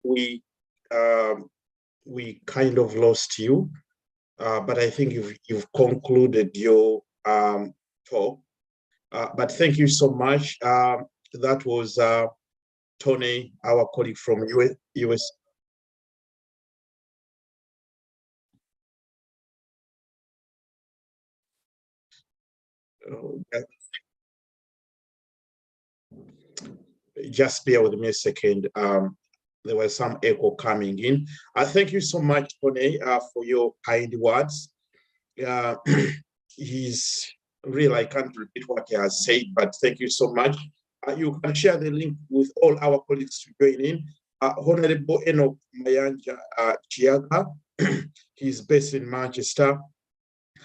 we kind of lost you, but I think you've concluded your talk. But thank you so much. That was Tony, our colleague from US. Just bear with me a second. There was some echo coming in. Thank you so much, Tony, for your kind words. He's really, I can't repeat what he has said, but thank you so much. You can share the link with all our colleagues to join in. Honorable Enoch Mayanja Chiaga, he's based in Manchester,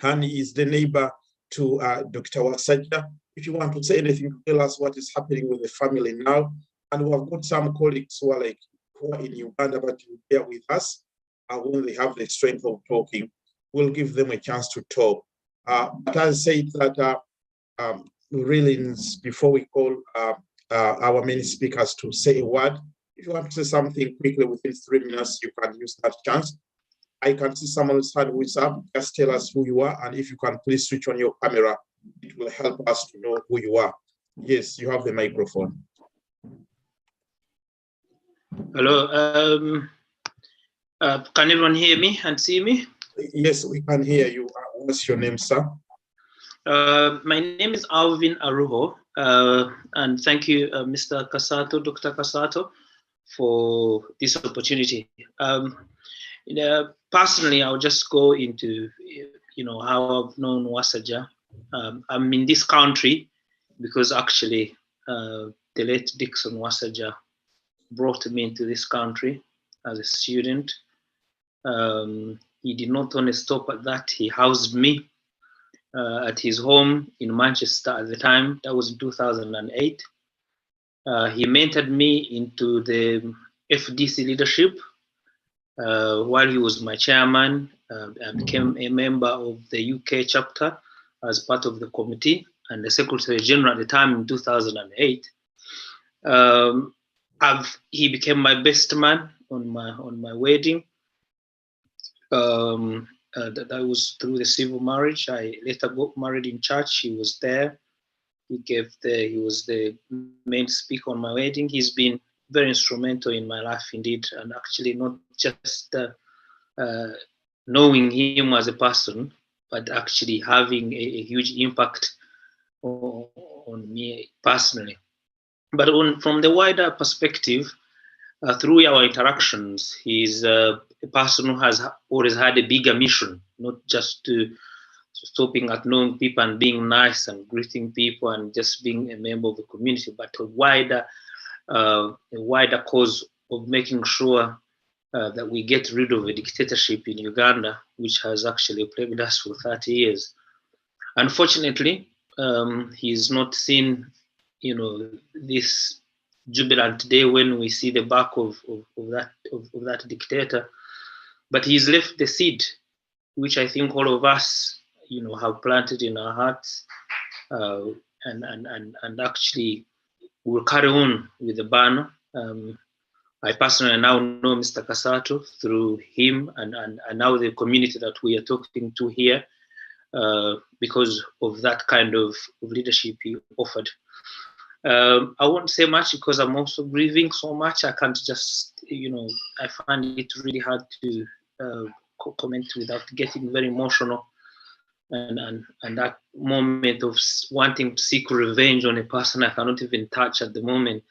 and he is the neighbor to Dr. Wasajja. If you want to say anything, tell us what is happening with the family now. And we have got some colleagues who are in Uganda, but you bear with us. When they have the strength of talking, we'll give them a chance to talk. But I said that really, before we call our main speakers to say a word, if you want to say something quickly within 3 minutes, you can use that chance. I can see someone's hand who is up. Just tell us who you are, and if you can please switch on your camera, it will help us to know who you are. Yes, you have the microphone. Hello. Can everyone hear me and see me? Yes, we can hear you. What's your name, sir? My name is Alvin Aruho, and thank you, Mr. Kasato, Dr. Kasato, for this opportunity. Personally, I'll just go into, how I've known Wasajja. I'm in this country because actually the late Dickson Wasajja brought me into this country as a student. He did not only stop at that, he housed me at his home in Manchester at the time. That was in 2008. He mentored me into the FDC leadership. While he was my chairman, I became a member of the UK chapter as part of the committee and the Secretary General at the time in 2008. He became my best man on my wedding. That was through the civil marriage. I later got married in church. He was there. He was the main speaker on my wedding. He's been very instrumental in my life indeed, and actually not just knowing him as a person, but actually having a huge impact on me personally. But from the wider perspective, through our interactions, he's a person who has always had a bigger mission, not just to stopping at knowing people and being nice and greeting people and just being a member of the community, but a wider cause of making sure that we get rid of a dictatorship in Uganda, which has actually plagued us for 30 years. Unfortunately, he's not seen, this jubilant day when we see the back of that dictator, but he's left the seed, which I think all of us, have planted in our hearts, and actually will carry on with the banner. I personally now know Mr. Kasato through him and now the community that we are talking to here because of that kind of leadership he offered. I won't say much because I'm also grieving so much. I can't just, I find it really hard to comment without getting very emotional. And that moment of wanting to seek revenge on a person I cannot even touch at the moment.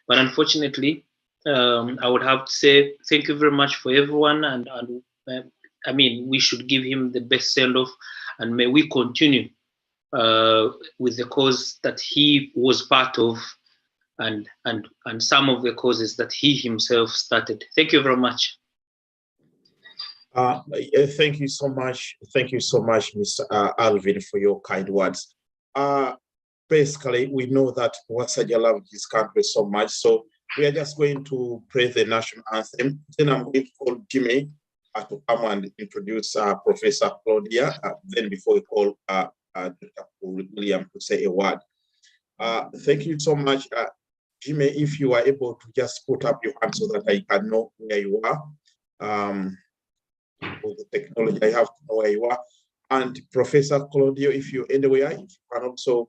But unfortunately, I would have to say thank you very much for everyone. And I mean, we should give him the best send-off, and may we continue with the cause that he was part of, and some of the causes that he himself started. Thank you very much. Thank you so much. Thank you so much, Mr. Alvin, for your kind words. Basically, we know that Wasajja loved his country so much, so we are just going to play the national anthem. Then I'm going to call Jimmy to come and introduce Professor Claudia. Then before we call Dr. William to say a word. Thank you so much. Jimmy, if you are able to just put up your hand so that I can know where you are. With the technology, I have to know where you are. And Professor Claudio, if you're anywhere, if you can also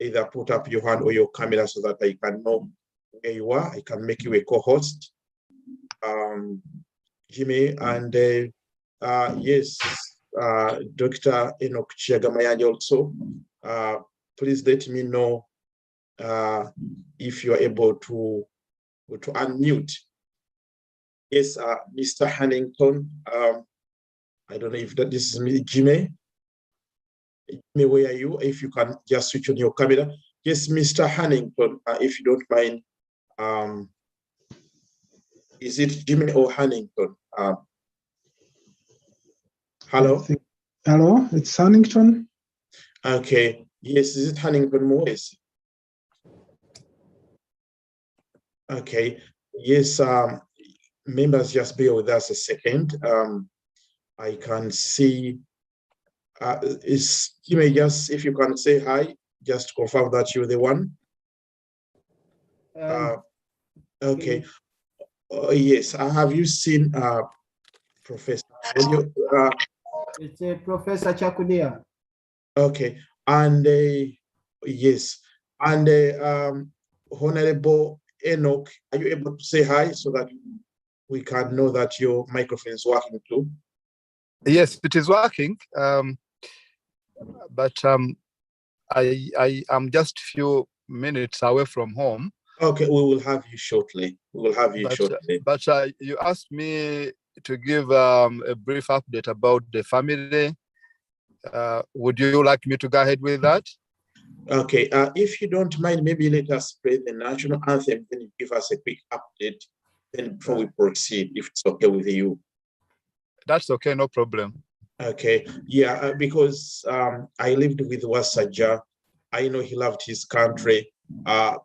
either put up your hand or your camera so that I can know where you are. I can make you a co-host. Jimmy, and yes, Dr. Enoch Chiagamayanja also, please let me know if you're able to unmute. Yes, Mr. Hannington, I don't know if this is me, Jimmy. Jimmy, where are you? If you can just switch on your camera. Yes, Mr. Hannington, if you don't mind. Is it Jimmy or Hannington? Hello? Hello, it's Hannington. Okay. Yes, is it Hannington Moise? Okay. Yes, members, just bear with us a second. I can see, is Jimmy, just if you can say hi, just to confirm that you're the one. Okay. Yes, have you seen Professor? It's Professor Chakudia. Okay, and yes, and Honorable Enoch, are you able to say hi so that we can know that your microphone is working too? Yes, it is working, but I am just a few minutes away from home. Okay, we will have you shortly. We will have you shortly. But you asked me to give a brief update about the family. Would you like me to go ahead with that? Okay, if you don't mind, maybe let us play the national anthem, then you give us a quick update, then before we proceed, if it's okay with you. That's okay, no problem. Okay, yeah, because I lived with Wasajja. I know he loved his country.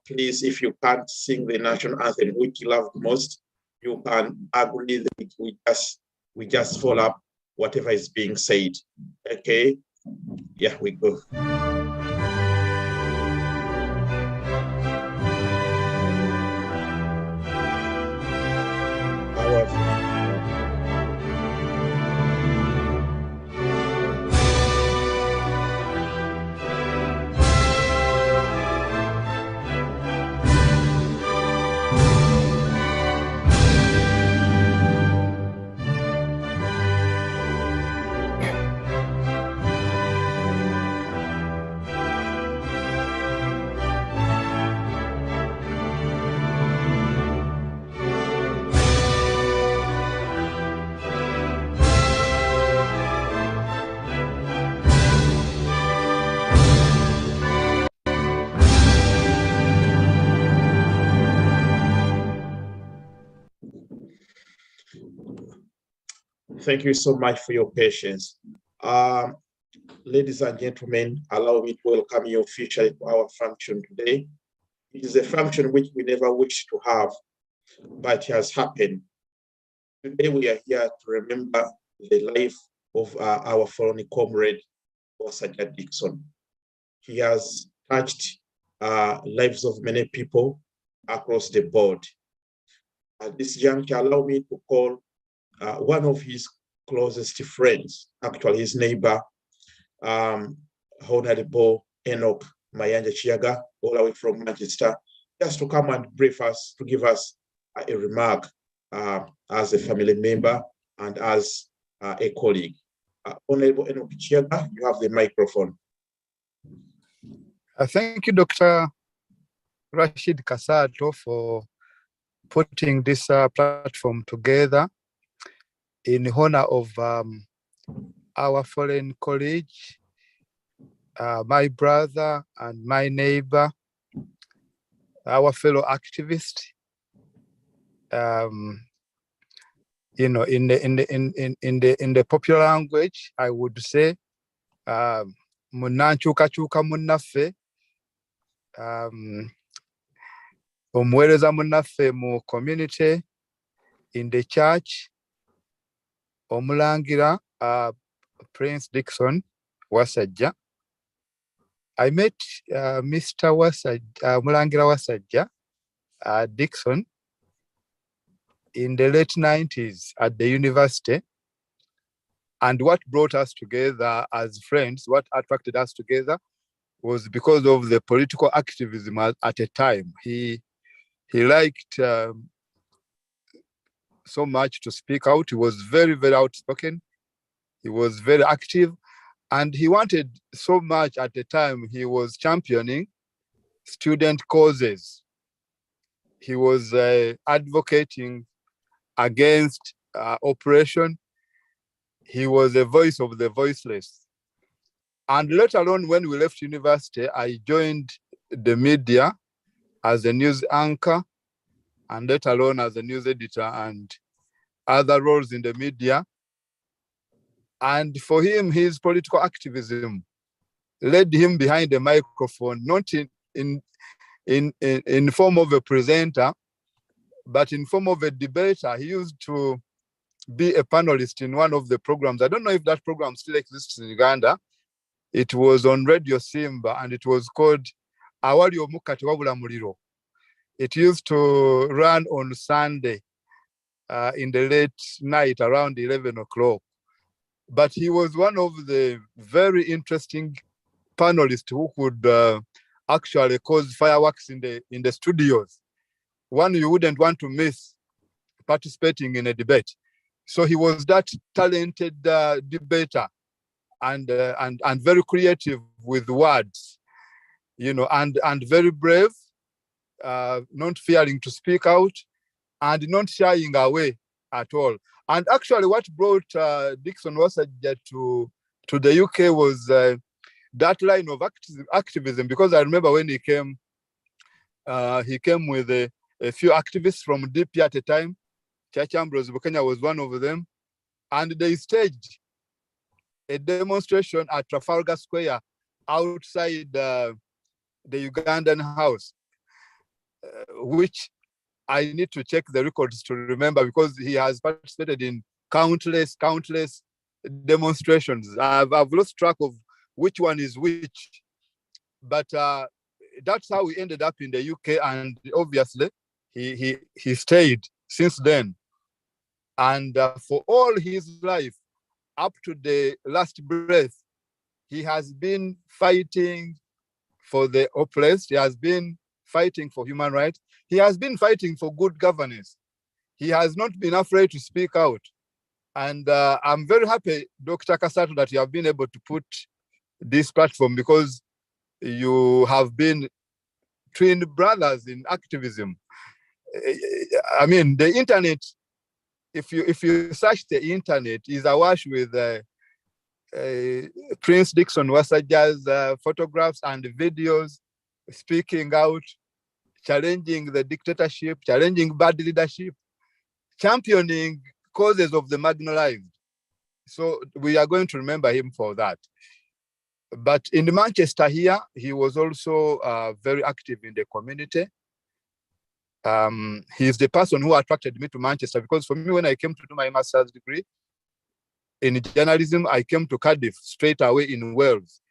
Please, if you can't sing the national anthem, which you loved most, you can agree that we just follow up whatever is being said. Okay, yeah, we go. Thank you so much for your patience. Ladies and gentlemen, allow me to welcome you officially to our function today. It is a function which we never wished to have, but it has happened. Today we are here to remember the life of our fallen comrade, Wasajja Dickson. He has touched lives of many people across the board. At this juncture, allow me to call one of his closest friends, actually his neighbor, Honorable Enoch Mayanja Chiaga, all the way from Manchester, just to come and brief us, to give us a remark as a family member and as a colleague. Honorable Enoch Chiaga, you have the microphone. Thank you, Dr. Rashid Kasato, for putting this platform together in honor of our foreign colleague, my brother and my neighbor, our fellow activist. You know, in the popular language, I would say, munanchuka chuka munaffe, omuweereza munaffe mu community, in the church, Omulangira Prince Dickson Wasajja. I met Mr. Omulangira Wasajja Dickson in the late 90s at the university. And what brought us together as friends, what attracted us together, was because of the political activism at a time. He liked so much to speak out. He was very, very outspoken. He was very active. And he wanted so much at the time. He was championing student causes. He was advocating against oppression. He was a voice of the voiceless. And later on, when we left university, I joined the media as a news anchor, and later on as a news editor and other roles in the media. And for him, his political activism led him behind the microphone, not in form of a presenter, but in form of a debater. He used to be a panelist in one of the programs. I don't know if that program still exists in Uganda. It was on Radio Simba, and it was called Awali Omukati Wabula Muliro. It used to run on Sunday in the late night around 11 o'clock. But he was one of the very interesting panelists who could actually cause fireworks in the studios. One you wouldn't want to miss participating in a debate. So he was that talented debater and very creative with words, you know, and very brave, not fearing to speak out and not shying away at all. And actually what brought Dickson Wasajja to the UK was that line of activism, because I remember when he came with a few activists from DP at the time. Church Ambrose Bukenya was one of them. And they staged a demonstration at Trafalgar Square outside the Ugandan house, which I need to check the records to remember, because he has participated in countless demonstrations. I've lost track of which one is which, but that's how we ended up in the UK, and obviously he stayed since then. And for all his life, up to the last breath, he has been fighting for the oppressed. He has been fighting for human rights. He has been fighting for good governance. He has not been afraid to speak out. And I'm very happy, Dr. Kasato, that you have been able to put this platform, because you have been twin brothers in activism. I mean, the internet, if you search the internet, is awash with Prince Dickson Wasajja's photographs and videos, speaking out, challenging the dictatorship, challenging bad leadership, championing causes of the marginalized. So we are going to remember him for that. But in Manchester here, he was also very active in the community. He's the person who attracted me to Manchester, because for me, when I came to do my master's degree in journalism, I came to Cardiff straight away in Wales.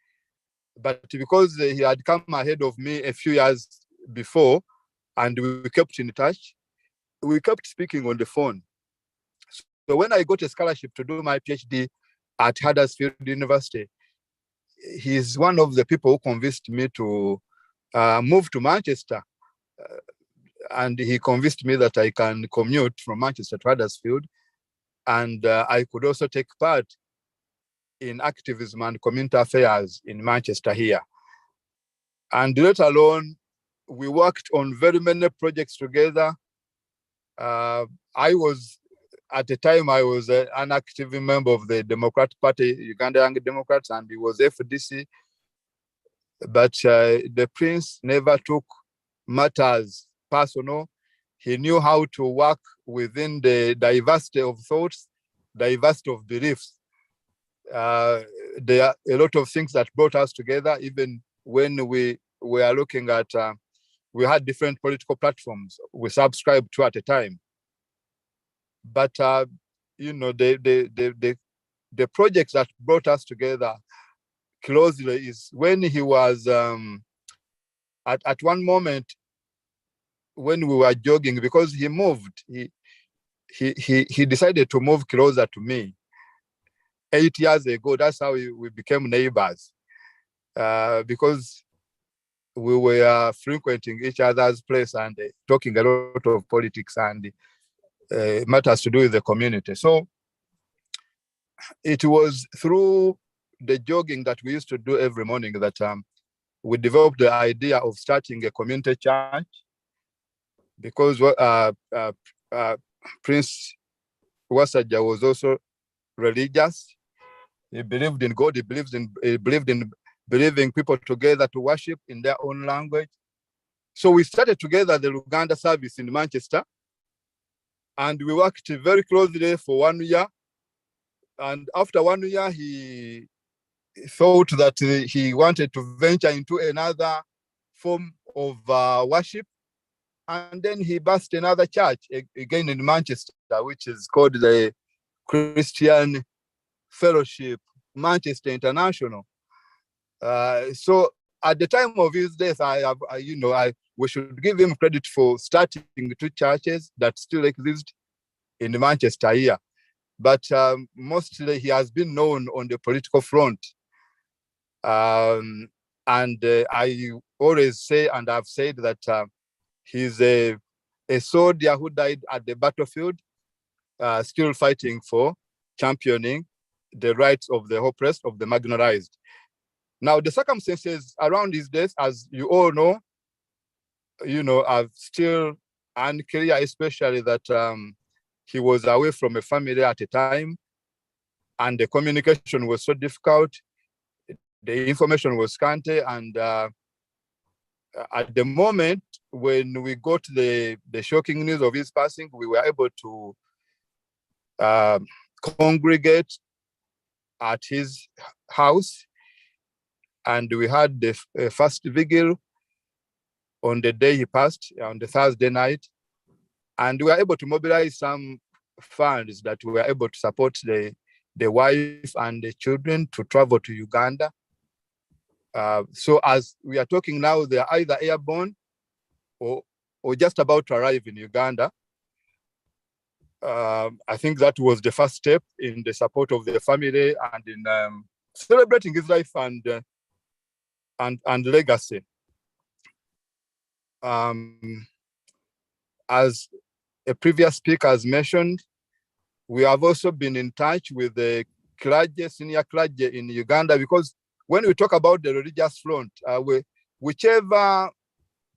But because he had come ahead of me a few years before, and we kept in touch, we kept speaking on the phone. So when I got a scholarship to do my PhD at Huddersfield University, he's one of the people who convinced me to move to Manchester. And he convinced me that I can commute from Manchester to Huddersfield, and I could also take part in activism and community affairs in Manchester here. And let alone, we worked on very many projects together. At the time, I was an active member of the Democratic Party, Uganda Young Democrats, and he was FDC. But the Prince never took matters personal. He knew how to work within the diversity of thoughts, diversity of beliefs. There are a lot of things that brought us together, even when we were looking at, we had different political platforms we subscribed to at a time. But, you know, the projects that brought us together closely is when he was, at one moment, when we were jogging, because he moved, he decided to move closer to me 8 years ago. That's how we became neighbors, because we were frequenting each other's place and talking a lot of politics and matters to do with the community. So it was through the jogging that we used to do every morning that we developed the idea of starting a community church, because Prince Wasajja was also religious. He believed in God. He believed in bringing people together to worship in their own language. So we started together the Uganda service in Manchester, and we worked very closely for 1 year. And after 1 year, he thought that he wanted to venture into another form of worship. And then he birthed another church again in Manchester, which is called the Christian Fellowship Manchester International. So at the time of his death, we should give him credit for starting 2 churches that still exist in Manchester here. But mostly he has been known on the political front. And I always say, and I've said that he's a soldier who died at the battlefield, still fighting for championing the rights of the oppressed, of the marginalized. Now, the circumstances around his death, as you all know, are still unclear, especially that he was away from a family at a time, and the communication was so difficult. The information was scanty, and at the moment when we got the shocking news of his passing, we were able to congregate at his house, and we had the first vigil on the day he passed, on the Thursday night, and we were able to mobilize some funds that we were able to support the wife and the children to travel to Uganda. So as we are talking now, they are either airborne or just about to arrive in Uganda. I think that was the first step in the support of the family and in celebrating his life and legacy. As a previous speaker has mentioned, we have also been in touch with the clergy, senior clergy in Uganda, because when we talk about the religious front, whichever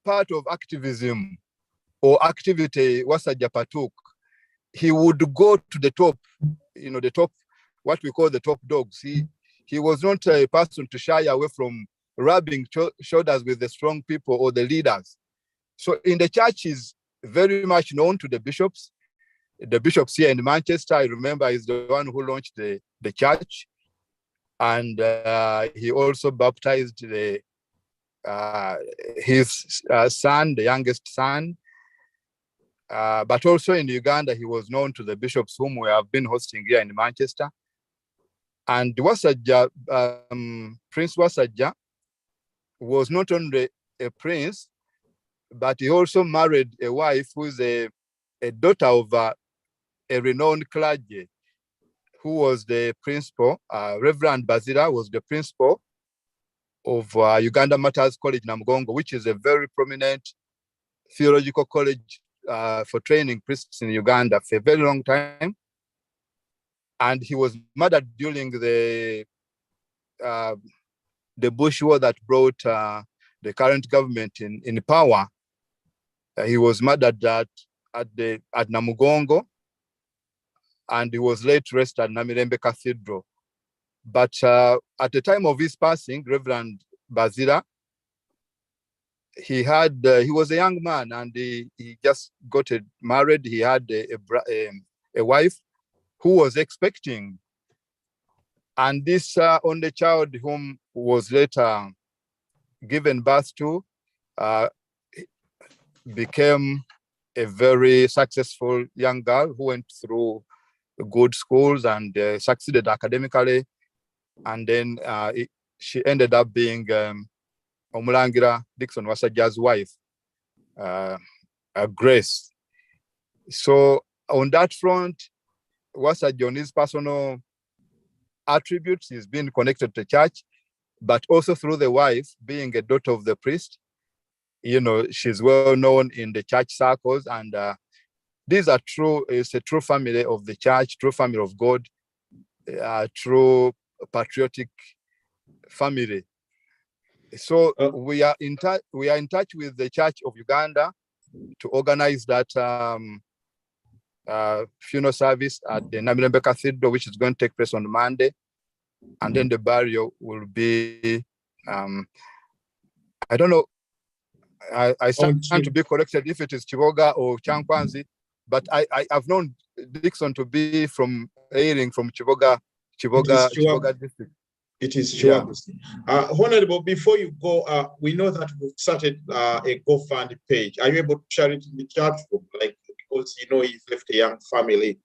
part of activism or activity Wasajja partook, he would go to the top, the top, what we call the top dogs. He was not a person to shy away from rubbing shoulders with the strong people or the leaders. So in the church, he's very much known to the bishops. The bishops here in Manchester, I remember, is the one who launched the church. And he also baptized his son, the youngest son. But also in Uganda, he was known to the bishops whom we have been hosting here in Manchester. And Wasajja, Prince Wasajja, was not only a prince, but he also married a wife who is a daughter of a renowned clergy, who was the principal. Reverend Bazira was the principal of Uganda Matters College Namugongo, which is a very prominent theological college for training priests in Uganda for a very long time. And he was murdered during the Bush war that brought the current government in power. He was murdered at Namugongo, and he was laid rest at Namirembe Cathedral. But at the time of his passing, Reverend Bazira, he was a young man, and he just got married. He had a wife who was expecting, and this only child whom was later given birth to became a very successful young girl who went through good schools and succeeded academically. And then she ended up being Omulangira Dr Wasajja's wife. grace. So on that front, Wasajja on his personal attributes, he's been connected to church, but also through the wife, being a daughter of the priest. She's well known in the church circles, and it's a true family of the church, true family of God, true patriotic family. So we are in touch with the Church of Uganda to organize that funeral service at the Namirembe Cathedral, which is going to take place on Monday, and then the burial will be I don't know. I stand to be corrected if it is Chivoga or Chankwanzi, but I've known Dickson to be hailing from Chivoga district. It is sure. Yeah. Honorable, before you go, we know that we've started a GoFundMe page. Are you able to share it in the chat room? Because he's left a young family.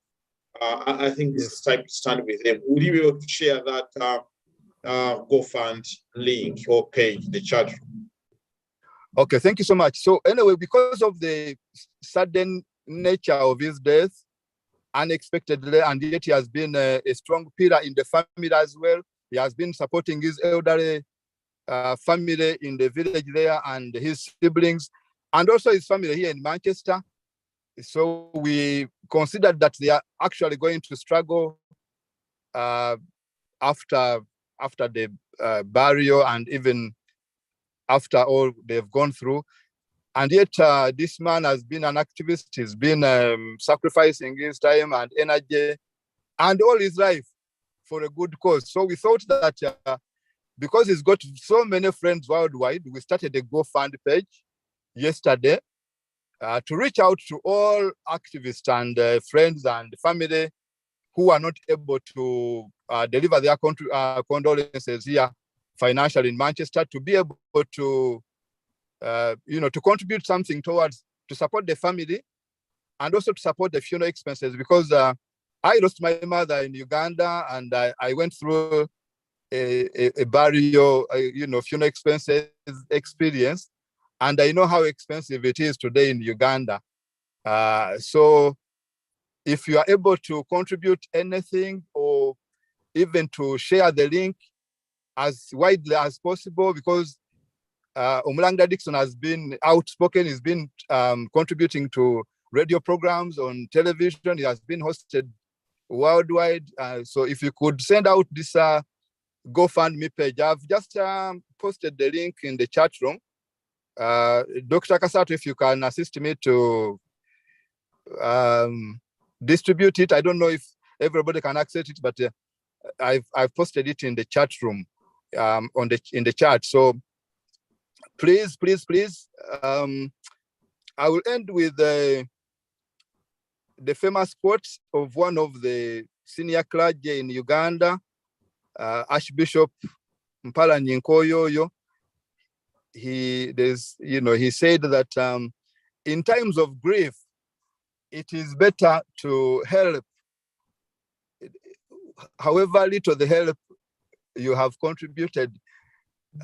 I think this is time to stand with him. Would you be able to share that GoFundMe link or page in the chat room? Okay, thank you so much. So anyway, because of the sudden nature of his death, unexpectedly, and yet he has been a strong pillar in the family as well. He has been supporting his elderly family in the village there and his siblings, and also his family here in Manchester. So we considered that they are actually going to struggle after the burial and even after all they've gone through. And yet this man has been an activist. He's been sacrificing his time and energy and all his life for a good cause. So we thought that because he's got so many friends worldwide, we started a GoFundMe page yesterday to reach out to all activists and friends and family who are not able to deliver their condolences here financially in Manchester, to be able to to contribute something to support the family and also to support the funeral expenses, because I lost my mother in Uganda and I went through a burial, funeral expenses experience, and I know how expensive it is today in Uganda. So if you are able to contribute anything or even to share the link as widely as possible, because Omulangira Dickson has been outspoken. He's been contributing to radio programs on television. He has been hosted worldwide. So if you could send out this GoFundMe page, I've just posted the link in the chat room. Dr. Kasato, if you can assist me to distribute it. I don't know if everybody can access it, but I've posted it in the chat room in the chat. So please, I will end with the famous quote of one of the senior clergy in Uganda, Archbishop Mpala Nyinkoyoyo. He said that in times of grief, it is better to help, however little the help you have contributed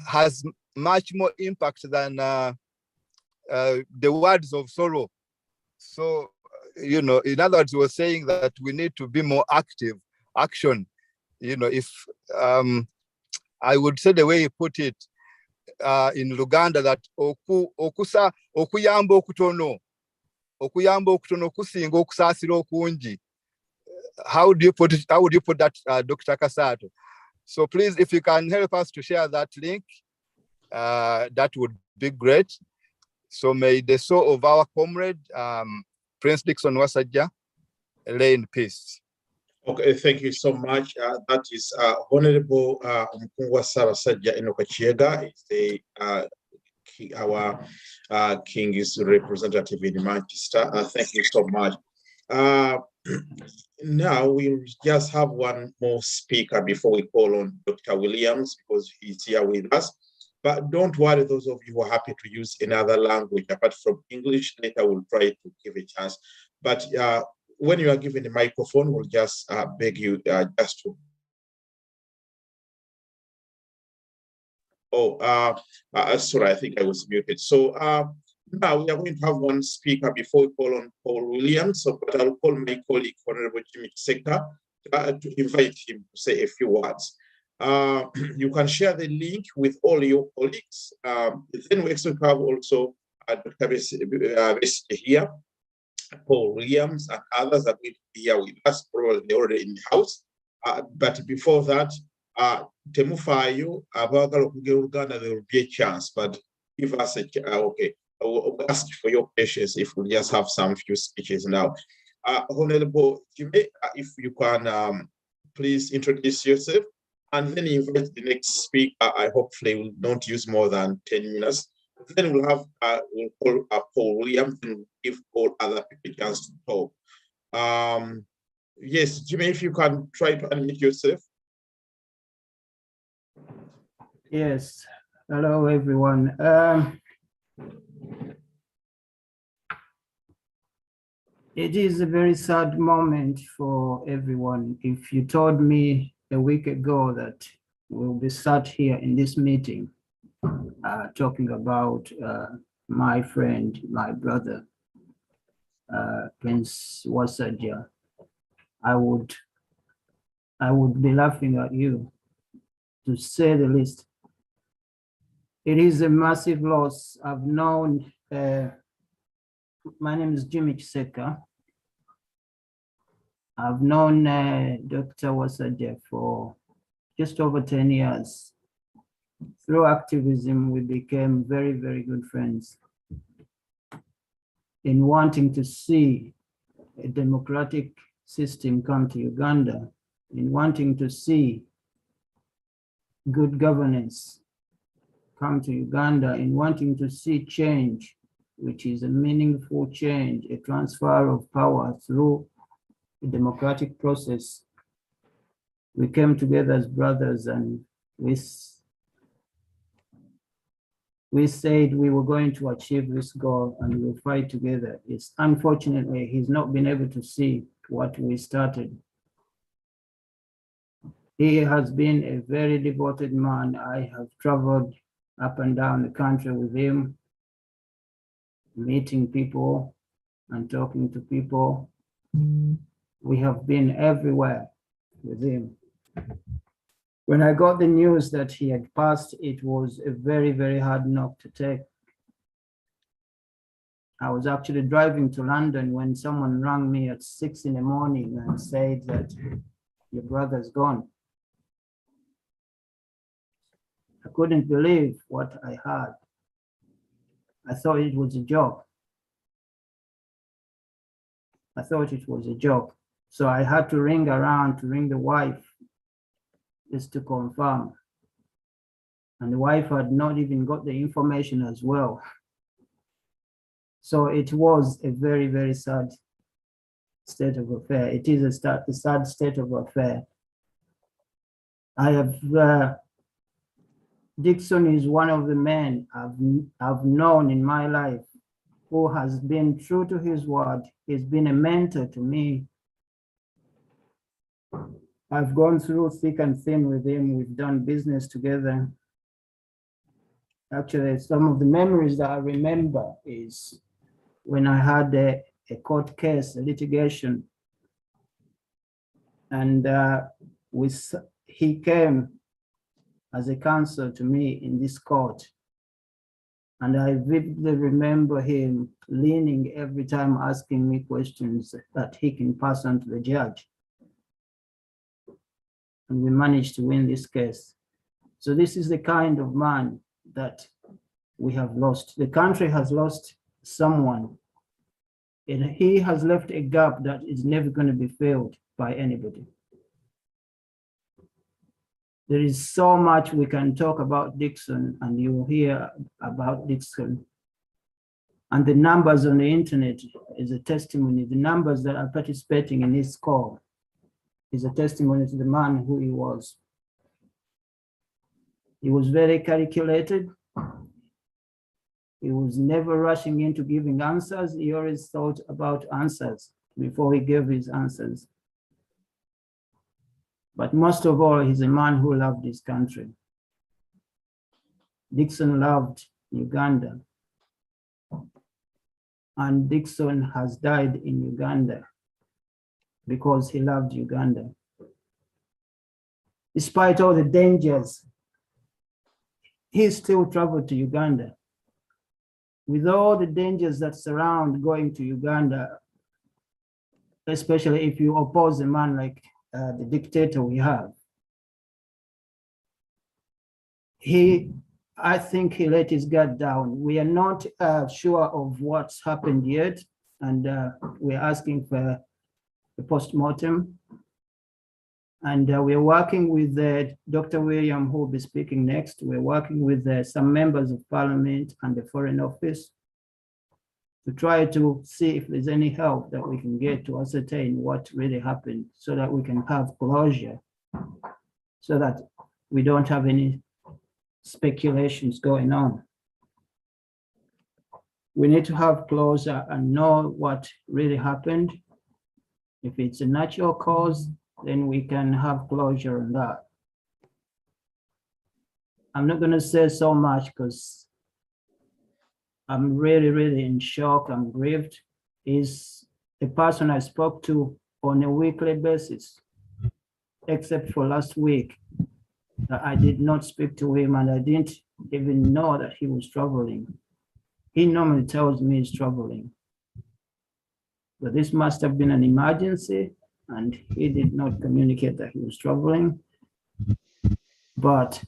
has much more impact than the words of sorrow. So, in other words, he was saying that we need to be more active, action. If I would say the way he put it in Luganda, that okuyamba okutono okusinga okusasira okungi. How would you put that, Dr. Kasato? So please, if you can help us to share that link, that would be great. So may the soul of our comrade, Prince Dickson Wasajja, lay in peace. Okay, thank you so much. That is Honorable Omulangira Wasajja Dickson is our King's representative in Manchester. Thank you so much. Now we just have one more speaker before we call on Dr. Williams, because he's here with us. But don't worry, those of you who are happy to use another language apart from English, later we'll try to give a chance. But when you are given the microphone, we'll just beg you just to. Sorry, I think I was muted. So Now we are going to have one speaker before we call on Paul Williams, so but I'll call my colleague, Honorable Jimmy Seka, to invite him to say a few words. You can share the link with all your colleagues. Then we also have also Dr. Wasajja here, Paul Williams, and others that will be here with us, probably already in the house. But before that, Temufayo, Abagalo Uganda, there will be a chance, but give us a okay. I will ask for your patience if we just have some few speeches now. Honorable Jimmy, if you can please introduce yourself and then invite the next speaker. I hopefully will not use more than 10 minutes. Then we'll have we'll call Paul Williams and give all other people a chance to talk. Yes, Jimmy, if you can try to unmute yourself. Yes. Hello, everyone. It is a very sad moment for everyone. If you told me a week ago that we'll be sat here in this meeting talking about my friend, my brother, Prince Wasajja, I would be laughing at you, to say the least. It is a massive loss. I've known, my name is Jimmy Seka. I've known Dr. Wasajja for just over 10 years. Through activism, we became very, very good friends. In wanting to see a democratic system come to Uganda, in wanting to see good governance come to Uganda, in wanting to see change, which is a meaningful change, a transfer of power through a democratic process. We came together as brothers and we said we were going to achieve this goal and we'll fight together. It's unfortunately, he's not been able to see what we started. He has been a very devoted man. I have traveled up and down the country with him, meeting people and talking to people. We have been everywhere with him. When I got the news that he had passed, it was a very, very hard knock to take. I was actually driving to London when someone rang me at 6 in the morning and said that your brother's gone. I couldn't believe what I heard. I thought it was a joke. I thought it was a joke. So I had to ring around to ring the wife just to confirm. And the wife had not even got the information as well. So it was a very, very sad state of affair. It is a sad state of affair. I have, Dickson is one of the men I've known in my life who has been true to his word. He's been a mentor to me. I've gone through thick and thin with him. We've done business together. Actually, some of the memories that I remember is when I had a court case, a litigation, and he came as a counsel to me in this court. And I vividly remember him leaning every time, asking me questions that he can pass on to the judge. And we managed to win this case. So this is the kind of man that we have lost. The country has lost someone, and he has left a gap that is never going to be filled by anybody. There is so much we can talk about Dickson, and you will hear about Dickson. And the numbers on the internet is a testimony. The numbers that are participating in his call is a testimony to the man who he was. He was very calculated. He was never rushing into giving answers. He always thought about answers before he gave his answers. But most of all, he's a man who loved his country. Dickson loved Uganda. And Dickson has died in Uganda because he loved Uganda. Despite all the dangers, he still traveled to Uganda. With all the dangers that surround going to Uganda, especially if you oppose a man like the dictator we have, I think he let his guard down. We are not sure of what's happened yet, and we're asking for a post-mortem. And we're working with Dr. William, who will be speaking next. We're working with some members of parliament and the Foreign Office to try to see if there's any help that we can get to ascertain what really happened, so that we can have closure, so that we don't have any speculations going on. We need to have closure and know what really happened. If it's a natural cause, then we can have closure on that. I'm not going to say so much because I'm really, really in shock. I'm grieved. He's a person I spoke to on a weekly basis, except for last week. I did not speak to him, and I didn't even know that he was traveling. He normally tells me he's traveling. But this must have been an emergency, and he did not communicate that he was traveling. But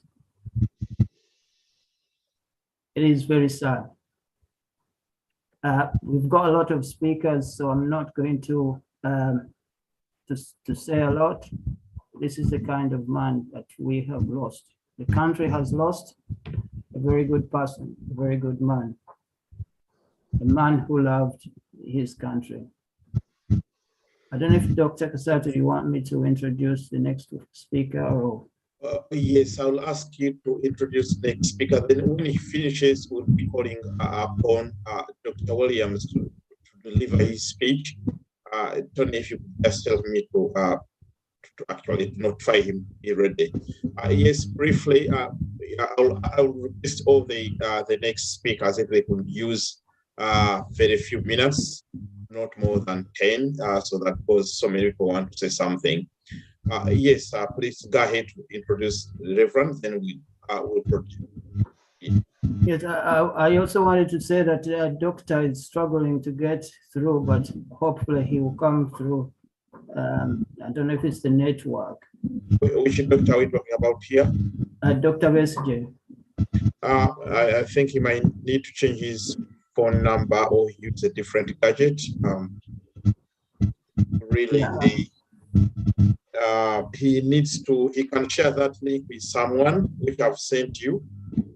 it is very sad. We've got a lot of speakers, so I'm not going to say a lot. This is the kind of man that we have lost. The country has lost a very good person, a very good man, a man who loved his country. I don't know if Dr. Kasatu, you want me to introduce the next speaker or? Yes, I'll ask you to introduce the next speaker. Then when he finishes, we'll be calling upon Dr. Williams to deliver his speech. Tony, if you could just tell me to actually notify him be ready. Yes, briefly, I'll request all the next speakers if they could use very few minutes, not more than 10, so that because so many people want to say something. Yes, please go ahead to introduce the Reverend, then we'll proceed. Yes, I also wanted to say that Doctor is struggling to get through, but hopefully he will come through. I don't know if it's the network. Which doctor are we talking about here? Dr. Wasajja. I think he might need to change his phone number or use a different gadget. Really, Yeah. he can share that link with someone which I've sent you,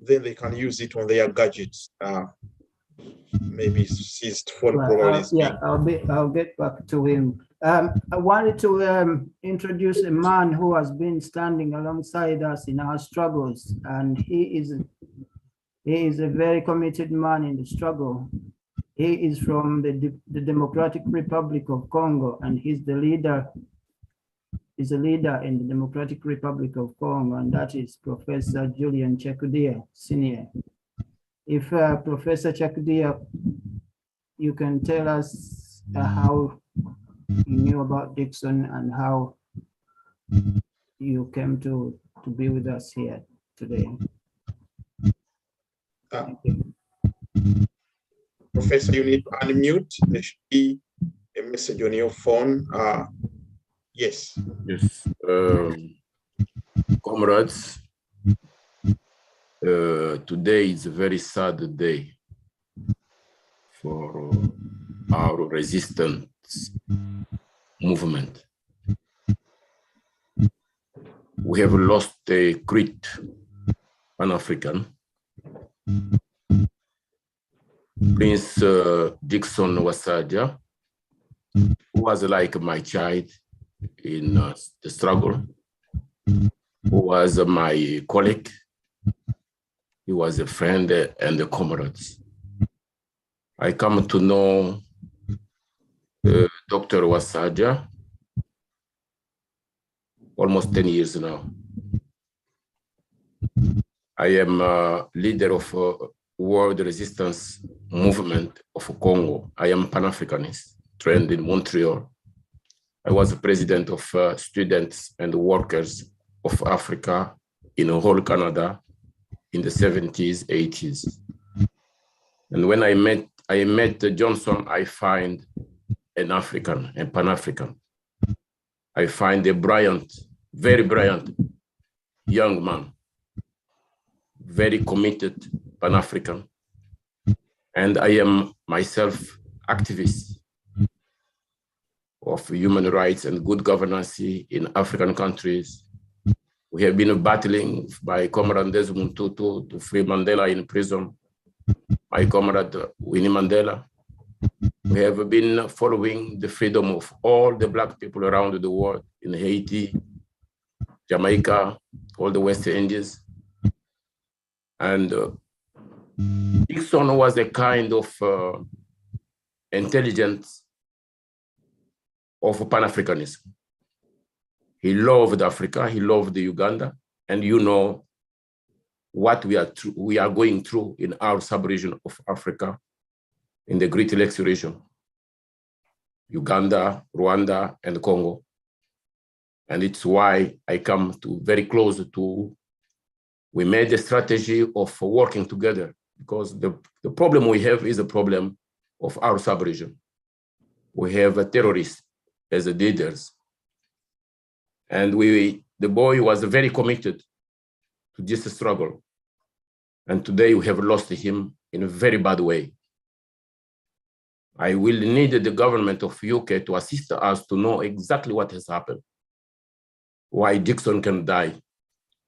then they can use it on their gadgets. Maybe his phone probably is yeah, I'll get back to him. I wanted to introduce a man who has been standing alongside us in our struggles, and he is a very committed man in the struggle. He is from the Democratic Republic of Congo, and he's a leader in the Democratic Republic of Congo, and that is Professor Julian Chekudia, Senior. If Professor Chekudia, you can tell us how you knew about Dickson and how you came to be with us here today. Thank you. Professor, you need to unmute. There should be a message on your phone. Yes. Yes. Comrades, today is a very sad day for our resistance movement. We have lost a great Pan-African, Prince Dickson Wasajja, who was like my child in the struggle, who was my colleague. He was a friend and a comrade. I come to know Dr. Wasajja almost 10 years now. I am a leader of World Resistance movement of Congo. I am Pan-Africanist, trained in Montreal. I was the president of students and workers of Africa in whole Canada in the 70s, 80s. And when I met Johnson, I find an African, a Pan-African. I find a brilliant, very brilliant young man, very committed Pan-African. And I am myself activist of human rights and good governance in African countries. We have been battling by Comrade Desmond Tutu to free Mandela in prison, my comrade Winnie Mandela. We have been following the freedom of all the Black people around the world in Haiti, Jamaica, all the West Indies. And Dickson was a kind of intelligence of Pan-Africanism. He loved Africa, he loved Uganda, and you know what we are going through in our sub-region of Africa, in the Great Lakes region, Uganda, Rwanda, and Congo. And it's why I come to very close to, we made a strategy of working together, because the problem we have is a problem of our sub-region. We have terrorists as the leaders. And the boy was very committed to this struggle. And today we have lost him in a very bad way. I will need the government of UK to assist us to know exactly what has happened, why Dickson can die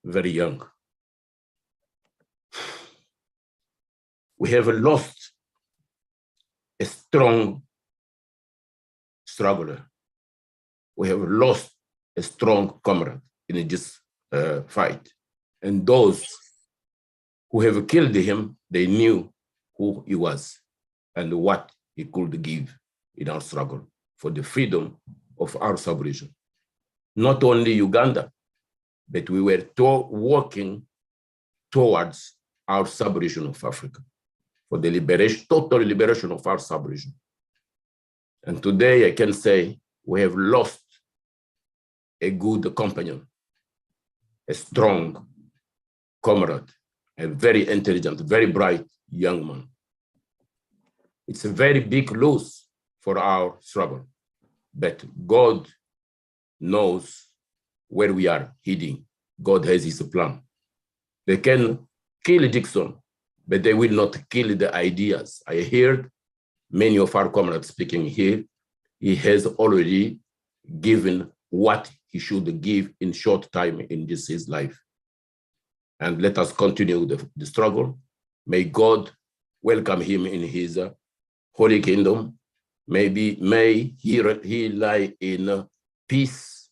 very young. We have lost a strong struggler. We have lost a strong comrade in this fight. And those who have killed him, they knew who he was and what he could give in our struggle for the freedom of our sub-region. Not only Uganda, but we were working towards our sub-region of Africa for the liberation, total liberation of our sub-region. And today I can say we have lost a good companion, a strong comrade, a very intelligent, very bright young man. It's a very big loss for our struggle, but God knows where we are heading. God has his plan. They can kill Dickson, but they will not kill the ideas. I heard many of our comrades speaking here. He has already given what he should give in short time in his life. And let us continue the struggle. May God welcome him in his holy kingdom. May he lie in peace,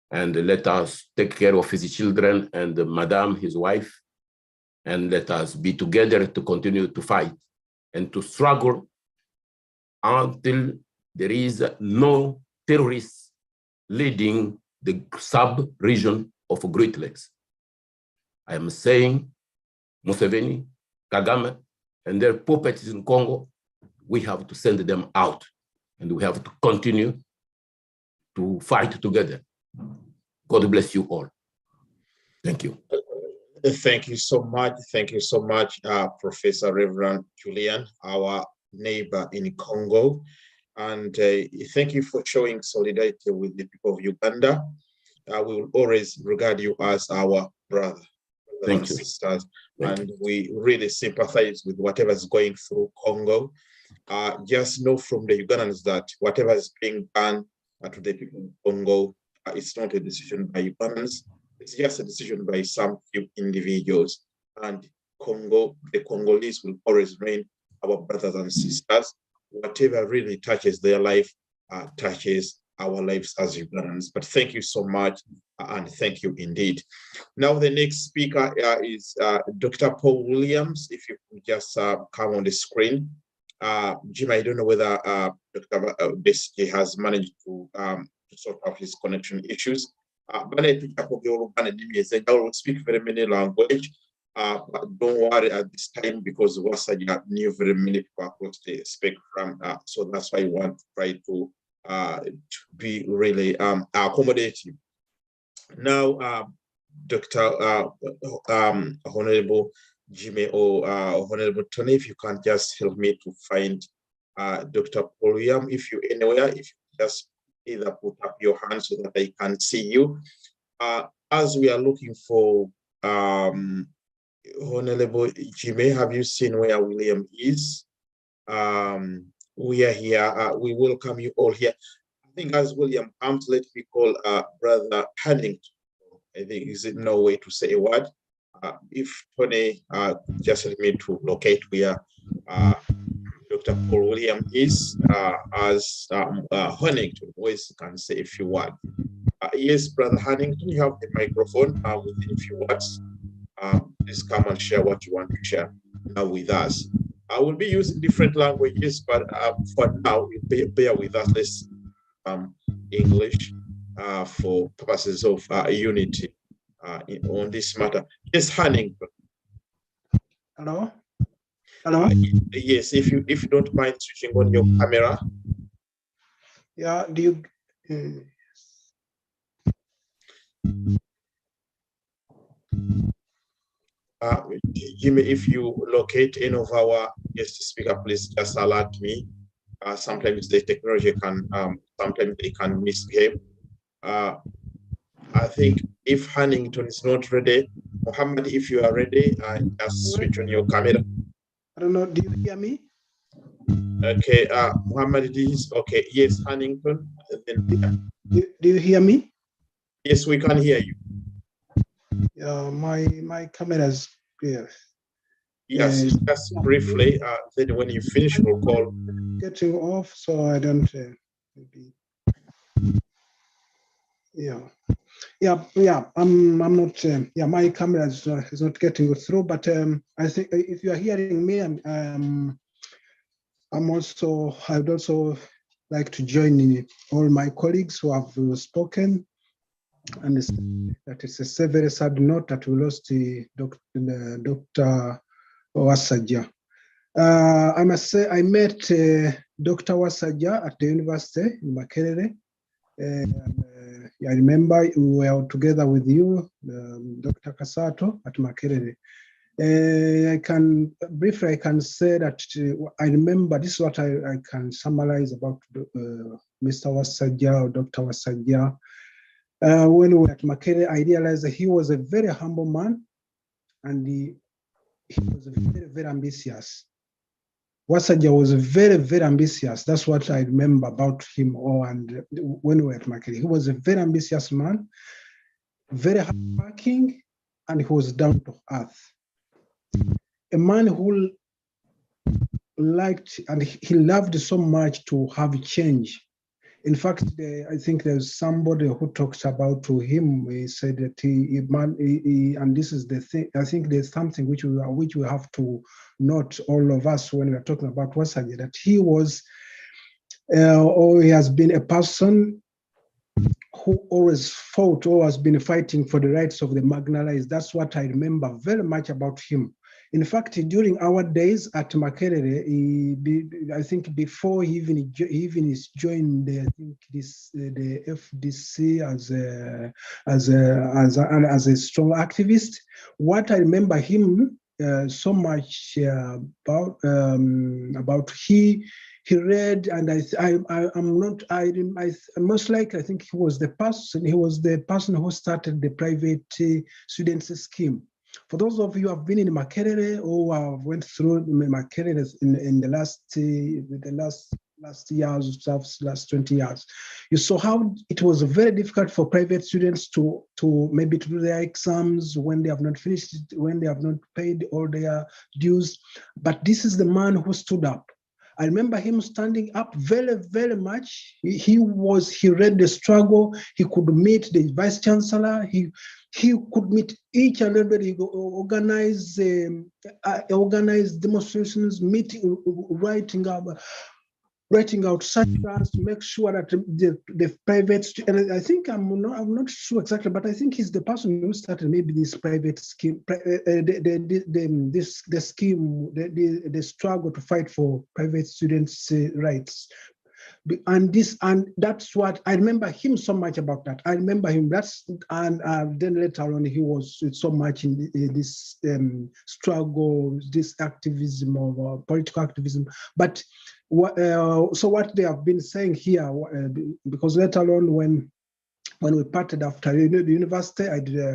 and let us take care of his children and Madame, his wife, and let us be together to continue to fight and to struggle until there is no terrorists leading the sub-region of Great Lakes. I am saying Museveni, Kagame, and their puppets in Congo, we have to send them out, and we have to continue to fight together. God bless you all. Thank you. Thank you so much. Thank you so much, Professor Reverend Julian, our neighbor in Congo. And thank you for showing solidarity with the people of Uganda. We will always regard you as our brother and sisters. And we really sympathize with whatever is going through Congo. Just know from the Ugandans that whatever is being done to the people of Congo, it's not a decision by Ugandans. It's just a decision by some few individuals. And Congo, the Congolese will always remain our brothers and sisters. Whatever really touches their life touches our lives as Ugandans. But thank you so much, and thank you indeed. Now the next speaker is Dr. Paul Williams. If you could just come on the screen. Jim, I don't know whether Dr. Besigye has managed to sort out his connection issues. But I will speak very many languages. But don't worry at this time, because Wasajja knew very many people across the spectrum. So that's why I want to try to be really accommodative. Now, Dr. Honorable Jimmy or Honorable Tony, if you can just help me to find Dr. Paul William, if you're anywhere, if you just either put up your hand so that I can see you. As we are looking for Honorable Jimmy, have you seen where William is? We are here. We welcome you all here. I think as William comes, let me call Brother Huntington. I think is it no way to say a word. If Tony just let me to locate where Dr. Paul William is, as Huntington always can say a few words. Yes, Brother Huntington, you have the microphone within a few words. Please come and share what you want to share now with us. I will be using different languages, but for now, bear with us. Let's English for purposes of unity on this matter. Yes, Huntington. Hello? Hello? Yes, if you don't mind switching on your camera. Yeah, do you... Jimmy, if you locate any of our guest speaker, please just alert me. Sometimes the technology can, sometimes they can misbehave. I think if Huntington is not ready, Mohammed, if you are ready, just switch on your camera. I don't know, do you hear me? Okay, Mohammed, this okay. Yes, Huntington. Then, do you hear me? Yes, we can hear you. Yeah, my camera is clear. Yes, just briefly. Then when you finish, we'll call. Getting off, so I don't maybe. Yeah. I'm not. Yeah, my camera is not getting through. But I think if you are hearing me, I would also like to join in all my colleagues who have spoken. And that it's a very sad note that we lost Dr. Wasajja. I must say I met Dr. Wasajja at the university in Makerere. I remember we were together with you, Dr. Kasato at Makerere. I can say that I remember, this is what I can summarize about Mr. Wasajja or Dr. Wasajja. When we were at Makerere, I realized that he was a very humble man, and he was very, very ambitious. Wasajja was very, very ambitious. That's what I remember about him. And when we were at Makerere, he was a very ambitious man, very hardworking, and he was down to earth. A man who liked, and he loved so much to have change. In fact, I think there's somebody who talks about to him. He said that and this is the thing. I think there's something which we have to note, all of us, when we are talking about Wasajja, that he was, or he has been a person who always fought, or has been fighting for the rights of the marginalized. That's what I remember very much about him. In fact, during our days at Makerere, I think before he even joined the FDC as a strong activist, what I remember him so much about he read, and most likely I think he was the person who started the private students scheme. For those of you who have been in Makerere or went through Makerere in the last years, last 20 years, you saw how it was very difficult for private students to maybe to do their exams when they have not finished, when they have not paid all their dues. But this is the man who stood up. I remember him standing up very, very much. He read the struggle. He could meet the vice chancellor. He could meet each and everybody, organize demonstrations, meeting, writing writing out such plans to make sure that the private, and I think I'm not sure exactly, but I think he's the person who started maybe this private scheme, the scheme, the struggle to fight for private students' rights. And that's what I remember him so much about that. I remember him. Then later on he was so much in this struggle, this activism of political activism. But so what they have been saying here, because later on when we parted after the university,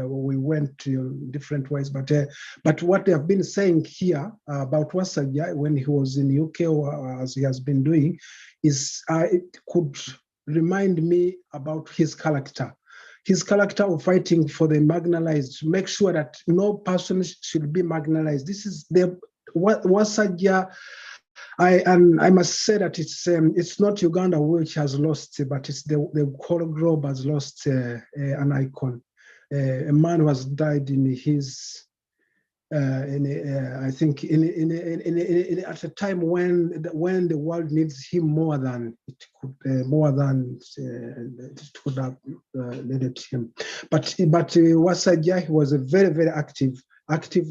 we went to different ways. But what they have been saying here about Wasajja when he was in the UK, or as he has been doing, is it could remind me about his character of fighting for the marginalized, to make sure that no person should be marginalized. This is the Wasajja. I must say that it's not Uganda which has lost, but it's the whole globe has lost an icon, a man who has died in his. I think at a time when the world needs him more than it could have needed him. But Wasajja, he was a very, very active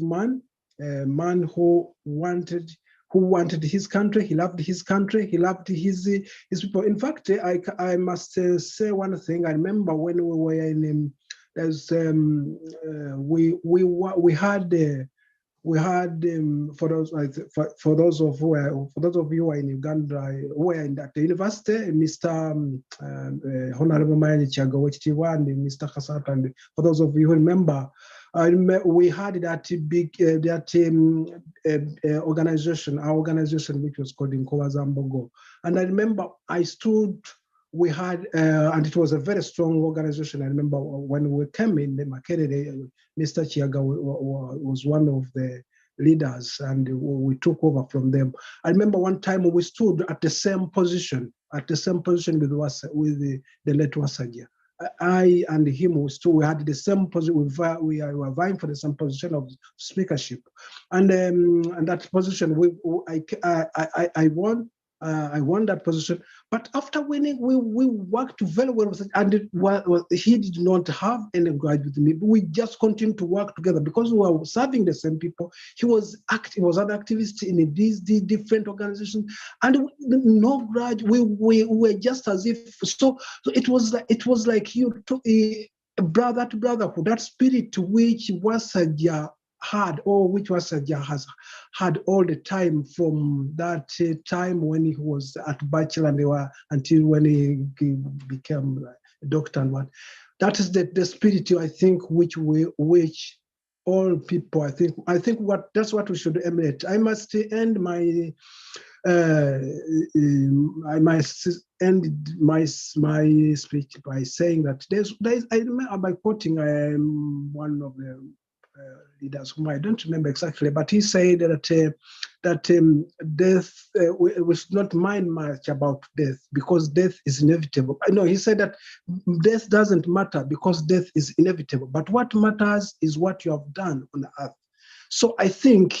man, a man who wanted his country. He loved his country. He loved his people. In fact, I must say one thing. I remember when we were in. We had for those of you who are in Uganda, who were at the university, Mr. Honorable Mayani Chiaga and Mr. Kasata, and for those of you who remember, we had that big organization, our organization, which was called Nkowazambogo. And I remember I stood. We had, and it was a very strong organization. I remember when we came in the Makerere, Mr. Chiaga was one of the leaders, and we took over from them. I remember one time we stood at the same position with the late Wasajja. I and him, we had the same position. We were vying for the same position of speakership, and that position I won. I won that position, but after winning, we worked very well with it, and he did not have any grudge with me. We just continued to work together because we were serving the same people. He was an activist in these different organizations, and no grudge. We were just as if so. It was like you took a brother to brotherhood. That spirit to which Wasajja had, or which Wasajja has had all the time from that time when he was at bachelor and until when he became a doctor and what. That is the spirit, I think, which all people, I think that's what we should emulate. I must end my speech by saying that I remember by quoting one of the leaders whom I don't remember exactly, but he said that death, we should not mind much about death because death is inevitable. No, he said that death doesn't matter because death is inevitable, but what matters is what you have done on the earth. So I think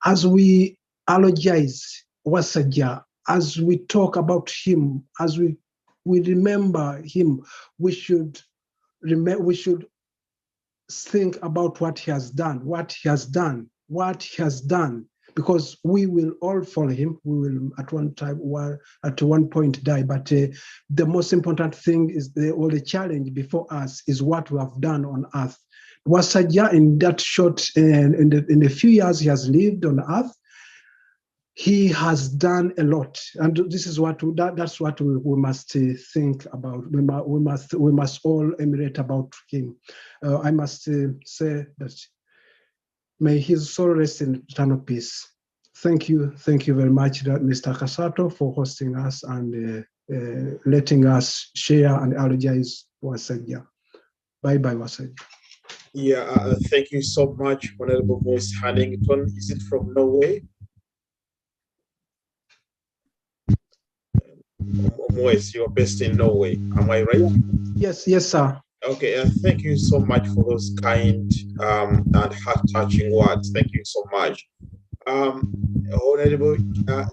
as we eulogize Wasajja, as we talk about him, as we remember him, we should think about what he has done, because we will all follow him. We will at one point die, but the most important thing is the challenge before us is what we have done on earth. Wasajja, in that short, in the few years he has lived on earth, he has done a lot, and this is that's what we must think about. We must all emulate about him. I must say that may his soul rest in eternal peace. Thank you very much, Mr. Kasato, for hosting us and letting us share and eulogize Wasajja. Bye bye, Wasajja. Yeah, thank you so much, Honorable Moise Hannington. Is it from Norway? Moise, you're based in Norway, am I right? Yes, sir. Okay, thank you so much for those kind and heart-touching words. Thank you so much. Honorable,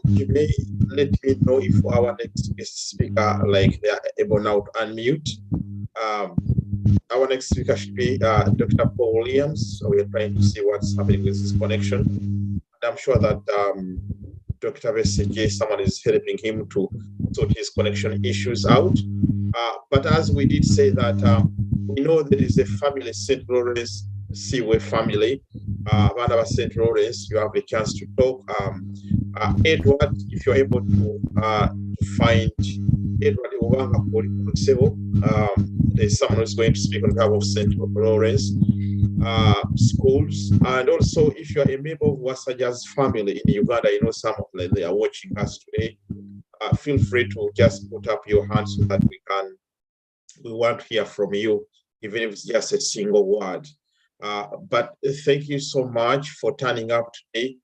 you may let me know if our next guest speaker, like they are able now to unmute. Our next speaker should be Dr. Paul Williams. So we're trying to see what's happening with this connection. And I'm sure that Dr. Wasajja, someone is helping him to sort his connection issues out. But as we did say that we know there is a family, St. Lawrence Seaway family. One of St. Lawrence, you have a chance to talk. Edward, if you're able to find Edward there's someone who's going to speak on behalf of St. Lawrence schools. And also, if you're a member of Wasajja's family in Uganda, you know some of them, they are watching us today. Feel free to just put up your hand so that we want to hear from you, even if it's just a single word. But thank you so much for turning up today.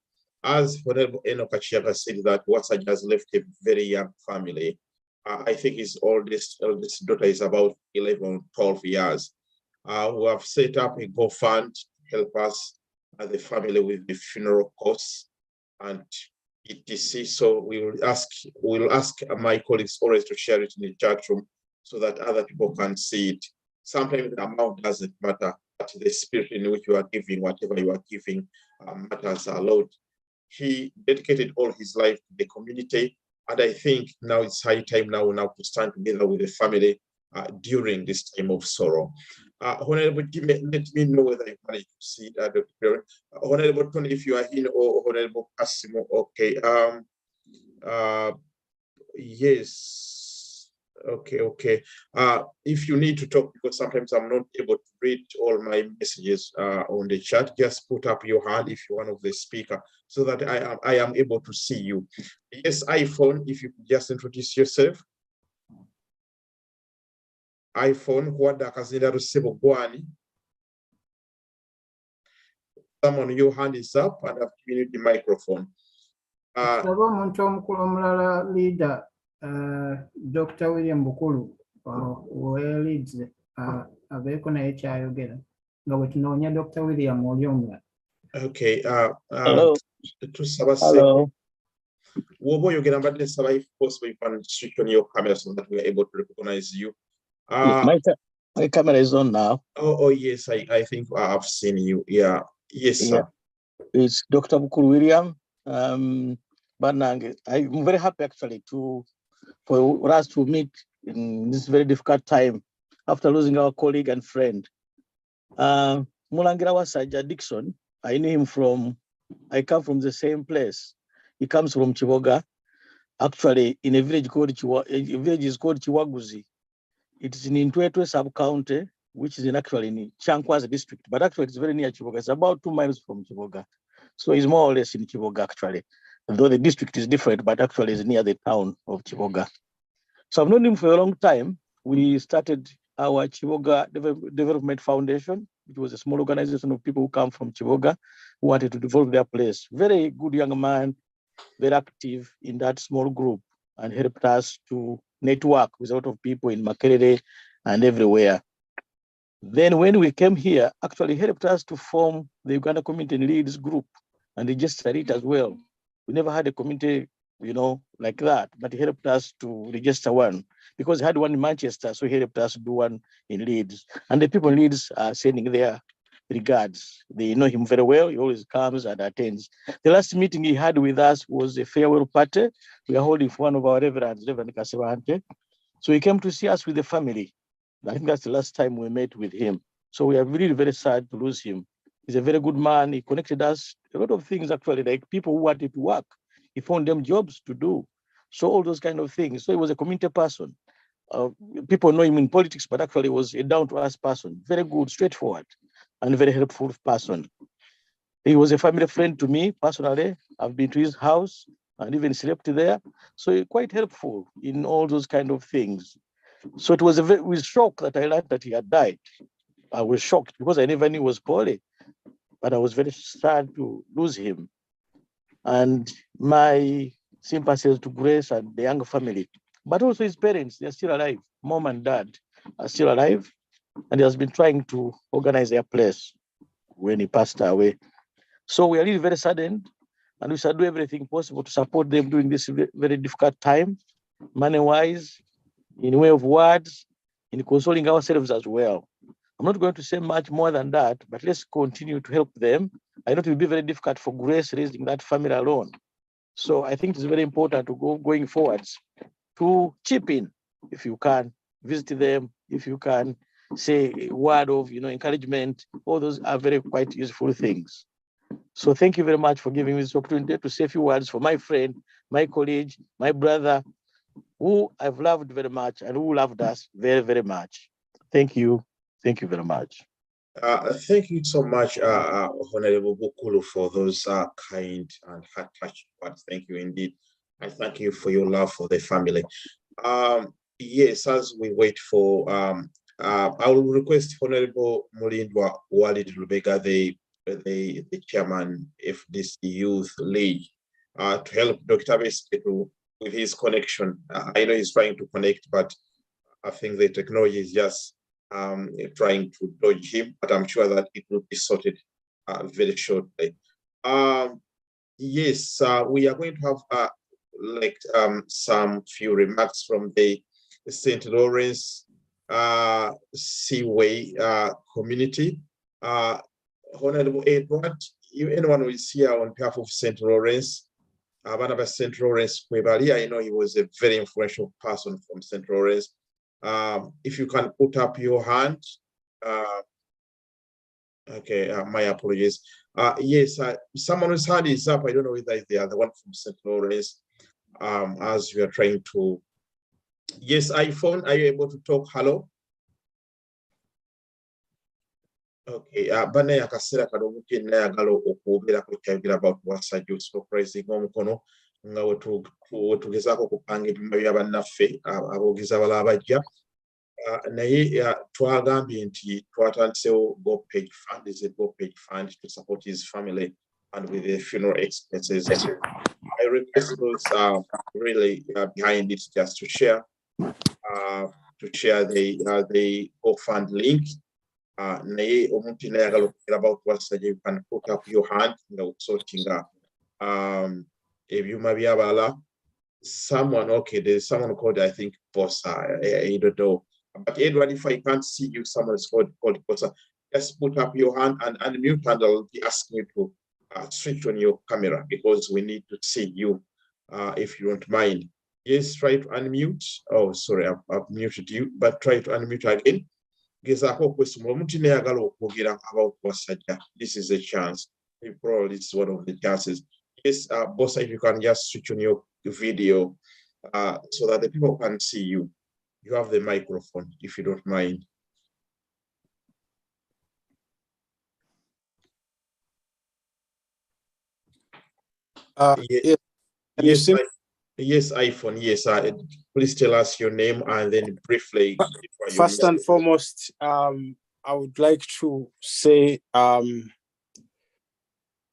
As Honorable Enoch Achiaga said, that Wasajja has left a very young family. I think his eldest daughter is about 11, 12 years. We have set up a GoFund to help us as a family with the funeral costs and etc. So we'll ask my colleagues always to share it in the chat room so that other people can see it. Sometimes the amount doesn't matter, but the spirit in which you are giving, whatever you are giving, matters a lot. He dedicated all his life to the community, and I think now it's high time now to stand together with the family during this time of sorrow. Honorable, let me know whether you managed to see Dr. Perry. Honorable Tony, if you are in, or Honorable Casimo, okay. Yes, okay. If you need to talk, because sometimes I'm not able to read all my messages on the chat, just put up your hand if you're one of the speaker, so that I am able to see you. Yes, iPhone, if you could just introduce yourself. iPhone, someone, your hand is up, and I've given you the microphone. Leader, Dr. William Bukulu, where leads Avekona HIOGEN. No, it's no, Dr. William Oliomla. Okay. Hello. Hello. Wobo, you can survive, possibly you can switch on your camera so that we are able to recognize you. My camera is on now. Oh yes, I think I've seen you. Yeah. Yes, sir. Yeah. It's Dr. Bukulu William. Banang. I'm very happy actually for us to meet in this very difficult time after losing our colleague and friend. Omulangira Wasajja Dickson, I knew him I come from the same place. He comes from Chiboga, actually in a village called Chiwaguzi. It is in Intwetwe sub-county, which is actually in Chankwa's district, but actually it's very near Chiboga. It's about 2 miles from Chiboga. So it's more or less in Chiboga actually. Although the district is different, but actually is near the town of Chiboga. So I've known him for a long time. We started our Chiboga Development Foundation, which was a small organization of people who come from Chiboga who wanted to develop their place. Very good young man, very active in that small group, and helped us to network with a lot of people in Makerere and everywhere. Then when we came here, actually helped us to form the Uganda Community Leaders Group and register it as well. We never had a community, like that, but he helped us to register one because he had one in Manchester, so he helped us do one in Leeds. And the people in Leeds are sending their regards. They know him very well. He always comes and attends. The last meeting he had with us was a farewell party. We are holding for one of our reverends, Reverend Kasewante. So he came to see us with the family. I think that's the last time we met with him. So we are really very sad to lose him. He's a very good man. He connected us a lot of things, actually, like people who wanted to work. He found them jobs to do. So all those kind of things. So he was a community person. People know him in politics, but actually was a down-to-earth person. Very good, straightforward, and very helpful person. He was a family friend to me personally. I've been to his house and even slept there. So quite helpful in all those kind of things. So it was with shock that I learned that he had died. I was shocked because I never knew he was poorly, but I was very sad to lose him. And my sympathies to Grace and the young family, but also his parents, they're still alive. Mom and dad are still alive, and he has been trying to organize their place when he passed away. So we are really very saddened, and we shall do everything possible to support them during this very difficult time, money-wise, in way of words, in consoling ourselves as well. I'm not going to say much more than that, but let's continue to help them. I know it will be very difficult for Grace raising that family alone. So I think it's very important to going forwards to chip in if you can, visit them, if you can say a word of encouragement. All those are very quite useful things. So thank you very much for giving me this opportunity to say a few words for my friend, my colleague, my brother, who I've loved very much and who loved us very, very much. Thank you. Thank you very much. Thank you so much, Honorable Bukulu, for those kind and heart-touching words. Thank you indeed. And thank you for your love for the family. Yes, as we wait for, I will request Honorable Mulindwa Walid Lubega, the chairman of this youth league, to help Dr. Beskito with his connection. I know he's trying to connect, but I think the technology is just trying to dodge him, but I'm sure that it will be sorted very shortly. Yes, we are going to have some few remarks from the St. Lawrence Seaway community. Honorable Edward, anyone who is here on behalf of St. Lawrence, Barnabas St. Lawrence Kwebali, I know he was a very influential person from St. Lawrence. If you can put up your hand. Okay, my apologies. Yes, someone whose hand is up. I don't know whether they are the one from St. Lawrence. As we are trying to. Yes, iPhone, are you able to talk? Hello? Okay, bana yakasera kadogo nayagala okwogera ku kyayogera about Wasajja surprising omukono nga wetugezaako okupanga ebima byabannaffe aboogezi abalala bajja naye twagambye nti twatandisewo GoPage Fund, is a GoPage Fund to support his family and with the funeral expenses. I request those really behind it just to share the GoFund link. Naye omuntu nayagala okugera about Wasajja, you can put up your hand nga okusortinga ebyuma by'abalala. Someone, okay, there's someone called, I think, Bossa, I don't know. But Edward, if I can't see you, someone is called Bossa, just put up your hand and unmute, and I'll be asking you to switch on your camera because we need to see you, if you don't mind. Yes, try to unmute. Oh, sorry, I've muted you, but try to unmute again. This is a chance. Probably it's one of the chances. Yes, Bossa, if you can just switch on your video so that the people can see you. You have the microphone, if you don't mind. Yes, yes, iPhone, yes. Please tell us your name and then briefly. First and foremost, I would like to say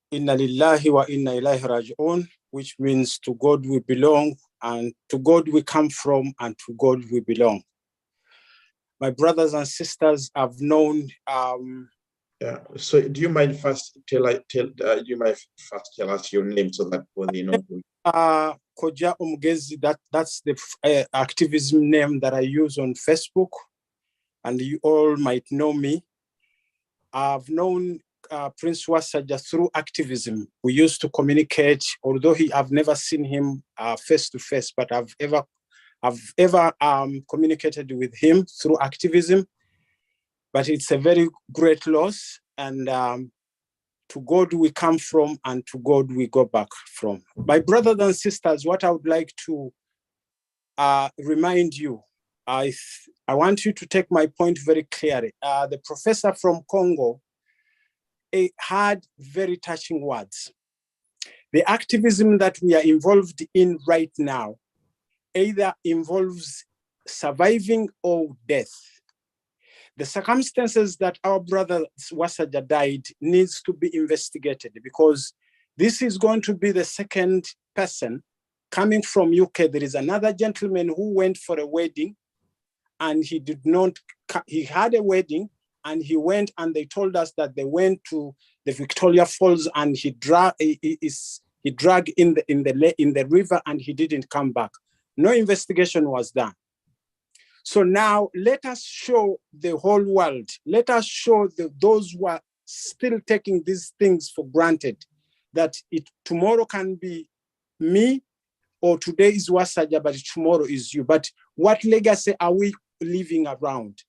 Inna lillahi wa inna ilaihi raji'un, which means to God we belong, and to God we come from, and to God we belong. My brothers and sisters have known. Yeah. So, do you mind first tell us your name so that they know? Koja Umgezi. That's the activism name that I use on Facebook, and you all might know me. I've known Prince Wasajja through activism. We used to communicate, although I've never seen him face to face, but I've ever communicated with him through activism. But it's a very great loss, and to God we come from, and to God we go back from. My brothers and sisters, what I would like to remind you, I want you to take my point very clearly. The professor from Congo had very touching words. The activism that we are involved in right now either involves surviving or death. The circumstances that our brother Wasajja died needs to be investigated, because this is going to be the second person coming from UK. There is another gentleman who went for a wedding, and he had a wedding, and he went, and they told us that they went to the Victoria Falls, and he He dragged in the river and he didn't come back. No investigation was done. So now let us show the whole world, let us show those who are still taking these things for granted, that tomorrow can be me, or today is Wasajja, but tomorrow is you. But what legacy are we leaving around?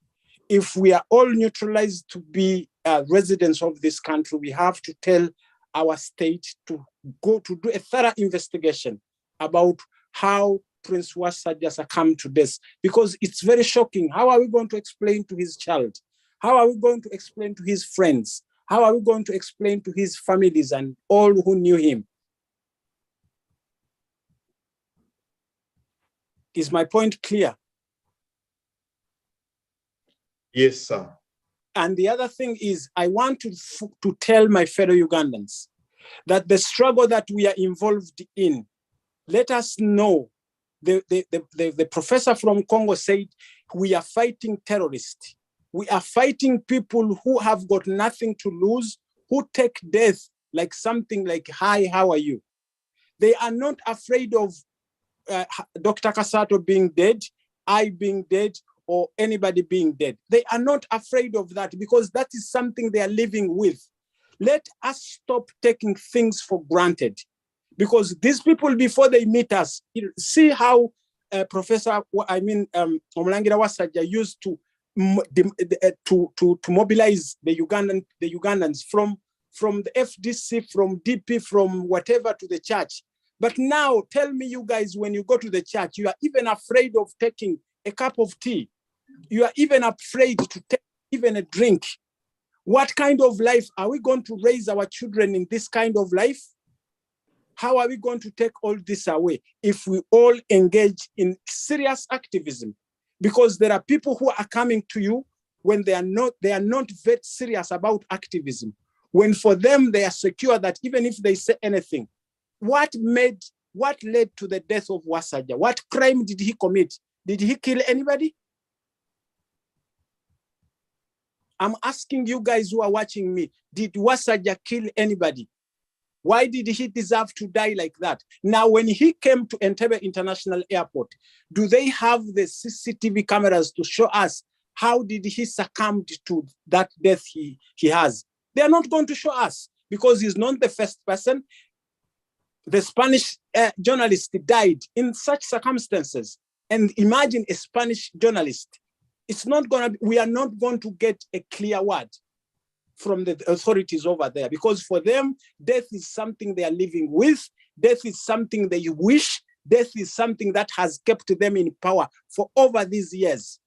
If we are all neutralized to be residents of this country, we have to tell our state to go to do a thorough investigation about how Prince Wasajja succumbed to this, because it's very shocking. How are we going to explain to his child? How are we going to explain to his friends? How are we going to explain to his families and all who knew him? Is my point clear? Yes, sir. And the other thing is, I want to tell my fellow Ugandans that the struggle that we are involved in, let us know. The professor from Congo said, we are fighting terrorists. We are fighting people who have got nothing to lose, who take death like something like, hi, how are you? They are not afraid of Dr. Kasato being dead, I being dead, or anybody being dead. They are not afraid of that, because that is something they are living with. Let us stop taking things for granted, because these people, before they meet us, see how Omulangira Wasajja used to mobilize the Ugandans from the FDC, from DP, from whatever, to the church. But now tell me, you guys, when you go to the church, you are even afraid of taking a cup of tea. You are even afraid to take even a drink. What kind of life are we going to raise our children in? This kind of life? How are we going to take all this away if we all engage in serious activism? Because there are people who are coming to you when they are not very serious about activism. When for them, they are secure that even if they say anything, what led to the death of Wasajja? What crime did he commit? Did he kill anybody? I'm asking you guys who are watching me, did Wasajja kill anybody? Why did he deserve to die like that? Now, when he came to Entebbe International Airport, do they have the CCTV cameras to show us how did he succumb to that death he has? They are not going to show us, because he's not the first person. The Spanish journalist died in such circumstances. And imagine a Spanish journalist. It's not going to, we are not going to get a clear word from the authorities over there, because for them, death is something they are living with. Death is something they wish. Death is something that has kept them in power for over these years.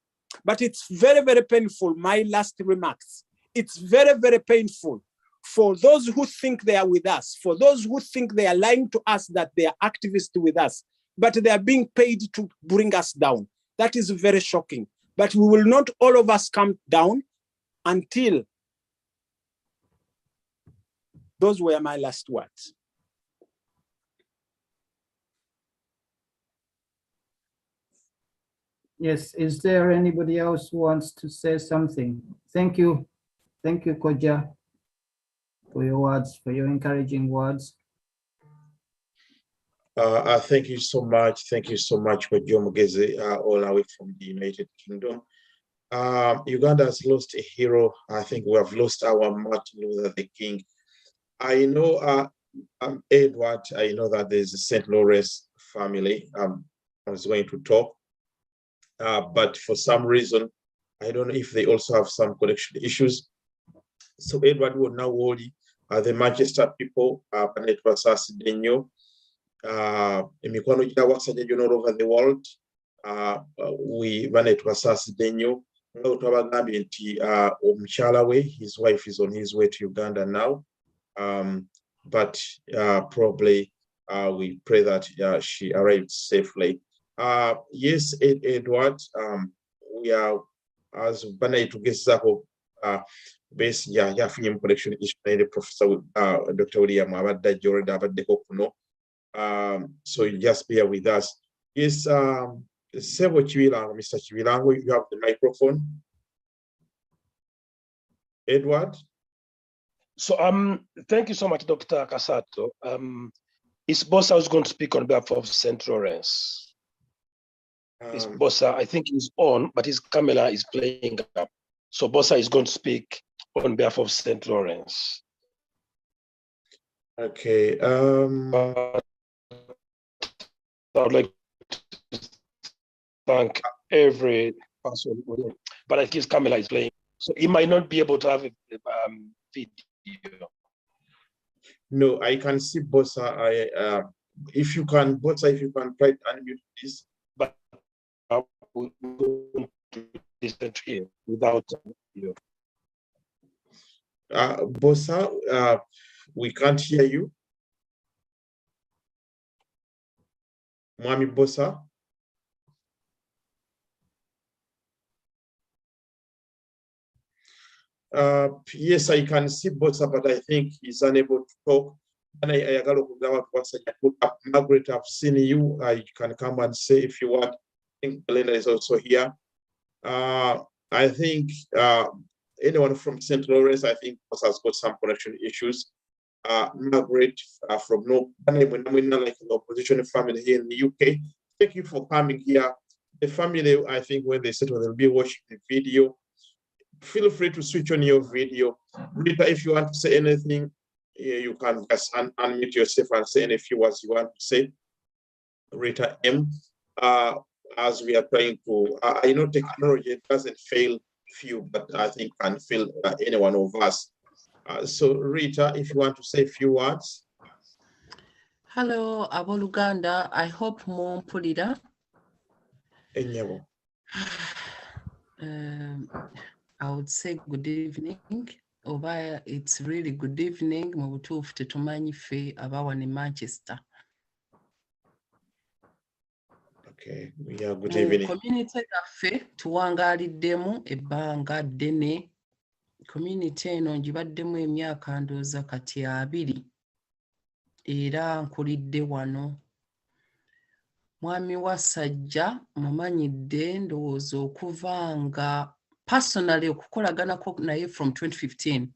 But it's very, very painful. My last remarks. It's very, very painful for those who think they are with us, for those who think they are lying to us that they are activists with us, but they are being paid to bring us down. That is very shocking. But we will not all of us come down until. Those were my last words. Yes, is there anybody else who wants to say something? Thank you. Thank you, Koja, for your words, for your encouraging words. Thank you so much. Thank you so much, Koja Mugeze, all the way from the United Kingdom. Uganda has lost a hero. I think we have lost our Martin Luther King. I know, Edward, I know that there's a St. Lawrence family. I was going to talk, but for some reason, I don't know if they also have some connection issues. So Edward will now worry the Manchester people, Panetwa Sasidenyo, Emikono Gya Wasajja all over the world. We Panetwa Sasidenyo. His wife is on his way to Uganda now. But probably we pray that she arrives safely. Yes, Edward, we are, as Banai to get Zako, base, film collection is Professor Dr. William Abadda Jordan Abadde Kokuno. So you just bear with us. Yes, Sebo Chivilango, Mr. Chivilango, you have the microphone. Edward? So thank you so much, Dr. Kasato. Is Bossa who's going to speak on behalf of St. Lawrence? Is Bossa, I think he's on, but his camera is playing up. So Bossa is going to speak on behalf of St. Lawrence. Okay. I would like to thank every person, but I think his camera is playing. So he might not be able to have a video. No, I can see Bossa. If you can, Bossa, if you can try to unmute this. But we won't listen to him without you. Bossa, we can't hear you. Mwami Bossa. Yes, I can see Bossa, but I think he's unable to talk. And Margaret, I've seen you. You can come and say if you want. I think Elena is also here. I think anyone from St. Lawrence, I think has got some connection issues. Margaret from North, like the opposition family here in the UK. Thank you for coming here. The family, I think when they settle, they'll be watching the video. Feel free to switch on your video. Rita, if you want to say anything, you can just unmute yourself and say any few words you want to say. Rita M. As we are trying to, I know technology doesn't fail few, but I think can fail any one of us. So Rita, if you want to say a few words. Hello, Uganda. I hope more pulida. I would say good evening. Oba, it's really good evening. Mubutufu tetumanyi fe abawa ni Manchester. Okay, yeah, good evening. Community gaffe tuwangaliddemu ebbanga ddene. Community eno ngibaddemu emyaka ndooza kati 2 era nkulidde wano. Mwami Wasajja mumanyidde ndowooza okuva nga personally okukolaganako naye from 2015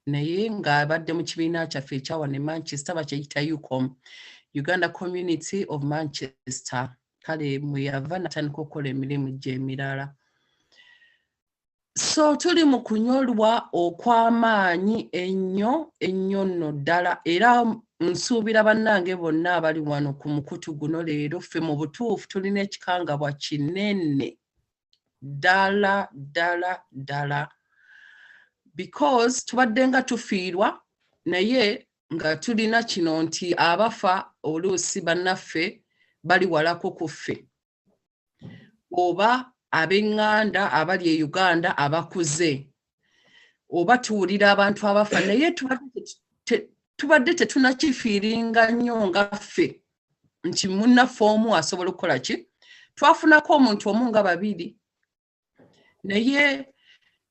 naye ng'abadde mu kibiina kyaffe ekyawa ne Manchester bakyeyita UCOM, Uganda Community of Manchester. Kale mweyava natandika okukola emirimu gy'emirala. So tuli mu kunyolwa okw'amaanyi ennyo nno ddala era nsuubira bannange bonna abali wano ku mukutu guno leero ffe mu butuufu tulina ekikangabwa kinene ddala because tubadde nga tufiirwa naye nga tulina kino nti abafa oluusi bannaffe bali walako ku ffe oba ab'eŋŋanda abali e Uganda abakuze oba tuwulira abantu abafa naye tubadde tetunakifiiringa nnyo nga ffe nti munnaffe omu asobola okukola ki. Twafunako omuntu omu nga 2 naye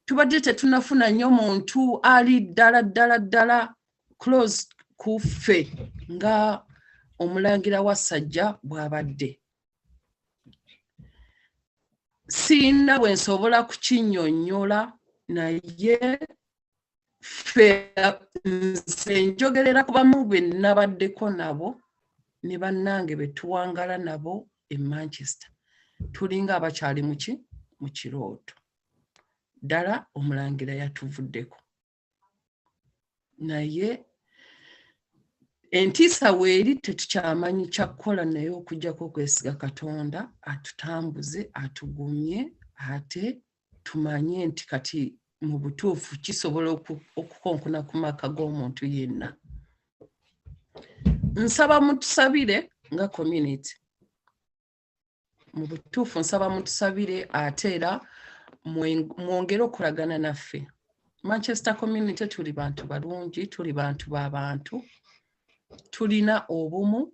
tubadde tetunafuna nnyo muntu ali ddala close ku ffe nga Omulangira Wasajja bw'abadde. Sina bwe nsobola kukinnyonnyola naye ffe nze njogerera ku bamu be nabaddeko nabo ne bannange be tuwangala nabo e Manchester. Tulinga abakyali mu kirooto. Ddala Omulangira yatuvuddeko. Naye entiisa weeri tetukyamanyi kyakukola naye okuggyako okwesiga Katonda atutambuze atugumye ate tumanye nti kati mu butuufu kisobola okukonkona ku maka g'omuntu yenna. Nsaba mutusabire nga community. Mu butuufu nsaba mutusabire ate era mwongere okulagana naffe. Manchester community tuli bantu balungi, tuli bantu b'abantu. Tulina obumu.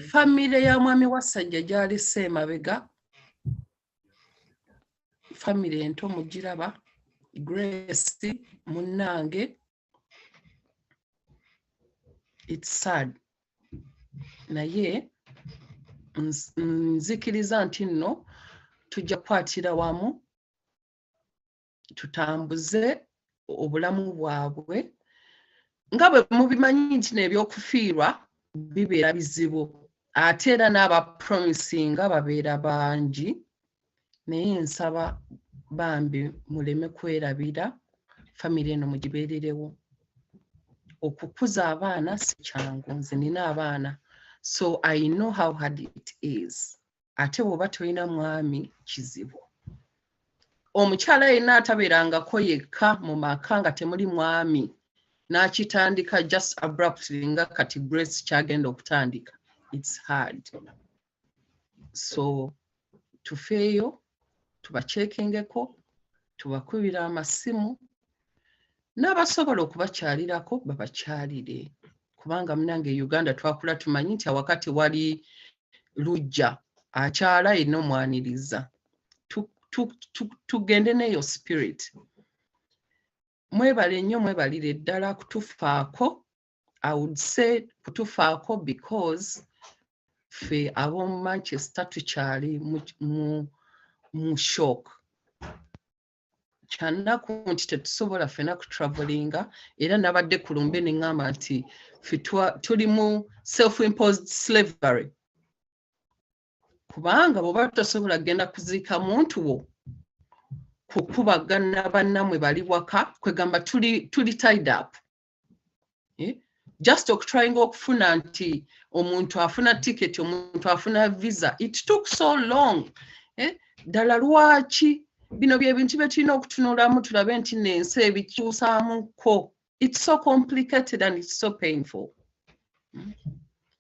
Famire ya Mwami Wasajja gyali Ssemabega. Famire ento mugiraba. Grace munnange. It's sad. Naye nzikiriza nti nno tujja kukwatira wamu tutambuze obulamu bwabwe nga bwe mubimanyi nti n'ebyokufiirwa bibeera bizibu ate era n'abapromisinga babeera bangi naye nsaba bambi muleme kwerabira famire eno mugibeererewo okukuza abaana si kyangu nze nina abaana so I know how hard it is ate bw'oba tolina mwami kizibu omukyala yenna atabeerangako yekka mu maka nga temuli mwami n'akitandika just abruptly nga kati Grace kyagenda okutandika it's hard so tufeeyo tubachekingeko tubakubira amasimu n'abasobola okubakyalirako babakyalire kubanga munange Uganda twakula tumanyi nti awakati wali lujja akyala yenna omwaniriza tugende neyo spirit mwebale nnyo mwebalire ddala kutufaako I would say kutufaako because fe ab'omu Manchester tukyali mu shock kyanaku nti tetusobola fena kutravelinga era nabadde ku lumbe ne ŋŋamba nti fe tuli mu self-imposed slavery kubanga bw'oba tosobola kugenda kuziika muntu wo kukubagana bannammwe bali waka kwegamba tuli tied up just okutryinga okufuna nti omuntu afuna ticket omuntu afuna visa it took so long ddala lwaki bino byebintu bye tulina okutunulamu tulabe nti n'ensi ebikyusaamuko it's so complicated and it's so painful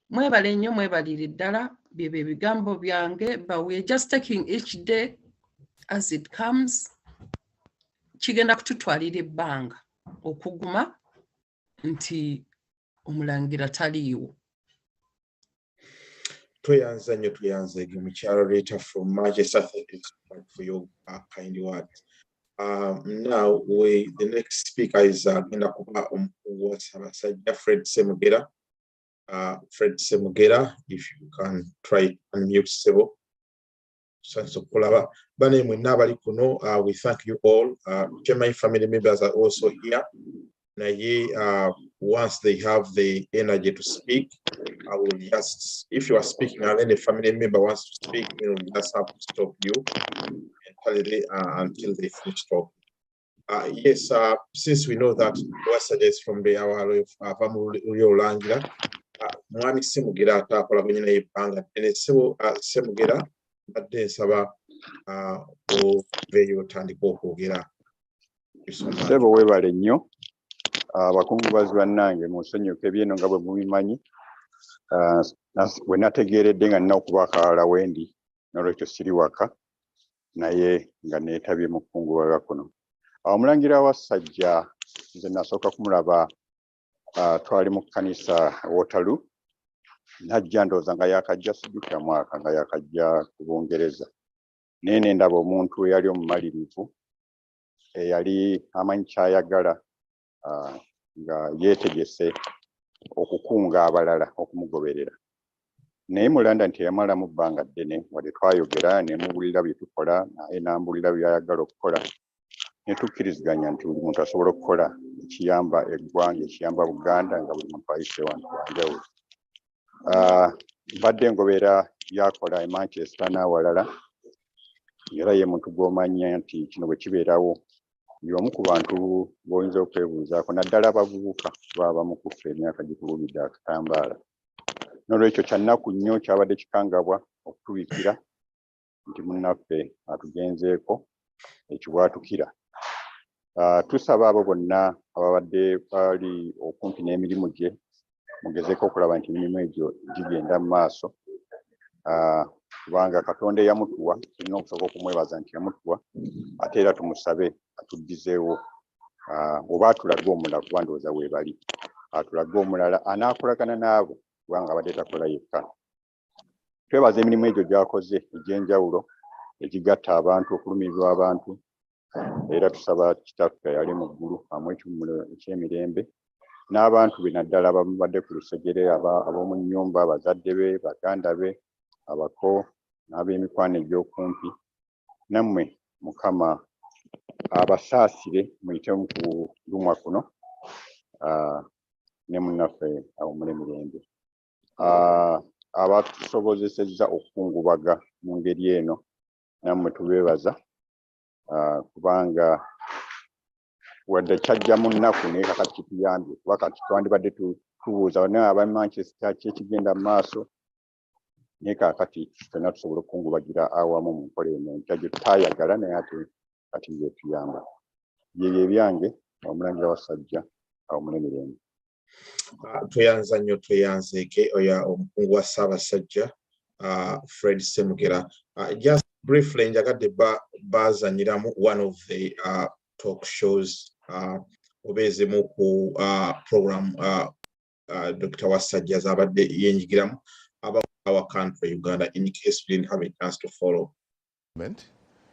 mwebale nnyo mwebalire ddala byebyo ebigambo byange but we're just taking each day as it comes kigenda kututwalira ebbanga okuguma nti Omulangira taliiwo tweyanza nnyo tweyanza ege mukyalo Rita from Manchester. Thank you so much for your kind words. Now the next speaker is genda kuba omukulu wa Ssaabasajja Fred Ssemugera. Fred Ssemugera, if you can try unmute Sebo. So kulaba bane mwenna abali kuno, we thank you all. My family members are also here. Naye once they have the energy to speak, I will just, if you are speaking and then a family member wants to speak, we will just have to stop you until they finish talking. Yes, since we know that Wasajja is from the hour of Omulangira, Mwami Ssemugera atakola bwennyina yebbanga ddene Ssemugera badde nsaba oveeyo otandika okwogera. Ssebo weebale nnyo. Abakungubazi bannange munsonyiuke byeno nga bwe mubimanyi bwe nategeeredde nga nina okuba akalala wendi n'olwekyo siri waka naye nga neetabye mu kukungubaga kuno. Omulangira Wasajja nze nasooka kumulaba twali mu kkanisa Waterloo najja ndowooza nga yakajja sijjukira mwaka nga yakajja ku Bungereza naye ne ndaba omuntu eyali omumalirivu eyali amanyi kyayagala nga yeetegese okukunga abalala okumugoberera naye mulanda nti yamala mu bbanga ddene wadde twayogera ne mubulira bye tukola naye nambulira byayagala okukola ne tukkiriziganya nti buli muntu asobola okukola ekiyamba eggwanga ekiyamba Buganda nga buli muntu ayise wantu wanjawulo. Mbadde ngobeera byakola e Manchester n'awalala era ye muntu gw'omanya nti kino bwe kibeerawo y'omu ku bantu b'oyinza okwebuuzaako naddala abavubuka baba mu kufa emyaka gitulumidde akatambaala. N'olwekyo kya nnaku nnyo kyabadde kikangabwa okutubikira nti munnaffe atugenzeeko ekibwatukira. Tusaba abo bonna ababadde bali okumpi n'emirimu gye mugezeeko okulaba nti emirimu egyo gigenda mu maaso kubanga Katonda yamutuwa tulina okusooka okumwebaza nti yamutuwa ate era tumusabe atuddizeewo oba atulage omulala kuba ndowooza weebali atulage omulala anaakolagana n'abo kubanga abadde takola yekka. Twebaza emirimu egyo gy'akoze egy'enjawulo egigatta abantu okulumirirwa abantu era tusaba kitaffe yali mu ggulu amu ekiwummulo eky'emirembe n'abantu be naddala ababadde ku lusegere ab'omu nnyumba bazadde be baganda be abako n'ab'emikwano egy'okumpi nammwe Mukama abasaasire muyite mu kulumwa kuno ne munnaffe Awumule Mirembe abatusobozesezza okukungubaga mu ngeri eno nammwe tubeebaza kubanga wadde kyajjamu nnaku naye kakati kituyambye kuba kati twandibadde tubuuza naye aba Manchester ki ekigenda mu maaso naye kakati ffenna tusobola okukungubagira awamu mu nkola eno empya gye tutaayagala naye ate kati byetuyamba byebyo ebyange Omulangira Wasajja Awumule Mirembe. Tweyanza nnyo tweyanzeeke oya omukungu wa Ssaabasajja Fred Semugera. Just briefly njagadde bazanyiramu one of the talk shows obeezemu ku program Dr. Wasajja zabadde yenjigiramu about our country Uganda in case we didn't have a chance to follow.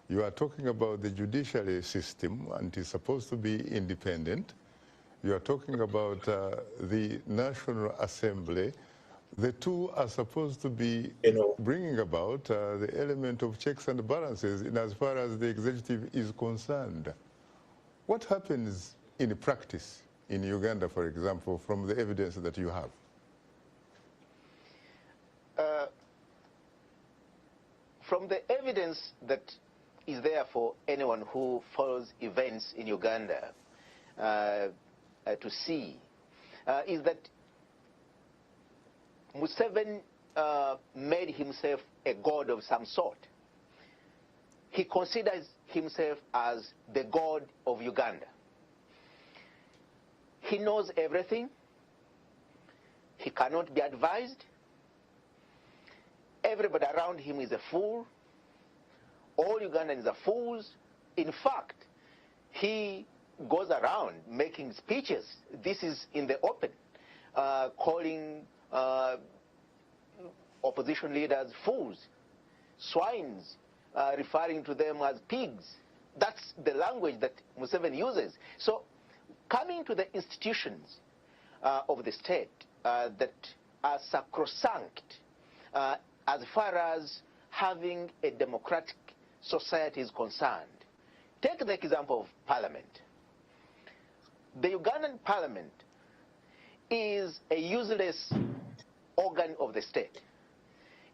You are talking about the judiciary system and it is supposed to be independent. You are talking about the National Assembly. The two are supposed to be bringing about the element of checks and balances in as far as the executive is concerned. What happens in practice in Uganda, for example, from the evidence that you have? From the evidence that is there for anyone who follows events in Uganda to see is that Museveni made himself a god of some sort. He considers himself as the god of Uganda. He knows everything. He cannot be advised. Everybody around him is a fool. All Ugandans are fools. In fact, he goes around making speeches. This is in the open, calling opposition leaders fools, swines, referring to them as pigs. That's the language that Museveni uses. So coming to the institutions of the state that are sacrosanct as far as having a democratic society is concerned. Take the example of Parliament. The Ugandan Parliament is a useless organ of the state.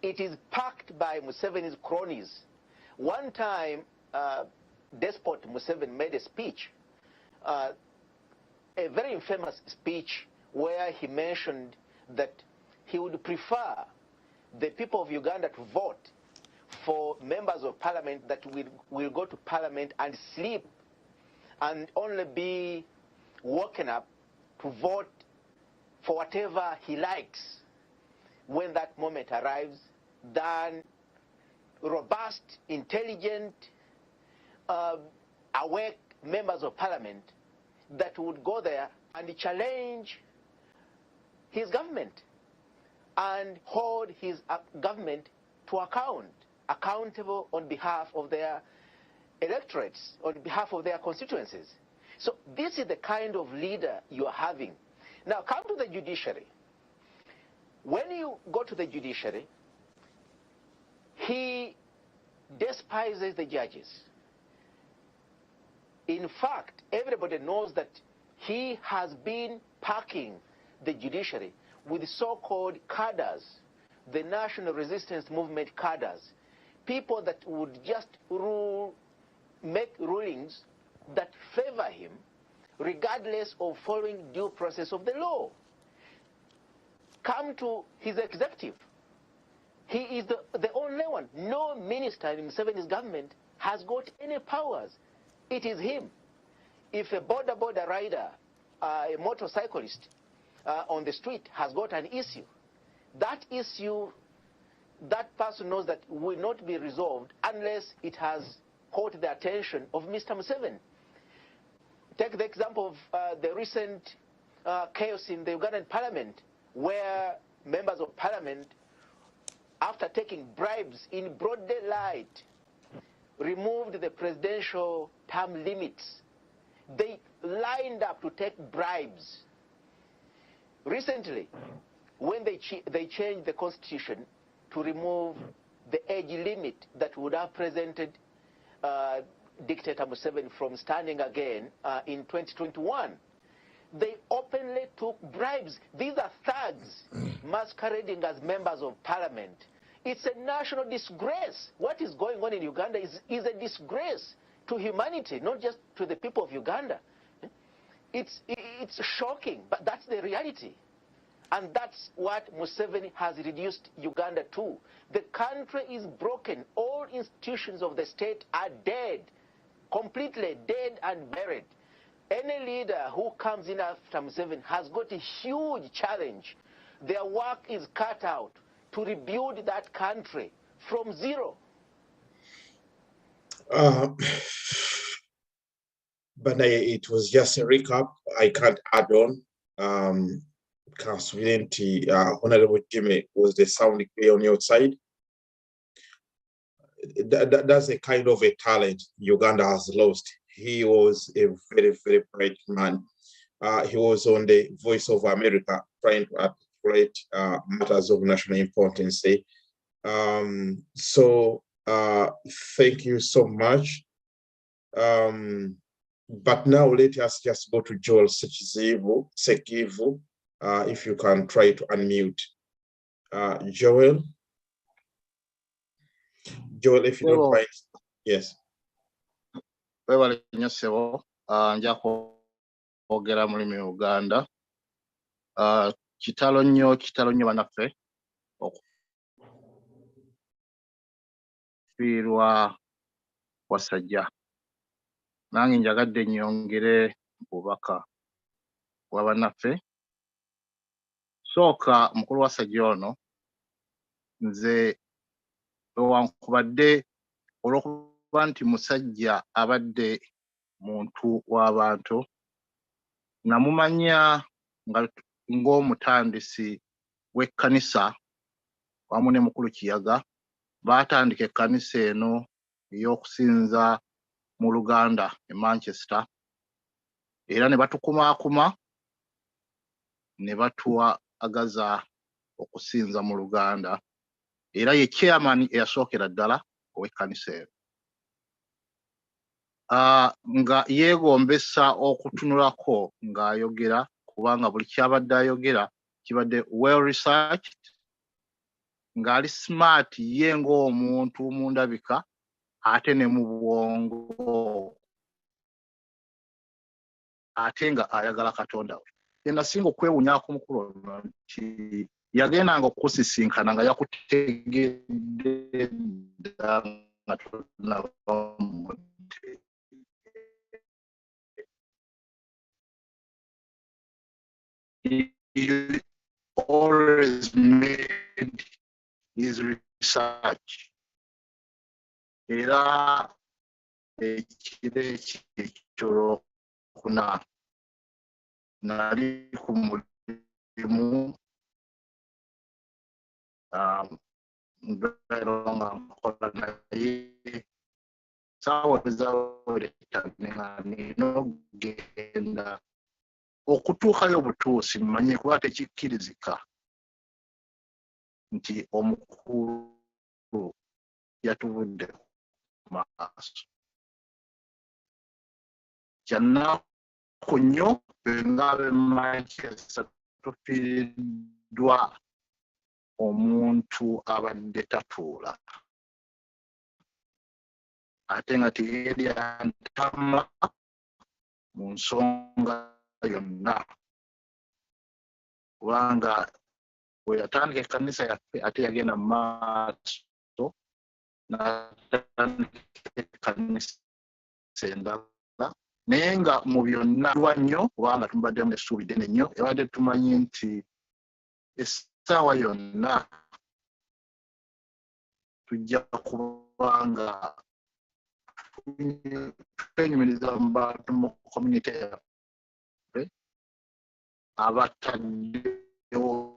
It is packed by Museveni's cronies. One time, Despot Museveni made a speech, a very infamous speech, where he mentioned that he would prefer the people of Uganda to vote for members of parliament that will go to parliament and sleep and only be woken up to vote for whatever he likes when that moment arrives, than robust, intelligent, awake members of parliament that would go there and challenge his government and hold his government to account, accountable on behalf of their electorates, on behalf of their constituencies. So this is the kind of leader you are having. Now come to the judiciary. When you go to the judiciary, he despises the judges. In fact, everybody knows that he has been packing the judiciary with so-called cadres, the National Resistance Movement cadres, people that would just make rulings that favor him regardless of following due process of the law. Come to his executive. He is the only one. No minister in Museveni's government has got any powers. It is him. If a border rider, a motorcyclist on the street has got an issue, that person knows that will not be resolved unless it has caught the attention of Mr. Museveni. Take the example of the recent chaos in the Ugandan parliament, where members of parliament, after taking bribes in broad daylight, removed the presidential term limits. They lined up to take bribes. Recently, when they changed the constitution to remove the age limit that would have prevented dictator Museveni from standing again in 2021, They openly took bribes. These are thugs masquerading as members of parliament. It's a national disgrace. What is going on in Uganda is a disgrace to humanity, not just to the people of Uganda. It's shocking, but that's the reality. And that's what Museveni has reduced Uganda to. The country is broken. All institutions of the state are dead, completely dead and buried. Any leader who comes in after Museveni has got a huge challenge. Their work is cut out to rebuild that country from zero. But it was just a recap. I can't add on. Honorable Jimmy, was the sound clear on your side? That's a kind of a talent Uganda has lost. He was a very, very bright man. He was on the Voice of America trying to articulate matters of national importance. Thank you so much. But now let us just go to Joel Sekivu, if you can try to unmute. Joel, if you don't mind. Yes. Nja kwogera mulimi Uganda. Kitalo nnyo banaffe okufiirwa Wasajja. Nange njagadde nnyongere bubaka bwa bannaffe. Sooka mukulu Wasajja ono nze newankubadde olw'okuba nti musajja abadde muntu w'abantu, namumanya ng'omutandisi w'ekkanisa wamu ne mukulu Kiyaga. Baatandika ekkanisa eno ey'okusinza mu Luganda e Manchester, era ne batukumaakuma ne batuwagaza okusinza mu Luganda, era ye chairman eyasookera ddala ow'ekkanisa eno. Nga yeegombesa okutunulako ng'ayogera, kubanga buli kyabadde ayogera kibadde well researched, ng'ali smart ye ng'omuntu mu ndabika ate ne mu bwongo, ate nga ayagala Katonda we. Nasinga okwewunyaako mukulu ono nti yagendanga okusisinkana nga yakutegedde ddala nga tonnaba mumutegedde. He always made his research. Era ekiro eky'olwokuna nali ku mulimu nga nkola naye saawa ezawolekane nga nina okugenda okutuukayo obutuusi mmanye kuba tekikkirizika nti omukulu yatubudde ku maaso. Kyannaku nnyo nga ab'e Manchester tufiiriddwa omuntu abadde tatuula, ate nga teyeeryantama mu nsonga yonna, kubanga bwe yatandika ekkanisa yaffe ate yagenda mu maaso n'atandika ekkanisa endala, naye nga mu byonna lwa nnyo kubanga tubaddemu essuubi ddene nnyo, ebadde tumanyi nti essaawa yonna tujja kubanga twenyumiriza mu bantu mu community yaffe abataddewo.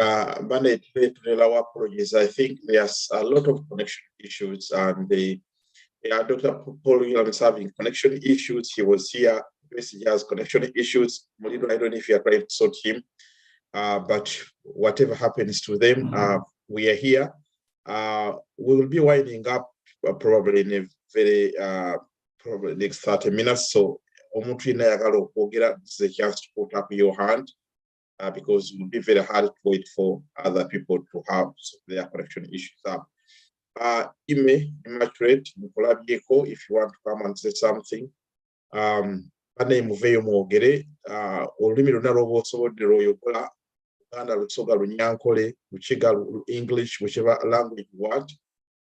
Our apologies. I think there's a lot of connection issues, and Dr. Paul is having connection issues. He was here. He has connection issues. I don't know if you are trying to sort him, but whatever happens to them, we are here. We will be winding up probably in a very probably next 30 minutes. So this is a chance to put up your hand because it will be very hard to wait for other people to have their connection issues up. Ime, Immaculate, if you want to come and say something. Ane muveyo mwogere, olulimi luna lwoba osobodde lw'oyogola, Luganda, Lusoga, Lunyankole, Lukiga, English, whichever language you want,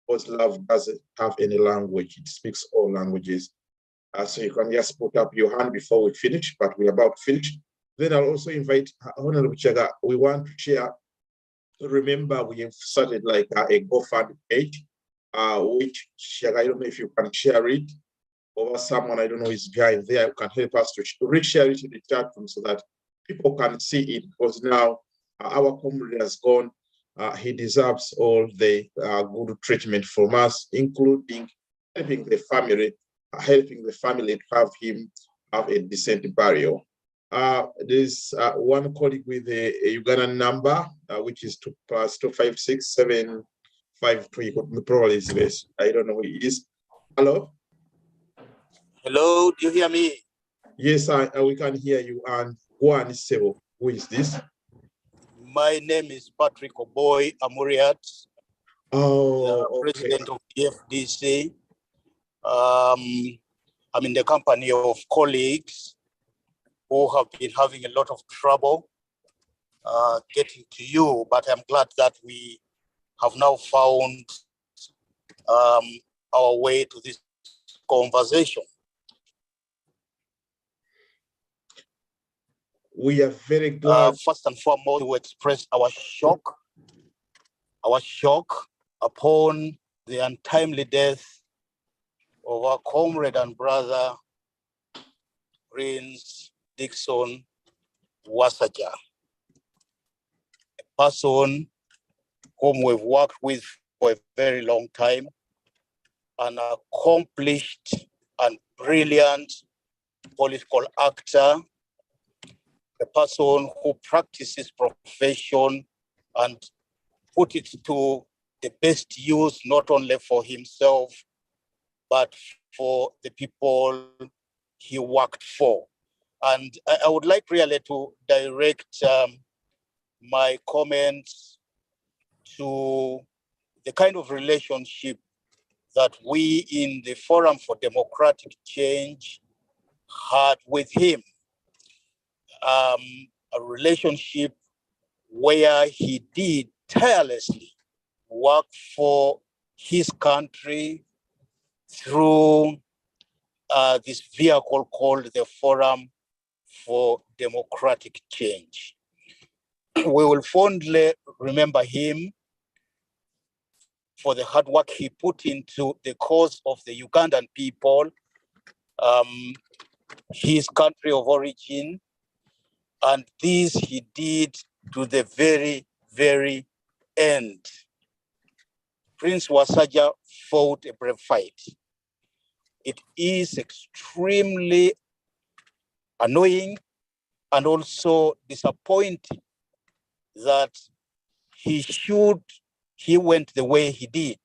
because love doesn't have any language, it speaks all languages. So you can just put up your hand before we finish, but we're about to finish. Then I'll also invite Honorable Chaga. We want to share. Remember, we have started like a GoFundMe page, which Chaga, I don't know if you can share it, or someone I don't know is behind there who can help us to reshare it in the chat room so that people can see it. Because now our comrade has gone. He deserves all the good treatment from us, including helping the family to have him have a decent burial. There's one colleague with a Ugandan number, which is +256 753. Probably is this. I don't know who he is. Hello. Hello, do you hear me? Yes, we can hear you. And one Sebo, who is this? My name is Patrick Oboy Amuriat. Oh, the president of the FDC. I'm in the company of colleagues who have been having a lot of trouble getting to you, but I'm glad that we have now found our way to this conversation. We are very glad. First and foremost, to express our shock upon the untimely death of our comrade and brother, Prince Dickson Wasajja, a person whom we've worked with for a very long time, an accomplished and brilliant political actor, a person who practices profession and put it to the best use, not only for himself, but for the people he worked for. And I would like really to direct my comments to the kind of relationship that we in the Forum for Democratic Change had with him. A relationship where he did tirelessly work for his country through this vehicle called the Forum for Democratic Change. We will fondly remember him for the hard work he put into the cause of the Ugandan people, his country of origin, and this he did to the very, very end. Prince Wasajja fought a brave fight. It is extremely annoying and also disappointing that he went the way he did.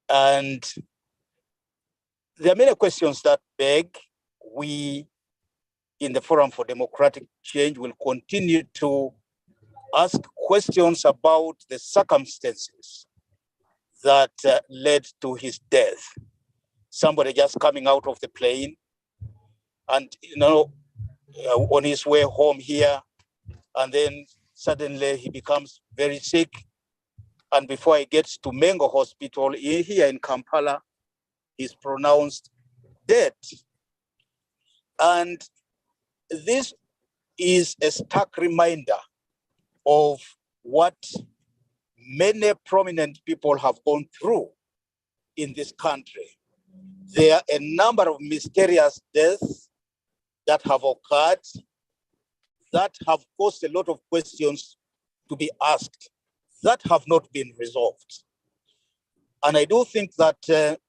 And there are many questions that beg. We in the Forum for Democratic Change will continue to ask questions about the circumstances that led to his death. Somebody just coming out of the plane and, on his way home here, and then suddenly he becomes very sick. And before he gets to Mengo Hospital here in Kampala, he's pronounced dead. And this is a stark reminder of what many prominent people have gone through in this country. There are a number of mysterious deaths that have occurred that have caused a lot of questions to be asked that have not been resolved. And I do think that the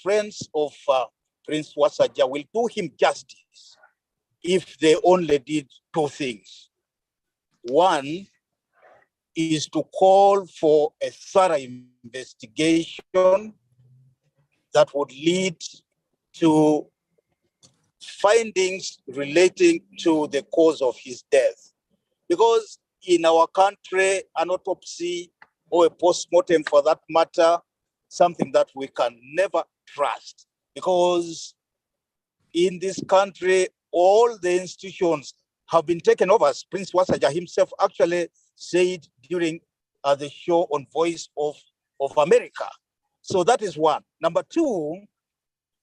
friends of Prince Wasajja will do him justice if they only did two things. One is to call for a thorough investigation that would lead to findings relating to the cause of his death. Because in our country, an autopsy or a post-mortem for that matter, something that we can never trust. Because in this country, all the institutions have been taken over. As Prince Wasajja himself actually said during the show on Voice of America. So that is one. Number two,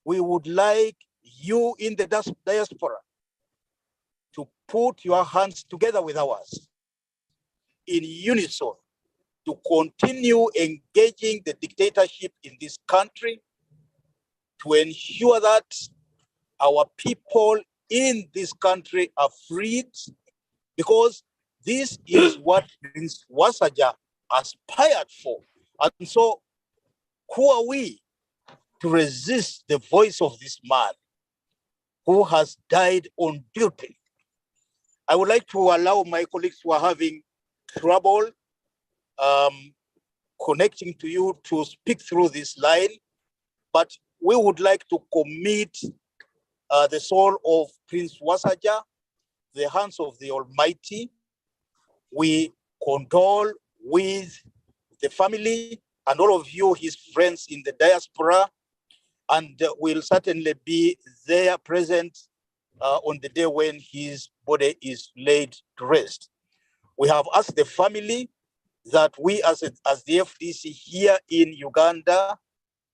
we would like you in the diaspora to put your hands together with ours in unison to continue engaging the dictatorship in this country, to ensure that our people in this country are freed, because this is what Prince Wasajja aspired for. And so who are we to resist the voice of this man who has died on duty? I would like to allow my colleagues who are having trouble connecting to you to speak through this line, but we would like to commit the soul of Prince Wasajja, the hands of the Almighty. We condole with the family and all of you, his friends in the diaspora, and will certainly be there present on the day when his body is laid to rest. We have asked the family that we as the FDC here in Uganda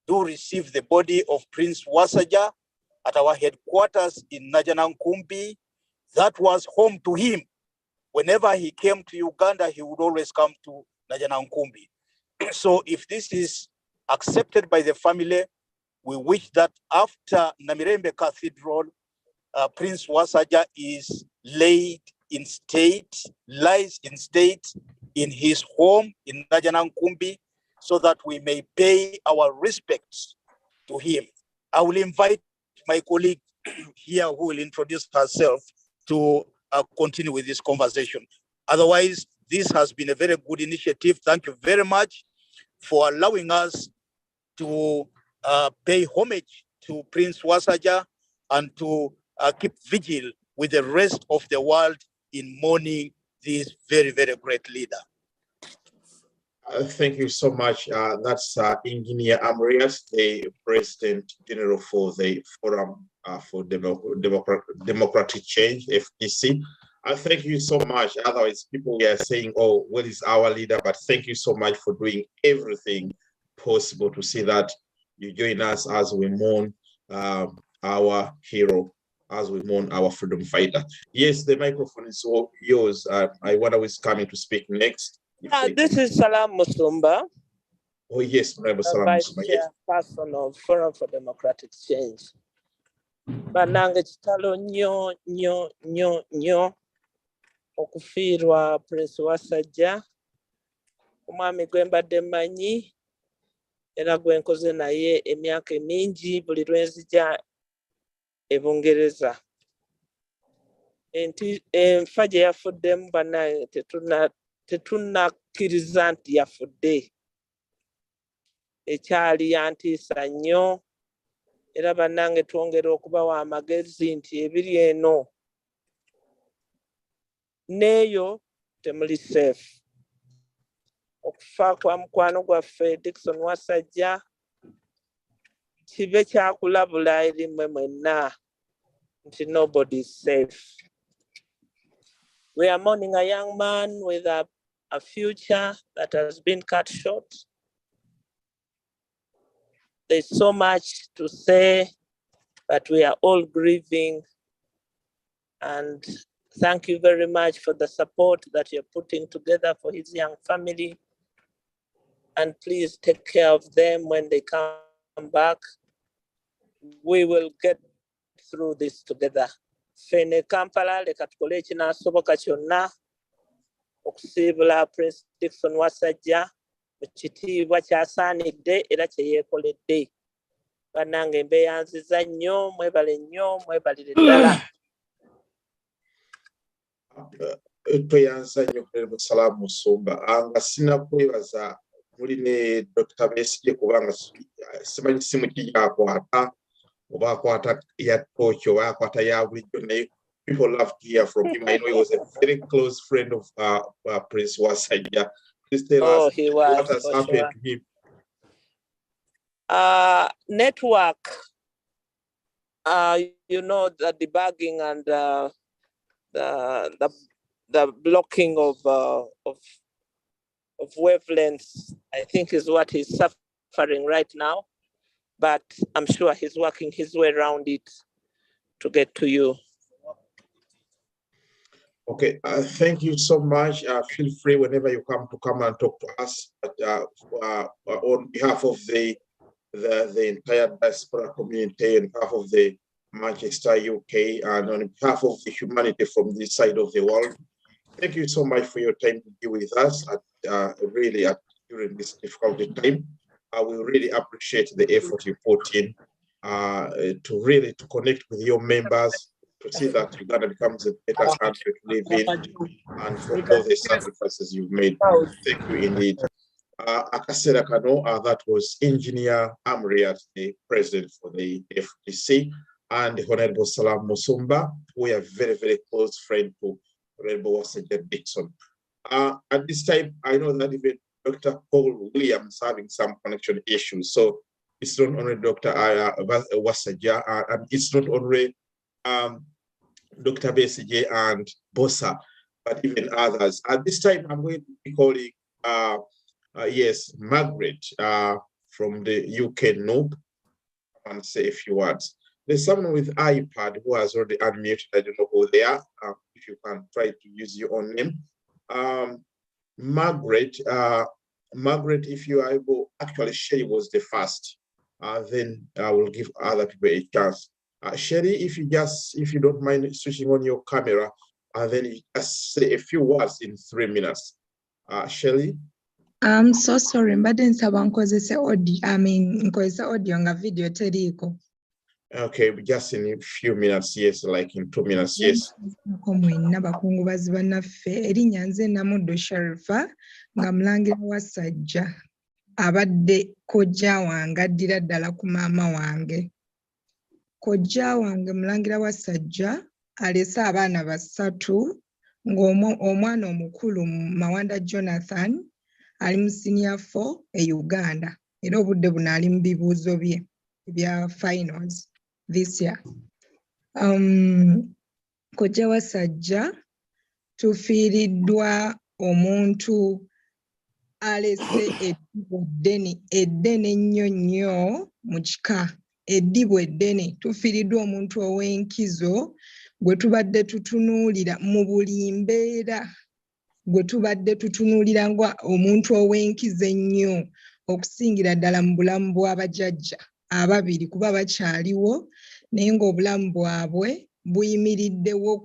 do receive the body of Prince Wasajja at our headquarters in Najanankumbi. That was home to him. Whenever he came to Uganda, he would always come to Najanankumbi. So if this is accepted by the family, we wish that after Namirembe Cathedral, Prince Wasajja is laid in state, lies in state in his home in Najanankumbi, so that we may pay our respects to him. I will invite my colleague here who will introduce herself to continue with this conversation. Otherwise, this has been a very good initiative. Thank you very much for allowing us to pay homage to Prince Wasajja and to keep vigil with the rest of the world in mourning this very, very great leader. Thank you so much. That's Engineer Amrias, the President General for the Forum for Democratic Change, FDC. Thank you so much. Otherwise, people are saying, oh, what is our leader? But thank you so much for doing everything possible to see that you join us as we mourn our hero, as we mourn our freedom fighter. Yes, the microphone is all yours. I wonder who is coming to speak next. This is Salam Musumba. Oh, yes, Salam Vice Musumba. Yes. Chairperson of Forum for Democratic Change. Banange chitalo nyo okufirwa Prince Wasajja omwami gwembadde mmanyi era gwenkoze naye emyaka mingi buli lwenzija e Bungereza. Enfa gye yafuddemu bannange tetunnakkiriza nti yafudde. Ekyali yantiisa nnyo era bannange twongera okubawa amagezi nti ebiri eno neeyo temuli safe. Okufa kwa mukwano gwaffe Dickson Wasajja kibe kyakulabula eri mmwe mwenna nti nobody is safe. We are mourning a young man with a future that has been cut short. There's so much to say, but we are all grieving. And thank you very much for the support that you're putting together for his young family. And please take care of them when they come back. We will get through this together. Fene Kampala, leka tukole ekinasoboka kyonna okusiibula Prince Dickson Wasajja mu kitiibwa kyasaanidde era kye yeekoledde. Bannange mbeeyanziza nnyo, mwebale nnyo, mwebalire ddala. Tweyanza nnyo Salam Musumba. Nga sinakwebaza muline Dr. Besigye kubanga simanyi simu kiyakwata oba akwata ya torch oba akwata ya bulijjo naye people love to hear from him. I know he was a very close friend of Prince Wasajja. Please tell us what has happened to him. Network, you know, the debugging and the blocking of wavelengths, I think, is what he's suffering right now. But I'm sure he's working his way around it to get to you. Okay, thank you so much. Feel free whenever you come and talk to us. But on behalf of the entire diaspora community, on behalf of the Manchester, UK, and on behalf of the humanity from this side of the world, thank you so much for your time to be with us really during this difficult time. We really appreciate the effort you put in to connect with your members, to see that Uganda becomes a better country to live in, and for all the sacrifices you've made. Thank you indeed. Akasera Kano, that was Engineer Amriat, the president for the FDC, and the Honorable Salam Musumba, who are very, very close friend to Honorable Wasajja Dickson. At this time, I know that even Dr. Paul Williams having some connection issues. So it's not only Dr. Wasajja, and it's not only Dr. Besigye and Bosa, but even others. At this time, I'm going to be calling, yes, Margaret from the UK NOB, and say a few words. There's someone with iPad who has already unmuted. I don't know who they are. If you can try to use your own name. Margaret, if you are able, actually Sherry was the first. Then I will give other people a chance. Sherry, if you don't mind switching on your camera, and then you just say a few words in 3 minutes. Sherry? I'm so sorry, but then someone causes audio. I mean, cause audio nga video teriko. Okay, just in a few minutes, yes, like in 2 minutes, yes. Komwena bakungubazi bannaffe erinnya nze Namuddo Sharifa nga Mulangira Wasajja abadde kojja wange addira ddala ku maama wange. Kojja wange Mulangira Wasajja alese abaana 3 ng'omwana omukulu Mawanda Jonathan ali mu senior 4 e Uganda era obudde buno ali mu bibuuzo bye ebya finals this year. Kojja Wasajja tufiiriddwa omuntu alese eddene ennyo nnyo mu kika, eddibu eddene. Tufiiriddwa omuntu ow'enkizo gwe tubadde tutunuulira mu buli mbeera, gwe tubadde tutunuulira nga omuntu ow'enkizo ennyo okusingira ddala mu bulamu bw'abajjajja ababiri kuba bakyaliwo naye ng'obulamu bwabwe buyimiriddewo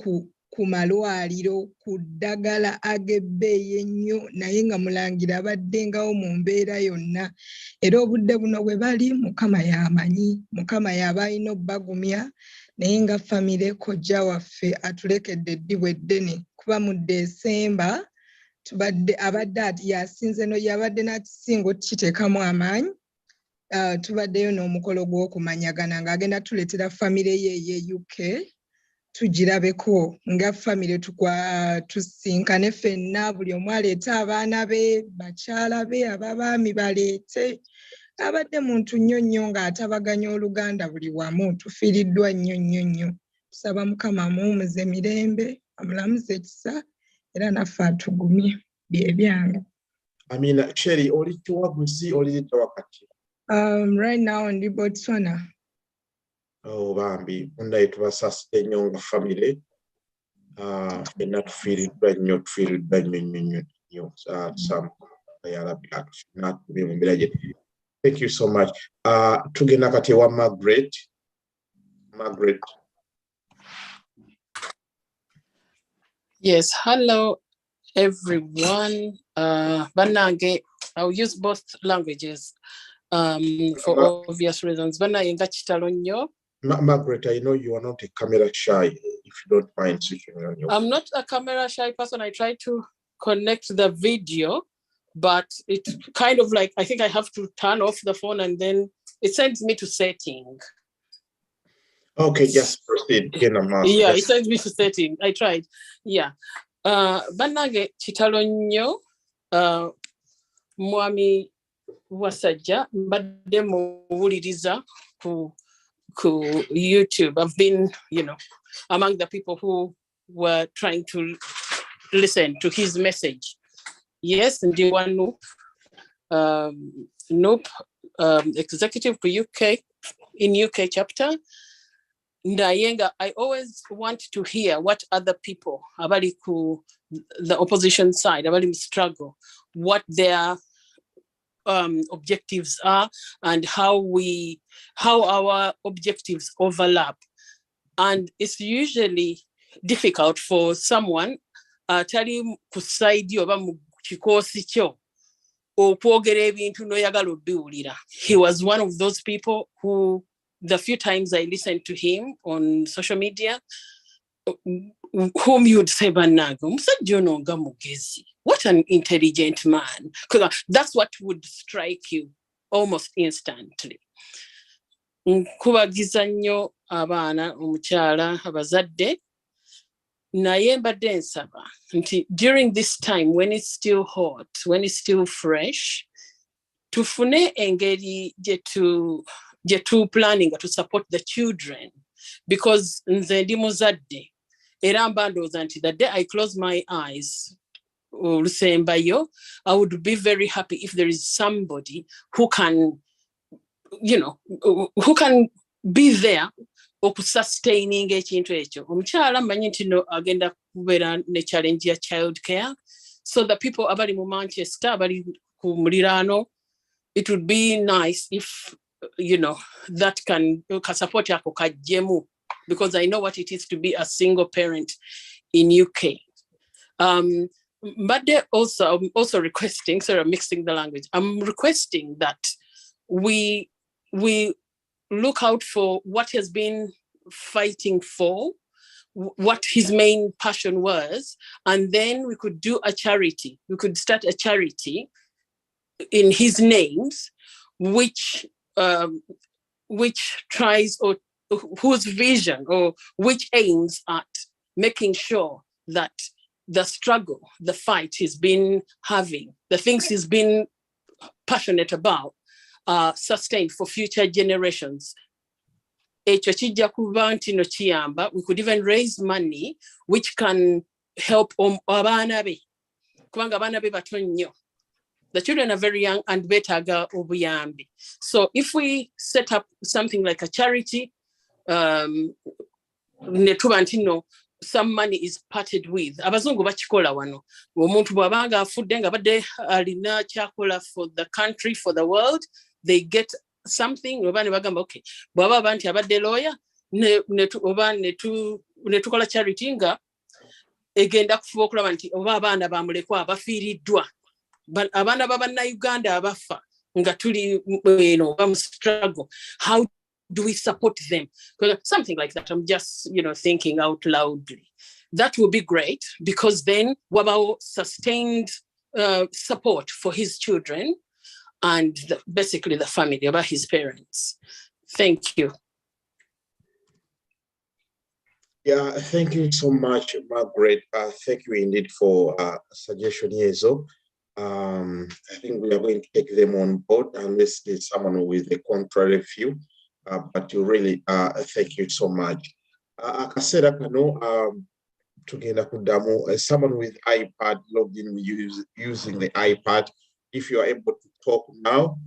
ku malwaliro ku ddagala ag'ebbeeyi ennyo naye nga Mulangira abaddengawo mu mbeera yonna era obudde buno bwe bali Mukama y'amanyi, Mukama y'aba alina obbagumya naye nga famire kojja waffe atulekedde eddibu eddene kuba mu Desemba abadde yasinze yabadde n'akisingo kiteekamu amaanyi. Tubaddeyo n'omukolo gw'okumanyagana ng'agenda tuleetera famire ye eye UK tugirabeko nga famire tusinkane ffenna buli omu aleeta abaana be bakyala be ababaami baleete. Abadde muntu nnyo nnyo ng'atabaganya Oluganda buli wamu. Tufiiriddwa nnyo nnyo nnyo. Tusaba Mukama amuwumuze mirembe amulamuze ekisa era naffe atugumye bye byange. Amina. Sherry, oli Kiwaguzi oli wakati? Right now in Botswana. Oh, bambi mundaye tubasasite nnyo nga famire. Fenna tufiiriddwa nnyo nnyo. Thank you so much. Tugenda kati wa Margaret. Yes, hello everyone. Banange, I'll use both languages for obvious reasons. Margaret, I know you are not a camera shy. If you don't mind switching on your. I'm not a camera shy person. I try to connect the video, but it's kind of like, I think I have to turn off the phone and then it sends me to setting. Okay, just proceed. Yeah, it sends me to setting. I tried. Yeah. Bannange kitalo nnyo mwami Wasajja mbadde muwuliriza ku YouTube. I've been, among the people who were trying to listen to his message. Yes, ndi wanu Nope, executive for UK in UK chapter. Ndayenga, I always want to hear what other people, abali ku the opposition side, abali struggle, what their objectives are and how our objectives overlap. And it's usually difficult for someone tali kusaidi oba mu kikosi kyo okwogera ebintu noyagala obiwulira. He was one of those people who, the few times I listened to him on social media, whom you would say, Bannange, omusajja ono nga mugezi. What an intelligent man. Because that's what would strike you almost instantly. Nkubagiza nnyo abaana, omukyala, abazadde, naye mbadde nsaba nti during this time when it's still hot, when it's still fresh, tufune engeri gye tu planning to support the children, because nze ndi muzadde era mba ndowooza nti the day I close my eyes olusembayo, I would be very happy if there is somebody who can, who can be there okusustaining ekintu ekyo. Omukyala mmanyi nti no agenda kubeera ne challenge ya child care, so the people abali mu Manchester, abali ku muliraano, it would be nice if that can support yako kajjemu, because I know what it is to be a single parent in UK. But I'm also requesting, sorry, I'm mixing the language. I'm requesting that we look out for what he has been fighting for, what his main passion was, and then we could do a charity. We could start a charity in his names, which tries, or whose vision, or which aims at making sure that the struggle, the fight he's been having, the things he's been passionate about, sustained for future generations. Ekyo kijja kuba nti no kiyamba. We could even raise money which can help abaana be, kubanga abaana be bato nnyo. The children are very young and beetaaga obuyambi. So if we set up something like a charity, ne tuba nti no, some money is parted with. Abazungu bakikola wano. Omuntu bw'abanga afudde nga badde alina kyakola for the country, for the world, they get something. Oba ne bagamba, okay, bw'aba banti abadde lawyer, ne tukola charity nga egenda kufuba okulaba nti oba abaana bamulekwa abafiiriddwa, abaana b'Abannayuganda abafa nga tuli mu struggle. How do we support them? Something like that. I'm just, thinking out loudly. That would be great, because then wabawo sustained support for his children and basically the family, about his parents. Thank you. Yeah, thank you so much, Margaret. Thank you indeed for suggestion here. So I think we are going to take them on board unless there's someone with a contrary view. But you really, thank you so much. Akasera kano tugenda kuddamu someone with iPad logged in using the iPad. If you are able to talk now,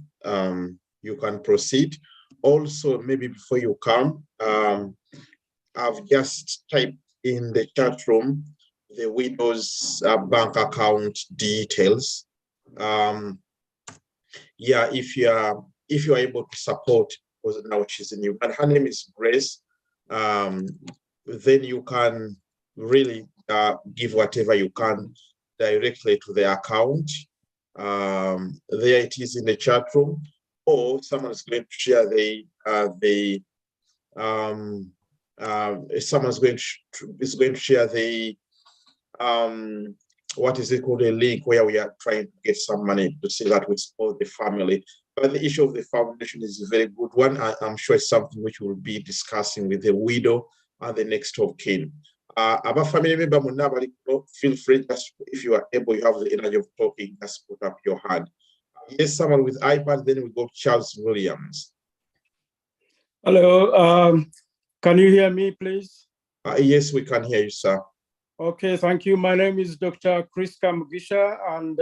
you can proceed. Also, maybe before you come, I've just typed in the chat room the widow's bank account details. Yeah, if you are able to support, because now she's in Uganda, her name is Grace, then you can really give whatever you can directly to the account. There it is in the chat room, or someone is going to share someone's going to share the what is it called, a link where we are trying to get some money to say that we support the family. But the issue of the foundation is a very good one. I'm sure it's something which we'll be discussing with the widow and the next of kin. About family member, feel free, just if you are able, you have the energy of talking, just put up your hand. Yes, someone with iPad, then we go Charles Williams. Hello, can you hear me, please? Yes, we can hear you, sir. Okay, thank you. My name is Dr. Chris Kamugisha, and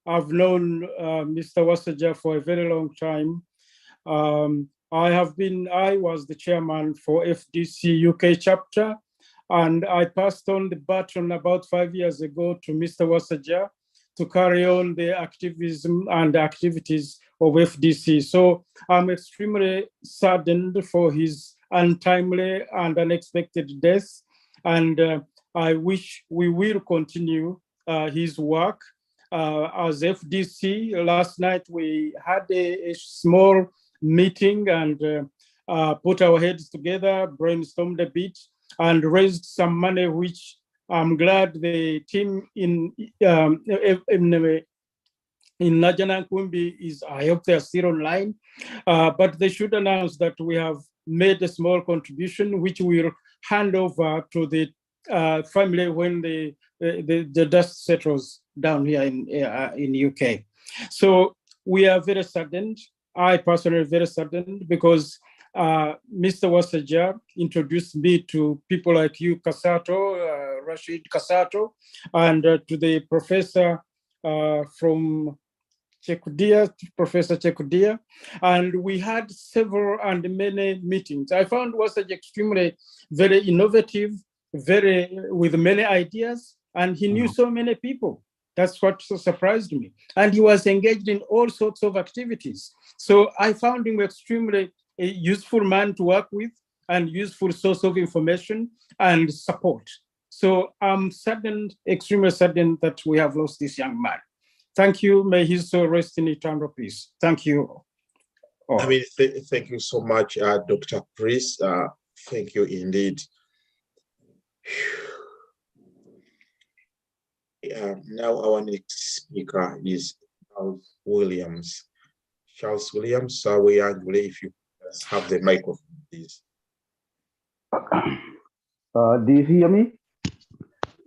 I've known Mr. Wasajja for a very long time. I was the chairman for FDC UK chapter, and I passed on the baton about 5 years ago to Mr. Wasajja to carry on the activism and activities of FDC. So I'm extremely saddened for his untimely and unexpected death. And I wish we will continue his work as FDC. Last night we had a small meeting and put our heads together, brainstormed a bit, and raised some money, which I'm glad the team in Najana Kumbi is, I hope they're still online, but they should announce that we have made a small contribution, which we'll hand over to the family when the dust settles down here in UK. So we are very saddened. I personally very saddened because Mr. Wasajja introduced me to people like you, Kasato, Rashid Kasato, and to the professor from Chekudia, Professor Chekudia, and we had several and many meetings. I found Wasajja extremely very innovative, with many ideas, and he knew so many people. That's what surprised me. And he was engaged in all sorts of activities. So I found him extremely a useful man to work with and useful source of information and support. So I'm saddened, extremely saddened that we have lost this young man. Thank you. May his soul rest in eternal peace. Thank you. I mean, thank you so much, Dr. Chris. Thank you indeed. Now our next speaker is Charles Williams. Charles Williams, if you have the microphone, please. Do you hear me?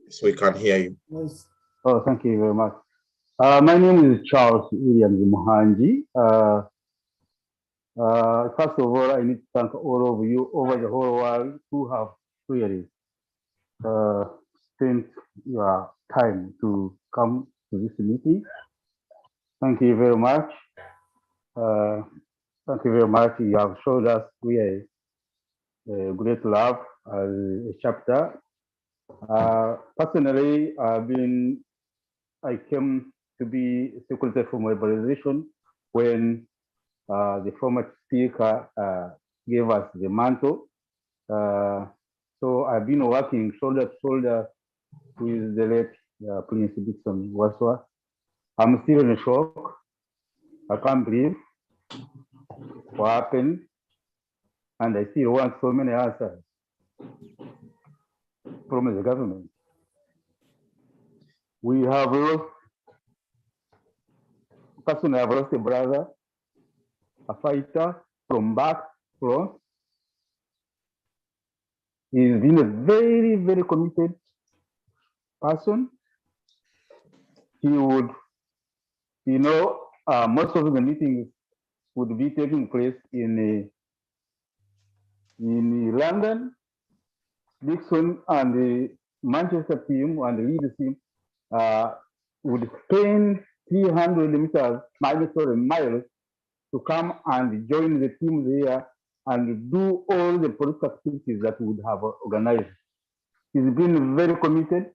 Yes, we can hear you. Yes. Oh, thank you very much. My name is Charles Williams Muhanji. First of all, I need to thank all of you over the whole world who have really spent your time to come to this meeting. Thank you very much. Thank you very much. You have showed us really great love as a chapter. Personally, I came to be Secretary for Mobilization when the former speaker gave us the mantle. So I've been working shoulder to shoulder with the late Prince Dickson Waswa. I'm still in shock. I can't believe what happened. And I still want so many answers from the government. We have lost, personally, I've lost a brother, a fighter from back front. He's been a very, very committed person. He would, most of the meetings would be taking place in London. Dickson and the Manchester team and the lead team would spend 300 miles to come and join the team there and do all the political activities that we would have organized. He's been very committed,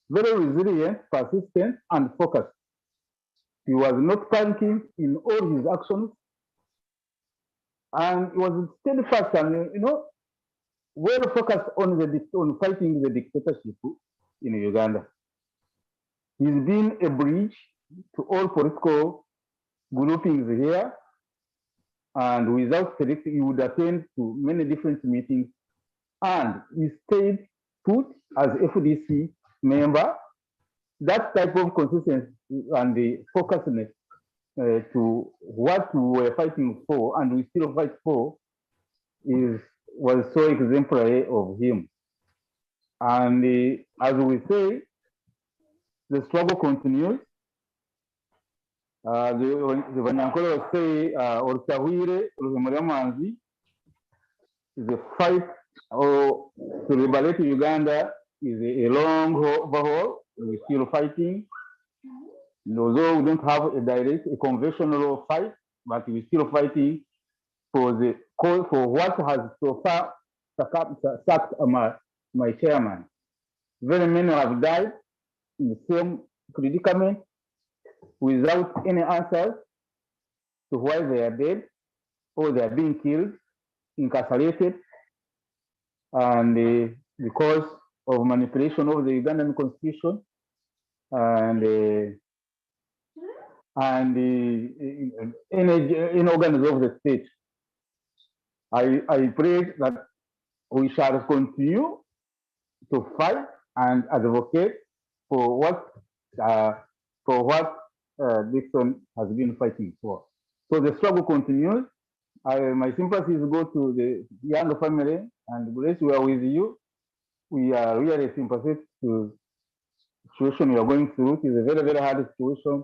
very resilient, persistent, and focused. He was not panicking in all his actions, and he was steadfast and well focused on fighting the dictatorship in Uganda. He's been a bridge to all political groupings here, and without selecting, he would attend to many different meetings, and he stayed put as FDC member that type of consistency and the focusedness to what we were fighting for and we still fight for was so exemplary of him. And as we say, the struggle continues. The Banyankole say, Orutahwire, Ruhemuramanzi, the fight to liberate Uganda is a long haul. We're still fighting. Although we don't have a conventional fight, but we're still fighting for the cause for what has so far sacked my chairman. Very many have died in the same predicament without any answers to why they are dead or they are being killed, incarcerated, and because of manipulation of the Ugandan constitution and in organs of the state. I pray that we shall continue to fight and advocate for what Dickson has been fighting for. So the struggle continues. My sympathies go to the young family, and Grace, we are with you. We are really sympathetic to the situation you are going through. It is a very, very hard situation.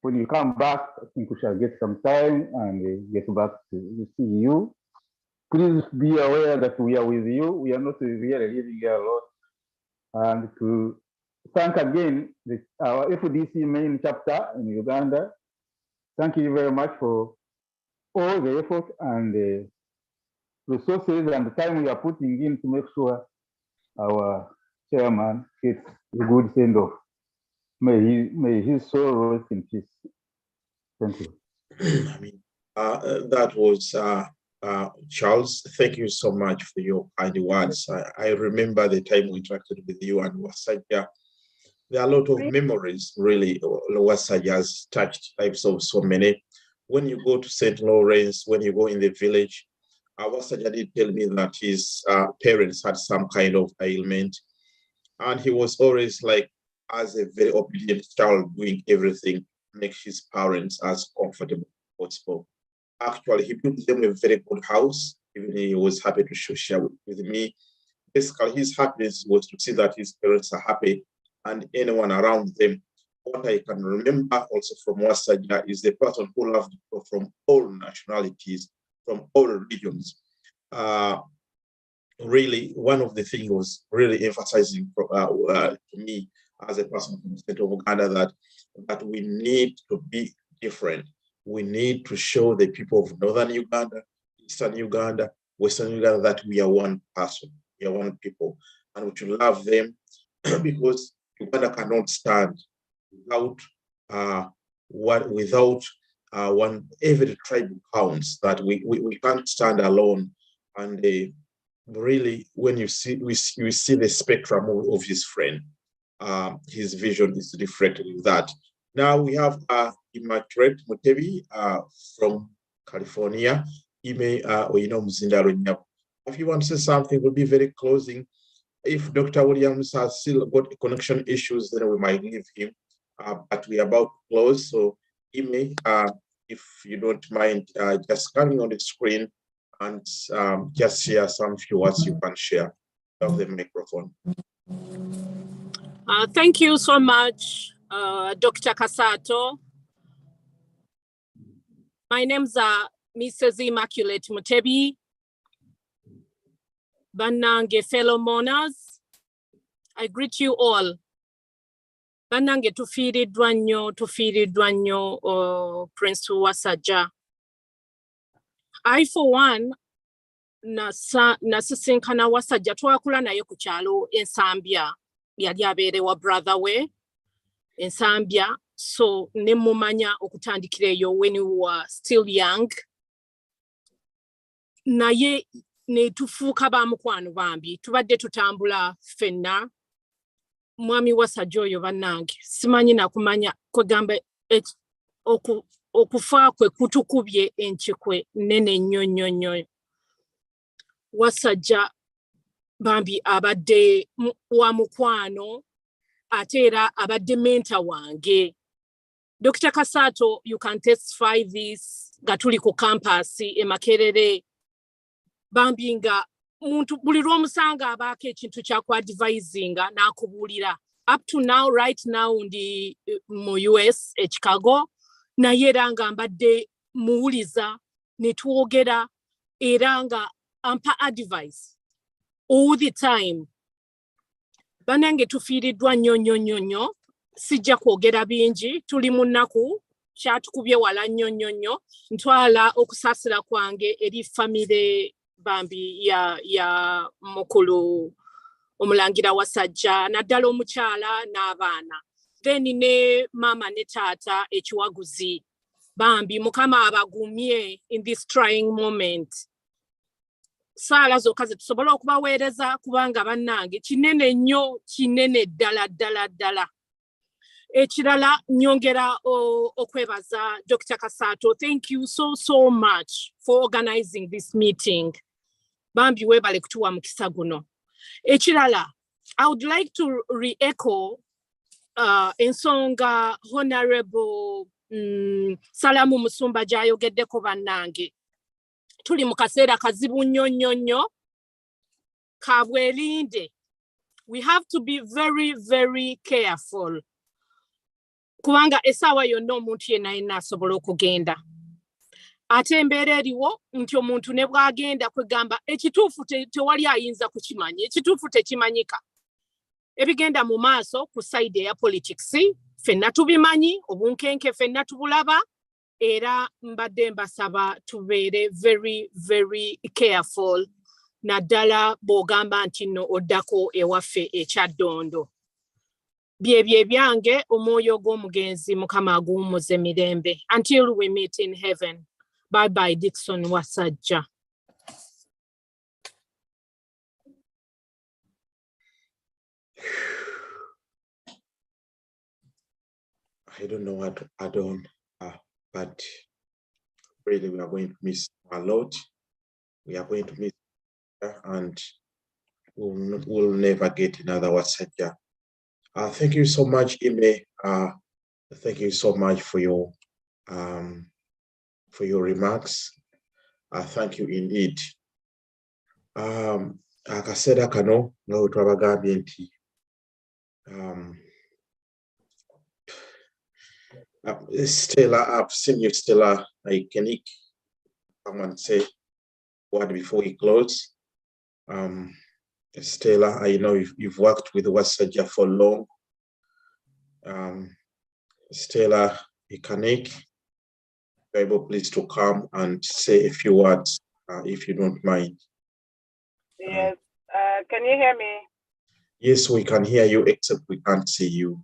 When you come back, I think we shall get some time and get back to see you. Please be aware that we are with you. We are not really living here alone. And to thank again our FDC main chapter in Uganda. Thank you very much for all the effort and the resources and the time we are putting in to make sure our chairman gets a good send off. May his soul rest in peace. Thank you. I mean, that was Charles. Thank you so much for your kind words. I remember the time we interacted with you and Wasajja. There are a lot of memories, really. Wasajja has touched lives of so many. When you go to St. Lawrence, when you go in the village, Wasajja did tell me that his parents had some kind of ailment. And he was always like, as a very obedient child, doing everything, make his parents as comfortable as possible. Actually, he built them a very good house. Even he was happy to share with me. Basically, his happiness was to see that his parents are happy and anyone around them. What I can remember also from Wasajja is the person who loved people from all nationalities, from all regions. Really, one of the things was really emphasizing to me as a person from the state of Uganda that we need to be different. We need to show the people of Northern Uganda, Eastern Uganda, Western Uganda that we are one person, we are one people, and we should love them because Uganda cannot stand without every tribe counts. That we can't stand alone. And really, when you see the spectrum of his friend, his vision is reflected in that. Now we have Immaculate Mutebi from California. If you want to say something, we'll be very closing. If Dr. Williams has still got connection issues, then we might leave him. But we're about to close. So Ime, if you don't mind, just coming on the screen and just share some few words you can share. You have the microphone. Thank you so much, Dr. Kasato. My name's Mrs. Immaculate Mutebi. Banange fellow mourners, I greet you all. Banange tufiridwa nnyo Prince Wasajja. I for one nasisinkana Wasajja twakula naye ku kyalo Ensambya yali abeere wa brother we Ensambya, so ne mumanya okutandikira eyo when we were still young. Naye ne tufuuka ba mukwano bambi tubadde tutambula fenna. Mwami Wasajja oyo bannange simanyi nakumanya kwegamba okufa kwe kutukubye enkyekwe nene nnyo. Wasajja bambi abadde wa mukwano, ate era abadde mentor wange. Dr. Kasato, you can testify this nga tuli ku campus e Makerere. Bambi nga muntu buli lw'omusanga abaako ekintu ky'akwadvisinga n'akubuulira. Up to now, right now, ndi mu US, Chicago, naye era nga mbadde muwuliza ne twogera era nga ampa advice all the time. Banange tufiiriddwa nnyo. Sijja kwogera bingi, tuli mu nnaku kyatukubye wala nnyo. Ntwala okusaasira kwange eri famire bambi ya mukulu Omulangira Wasajja, naddala omukyala n'abaana. Then ne mama ne taata ekiwaguzi. Bambi Mukama abagumye in this trying moment. Saala zokka ze tusobola okubaweereza kubanga bannange kinene nnyo, kinene ddala. Ekirala nyongera okwebaza Dr. Kasato. Thank you so much for organizing this meeting. Bambi webale kutuwa mukisa guno. Ekirala, I would like to re-echo ensonga Honorable Salamu Musumba gy'ayogeddeko bannange. Tuli mu kaseera kazibu nnyo ka bwerinde. We have to be very careful. Kubanga essaawa yonna omuntu yenna asobola okugenda. Ate embeera eriwo nti omuntu ne bw'agenda kwegamba ekituufu tewali ayinza kukimanya, ekituufu tekimanyika. Ebigenda mu maaso ku side eya politics, ffenna tubimanyi, obunkenke ffenna tubulaba, era mbadde mbasaba tubeere very careful, naddala bw'ogamba nti nno oddako ewaffe ekyaddondo. Byebye byange, omwoyo gw'omugenzi Mukama aguwummuze mirembe. Until we meet in heaven. Bye Dickson Wasajja. I don't know what to add on, but really we are going to miss a lot. We are going to miss her, and we'll never get another Wasajja. Thank you so much, Ime. Thank you so much for your remarks. Thank you indeed. Akaseera kano nga bwe twabagambye nti Stella, I've seen you, Stella. Can you come and say a word before we close? Stella, I know you've worked with Wasajja for long. Stella Ikanik, able please to come and say a few words, if you don't mind. Yes, can you hear me? Yes, we can hear you, except we can't see you.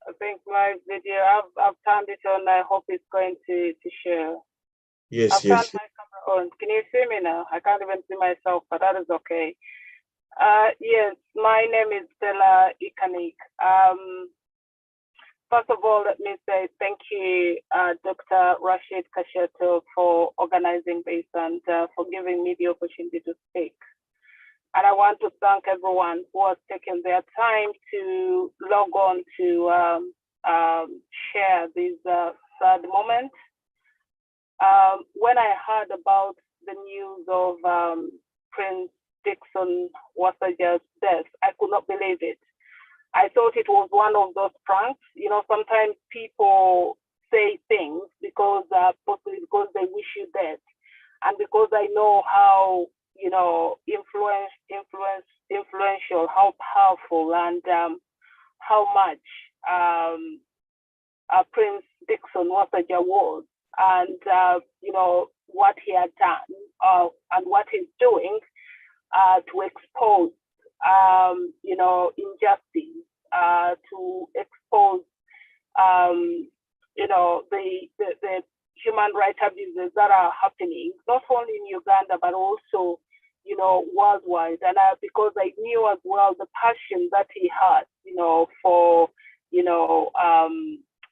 I think my video, I've turned it on. I hope it's going to share. Yes, I've yes. turned my camera on. Can you see me now? I can't even see myself, but that is okay. Yes, my name is Stella Ikanik. First of all, let me say thank you, Dr. Rashid Kasheto, for organizing this and for giving me the opportunity to speak. And I want to thank everyone who has taken their time to log on to share this sad moment. When I heard about the news of Prince Dickson Wasajja's death, I could not believe it. I thought it was one of those pranks. You know, sometimes people say things because possibly because they wish you dead, and because I know how, you know, influential, how powerful, and how much Prince Dickson Wasajja was, and you know what he had done and what he's doing to expose, you know, injustice, to expose, you know, the human rights abuses that are happening, not only in Uganda, but also, you know, worldwide. And because I knew as well the passion that he had, you know, for, you know,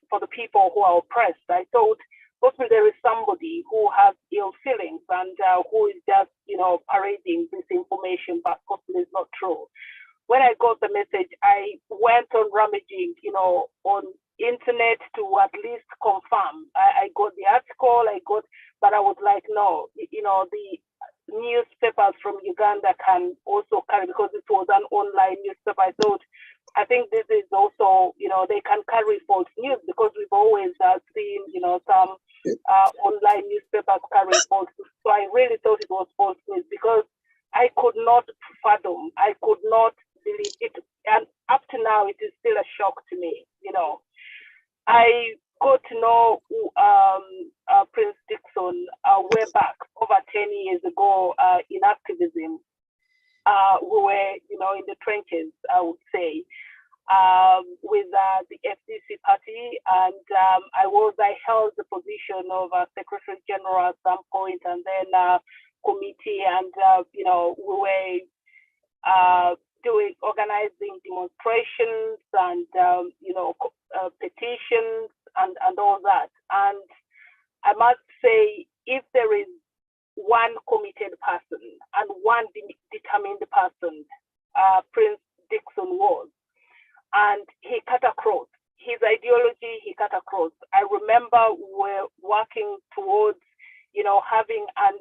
for the people who are oppressed, I thought possibly there is somebody who has ill feelings and who is just, parading this information, but possibly it's not true. When I got the message, I went on rummaging, on internet to at least confirm. I got the article, but I was like, no, the newspapers from Uganda can also carry, because it was an online newspaper. I think this is also, they can carry false news, because we've always seen, some online newspapers carrying false news. So I really thought it was false news, because I could not fathom, I could not believe it. And up to now, it is still a shock to me, I got to know Prince Dickson way back, over 10 years ago, in activism. We were, in the trenches, I would say, with the FDC party, and I held the position of Secretary General at some point, and then committee, and we were organizing demonstrations and petitions and all that. And I must say, if there is one committed person and one determined person, Prince Dickson was, and he cut across his ideology. He cut across. I remember we were working towards, having an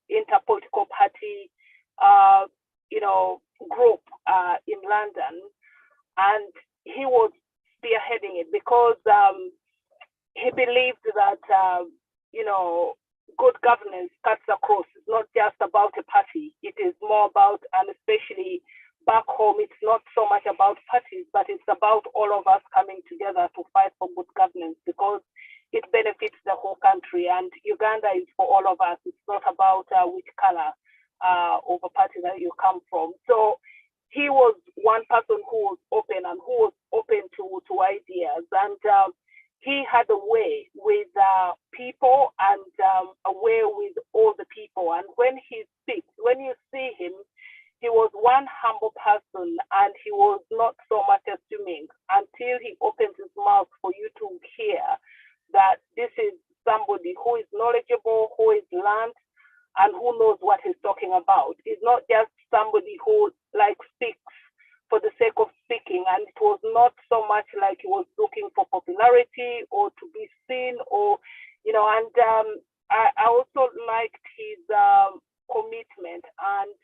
interpolitical party, group in London, and he was spearheading it, because he believed that good governance cuts across. It's not just about a party. It is more about, and especially back home, it's not so much about parties, but it's about all of us coming together to fight for good governance, because it benefits the whole country. And Uganda is for all of us. It's not about which color of a party that you come from. So he was one person who was open, and who was open to ideas. And he had a way with people, and a way with all the people. And when he speaks, when you see him, he was one humble person, and he was not so much assuming until he opens his mouth for you to hear that this is somebody who is knowledgeable, who is learned, and who knows what he's talking about. He's not just somebody who speaks for the sake of speaking, and it was not so much like he was looking for popularity or to be seen, or and I also liked his commitment and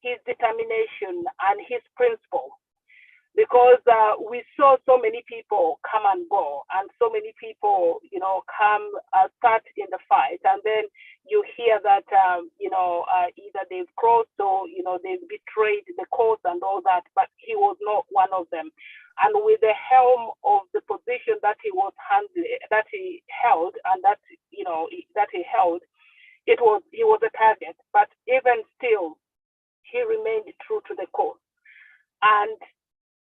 his determination and his principle, because we saw so many people come and go, and so many people come start in the fight, and then you hear that either they've crossed, or they've betrayed the cause and all that, but he was not one of them. And with the helm of the position that he was that he held, and that he held, he was a target. But even still, he remained true to the cause. And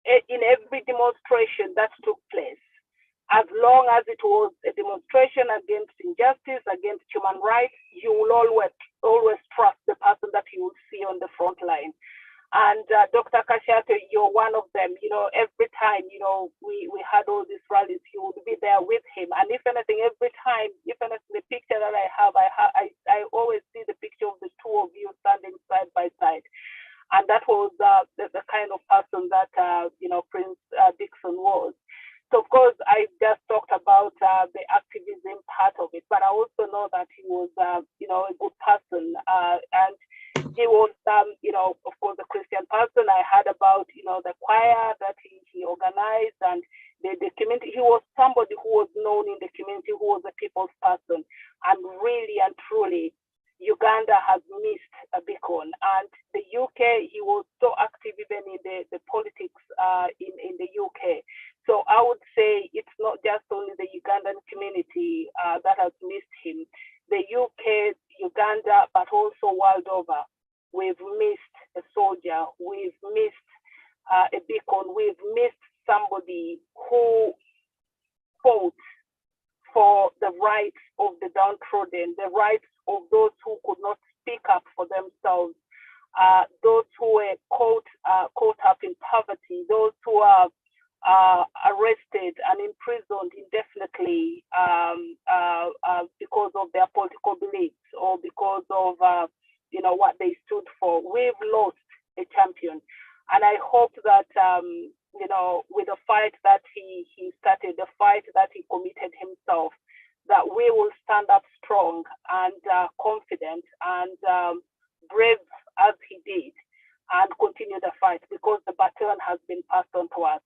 in every demonstration that took place, as long as it was a demonstration against injustice, against human rights, you will always trust the person that you will see on the front line. And Dr. Kashiate, you're one of them. Every time, we had all these rallies, you would be there with him. And if anything, every time, even the picture that I have, I always see the picture of the two of you standing side by side. And that was the kind of person that, Prince Dickson was. So, of course, I just talked about the activism part of it, but I also know that he was, a good person. And he was, of course, a Christian person. I heard about, the choir that he organized, and the community. He was somebody who was known in the community, who was a people's person. And really and truly, Uganda has missed a beacon. And the UK, he was so active even in the politics in the UK. So I would say it's not just only the Ugandan community that has missed him. The UK, Uganda, but also world over, we've missed a soldier. We've missed a beacon. We've missed somebody who fought for the rights of the downtrodden, the rights of those who could not speak up for themselves, those who were caught up in poverty, those who are arrested and imprisoned indefinitely because of their political beliefs or because of what they stood for. We've lost a champion, and I hope that with the fight that he started, the fight that he committed himself, that we will stand up strong and confident and brave as he did, and continue the fight, because the baton has been passed on to us.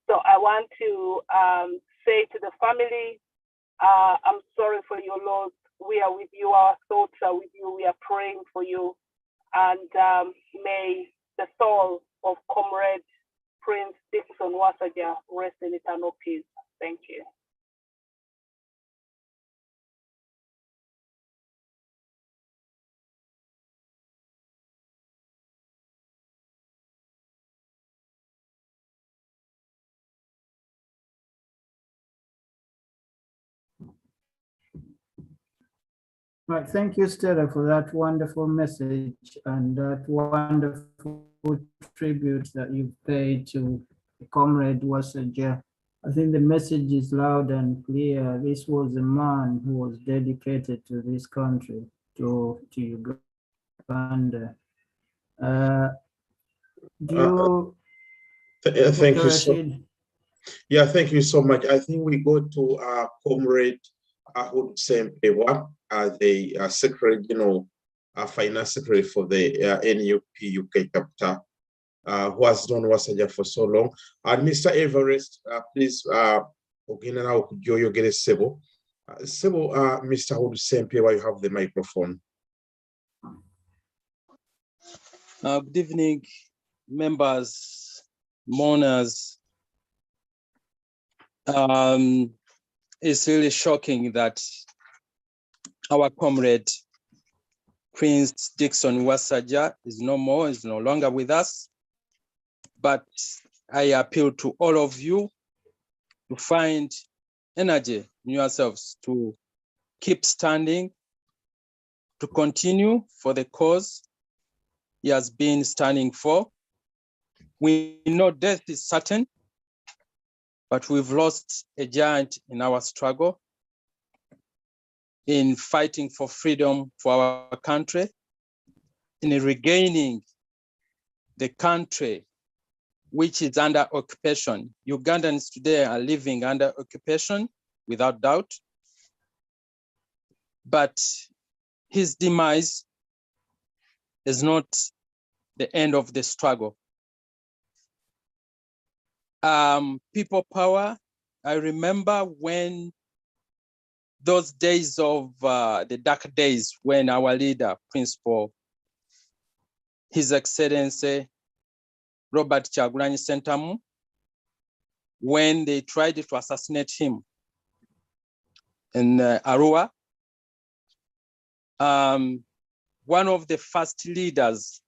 So I want to say to the family, I'm sorry for your loss. We are with you. Our thoughts are with you. We are praying for you. And may the soul of Comrade Prince Dickson Wasajja rest in eternal peace. Thank you. Right, thank you, Stella, for that wonderful message and that wonderful tribute that you've paid to Comrade Wasajja. I think the message is loud and clear. This was a man who was dedicated to this country, to Uganda. Thank you so. Yeah, thank you so much. I think we go to Comrade Ahud Sempewa, the secretary, finance secretary for the NUP UK chapter, who has known Wasajja for so long. And Mr. Everest, please, Sebo, Mr. Ahud Sempewa, you have the microphone. Good evening, members, mourners. It's really shocking that our comrade Prince Dickson Wasajja is no more, is no longer with us. But I appeal to all of you to find energy in yourselves to keep standing, to continue for the cause he has been standing for. We know death is certain, but we've lost a giant in our struggle, in fighting for freedom for our country, in regaining the country which is under occupation. Ugandans today are living under occupation, without doubt. But his demise is not the end of the struggle. People power, I remember when those days of the dark days when our leader, Principal, His Excellency Robert Kyagulanyi Ssentamu, when they tried to assassinate him in Arua, one of the first leaders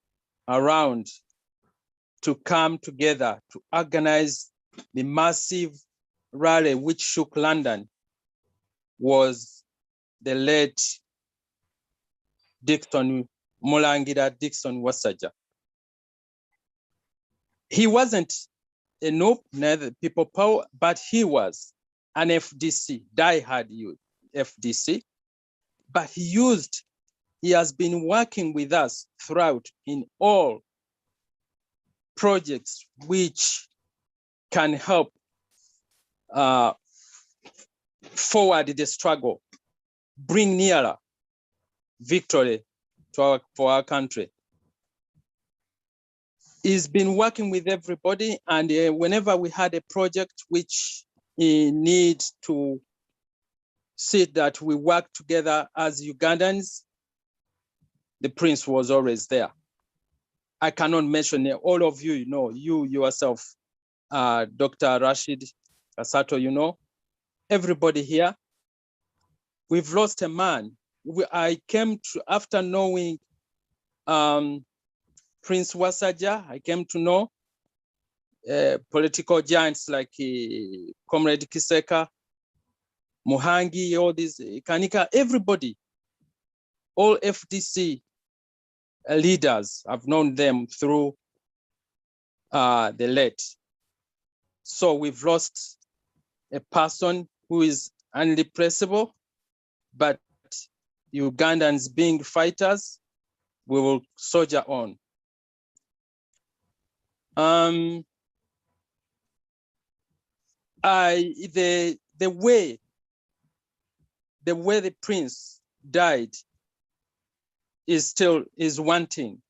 around to come together to organize the massive rally which shook London was the late Omulangira Dr Wasajja. He wasn't a noob, neither people power, but he was an FDC, diehard FDC, but he has been working with us throughout in all projects which can help forward the struggle, bring nearer victory for our country. He's been working with everybody, and whenever we had a project which needs to see that we work together as Ugandans, the Prince was always there. I cannot mention it. All of you, you yourself, Dr. Rashid Kasato, everybody here. We've lost a man. I came to, after knowing Prince Wasajja, I came to know political giants like Comrade Kiseka, Muhangi, all these, Kanika, everybody, all FDC leaders, I've known them through the late. So we've lost a person who is irreplaceable, but Ugandans being fighters, we will soldier on. The way the prince died is one thing.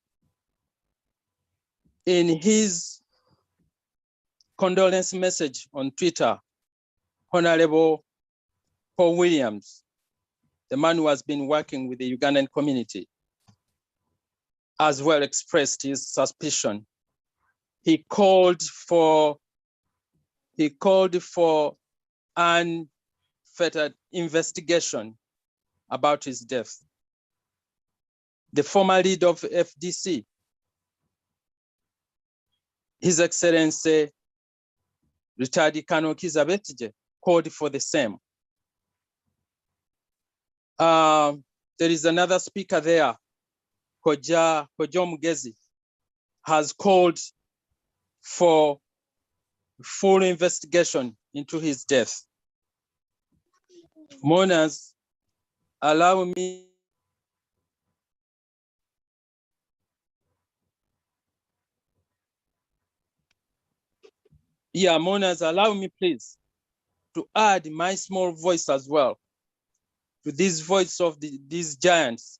In his condolence message on Twitter, Honorable Paul Williams, the man who has been working with the Ugandan community, as well expressed his suspicion. He called for unfettered investigation about his death. The former leader of FDC, His Excellency retired Colonel Kizza Besigye, called for the same. There is another speaker there, Koja Omugezi, has called for full investigation into his death. Mourners, allow me mourners, allow me please to add my small voice as well to this voice of these giants,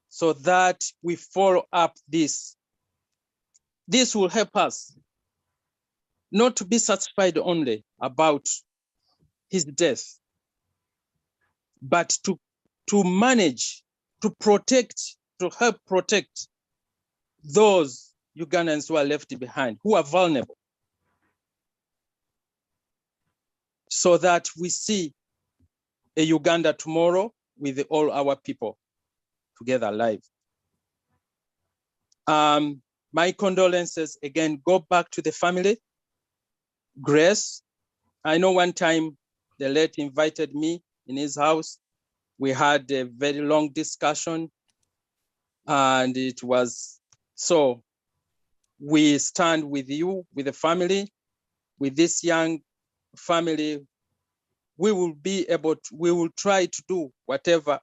so that we follow up this. This will help us not to be satisfied only about his death, but to manage, to protect, to help protect those Ugandans who are left behind, who are vulnerable, so that we see a Uganda tomorrow with all our people together alive. My condolences again go back to the family. Grace, I know one time the late invited me in his house. We had a very long discussion, and it was so. We stand with you, with the family, with this young family. We will be able to, we will try to do whatever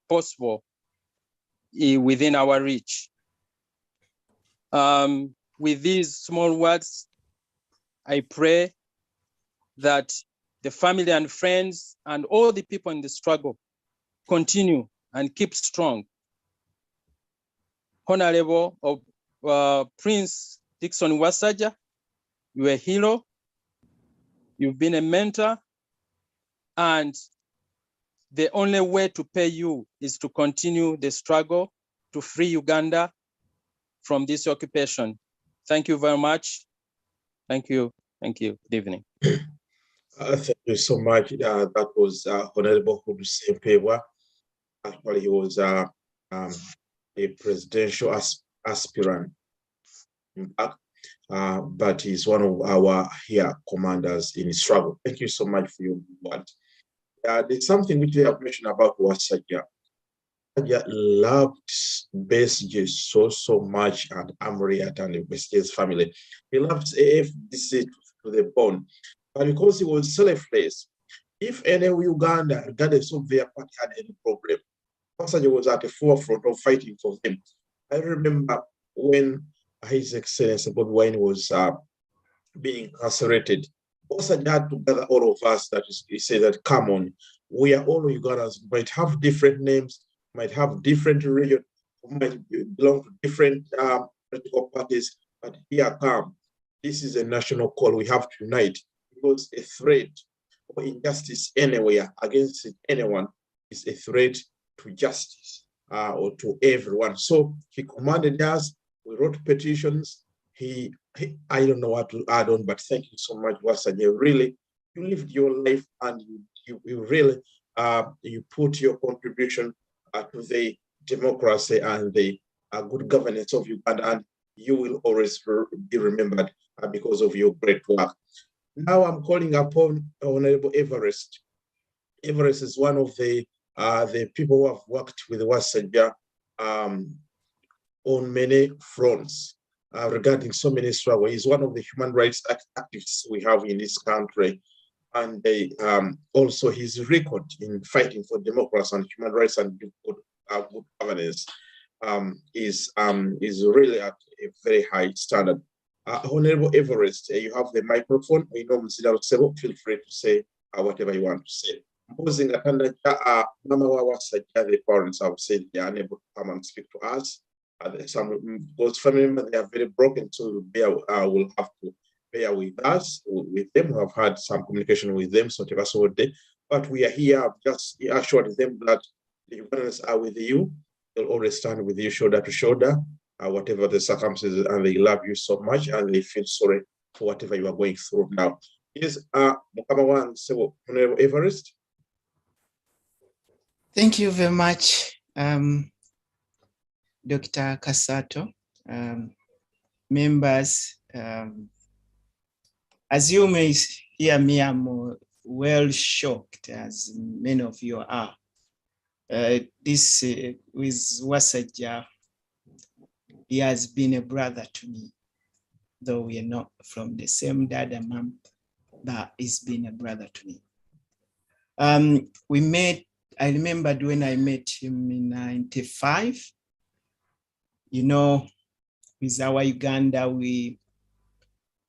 possible within our reach. With these small words, I pray that the family and friends and all the people in the struggle continue and keep strong. Honorable Prince Dickson Wasajja, you're a hero. You've been a mentor, and the only way to pay you is to continue the struggle to free Uganda from this occupation. Thank you very much. Thank you. Thank you. Good evening. Thank you so much. That was Honorable Hudson Pewa. Actually, he was a presidential aspirant, but he's one of our here commanders in struggle. Thank you so much for your word. There's something which they have mentioned about Wasajja. Wasajja loved Besigye so much, and Amriat and the Besigye's family. He loved FDC to the bone. But because he was selfless, if any Uganda, regardless of their party, had any problem, Wasajja was at the forefront of fighting for them. I remember when His Excellency Bobi Wine was being incarcerated, Wasajja had to gather all of us, that is, he said that, come on, we are all Ugandans, might have different names, might have different religion, might belong to different political parties, but here come. This is a national call. We have to unite, because a threat or injustice anywhere against anyone is a threat to justice or to everyone. So he commanded us. We wrote petitions. I don't know what to add on, but thank you so much, Wasajja. Really, you lived your life, and you really you put your contribution to the democracy and the good governance of Uganda, and you will always be remembered because of your great work. Now I'm calling upon Honorable Everest. Everest is one of the people who have worked with Wasajja on many fronts. regarding so many struggles. He's one of the human rights activists we have in this country. And also his record in fighting for democracy and human rights and good governance is really at a very high standard. Honorable Everest, you have the microphone. We know Mr. Feel free to say whatever you want to say. Mama Wasajja, the parents have said they are unable to come and speak to us. Those family members, they are very broken, so they will have to bear with us, with them. We have had some communication with them, so but we are here. I've just assured them that the Ugandans are with you. They'll always stand with you shoulder to shoulder, whatever the circumstances, and they love you so much, and they feel sorry for whatever you are going through now. Yes, Mukamawan Honorable Everest. Thank you very much, Dr. Kasato, members. As you may hear me, I'm well shocked, as many of you are. This with Wasajja, he has been a brother to me, though we are not from the same dad and mom, but he's been a brother to me. We met, I remembered when I met him in 95. You know, with our Uganda, we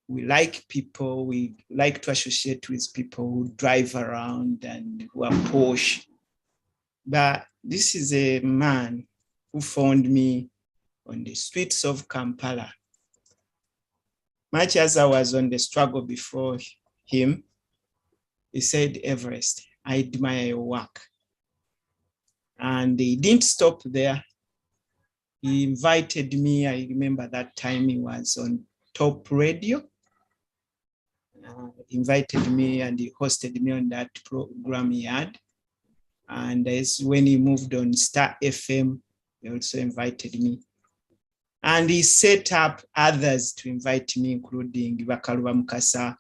like people, we like to associate with people who drive around and who are posh. But this is a man who found me on the streets of Kampala. Much as I was on the struggle before him, he said, Everest, I admire your work. And he didn't stop there. He invited me, I remember that time he was on Top Radio. Invited me and he hosted me on that program he had. And when he moved on Star FM, he also invited me. And he set up others to invite me, including Bakaluba Mukasa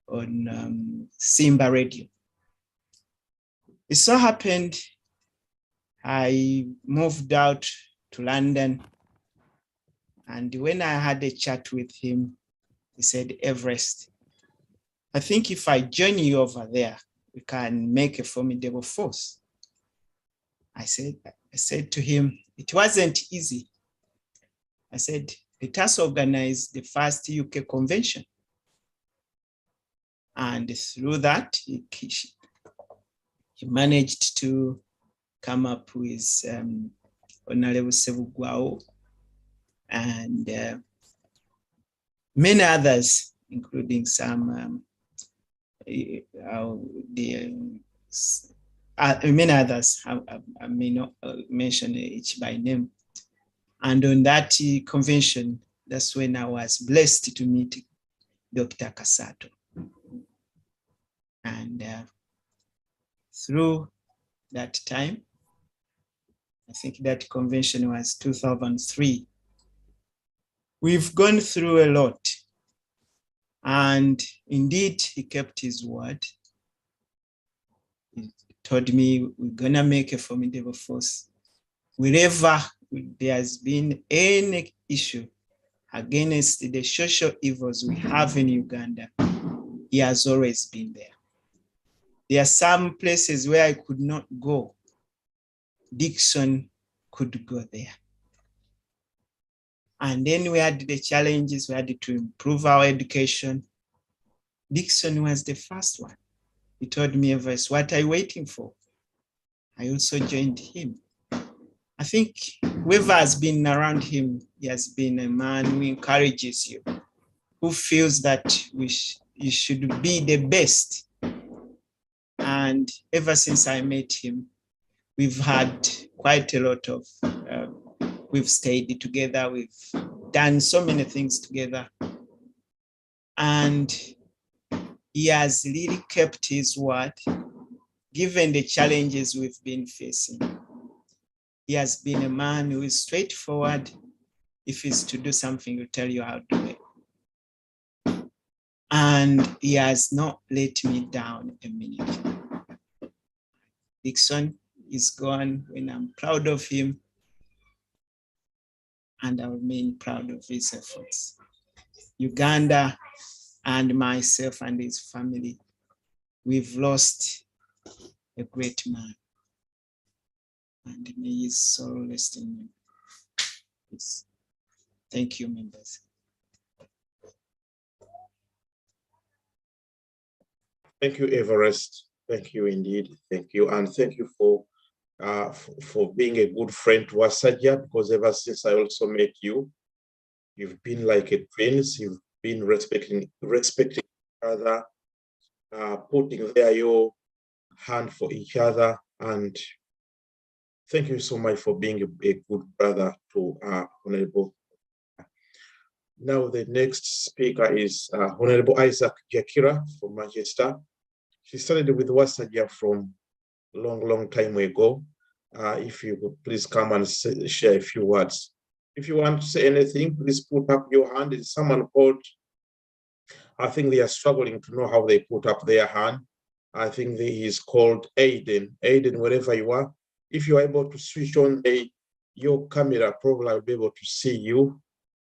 on Simba Radio. It so happened I moved out to London. And when I had a chat with him, he said, Everest, I think if I join you over there, we can make a formidable force. I said to him, it wasn't easy. I said, let us organize the first UK convention. And through that, he managed to come up with Honorable Sebugwao and many others, including some many others. I may not mention each by name. And on that convention, that's when I was blessed to meet Dr. Kasato. And through that time, I think that convention was 2003. We've gone through a lot. And indeed, he kept his word. He told me we're gonna make a formidable force. Wherever there has been any issue against the social evils we have in Uganda, he has always been there. There are some places where I could not go. Dickson could go there. And then we had the challenges, we had to improve our education. Dickson was the first one. He told me, Everest, what are you waiting for? I also joined him. I think whoever has been around him, he has been a man who encourages you, who feels that you should be the best. And ever since I met him, we've had quite a lot of, we've stayed together, we've done so many things together. And he has really kept his word, given the challenges we've been facing. He has been a man who is straightforward. If he's to do something, he'll tell you how to do it. And he has not let me down a minute. Dickson is gone, and I'm proud of him. and I remain proud of his efforts. Uganda and myself and his family, we've lost a great man, and may his soul rest in peace. Thank you, members. Thank you, Everest. Thank you indeed. Thank you. And thank you for being a good friend to Wasajja, because ever since I also met you, you've been like a prince. You've been respecting each other, putting there your hand for each other. And thank you so much for being a good brother to Honorable. Now the next speaker is Honorable Isaac Jakira from Manchester. She started with Wasajja from long time ago. If you could please come and share a few words. If you want to say anything, please put up your hand. It's someone called, I think they are struggling to know how they put up their hand. I think he is called Aiden. Aiden, wherever you are, if you are able to switch on your camera, probably I'll be able to see you.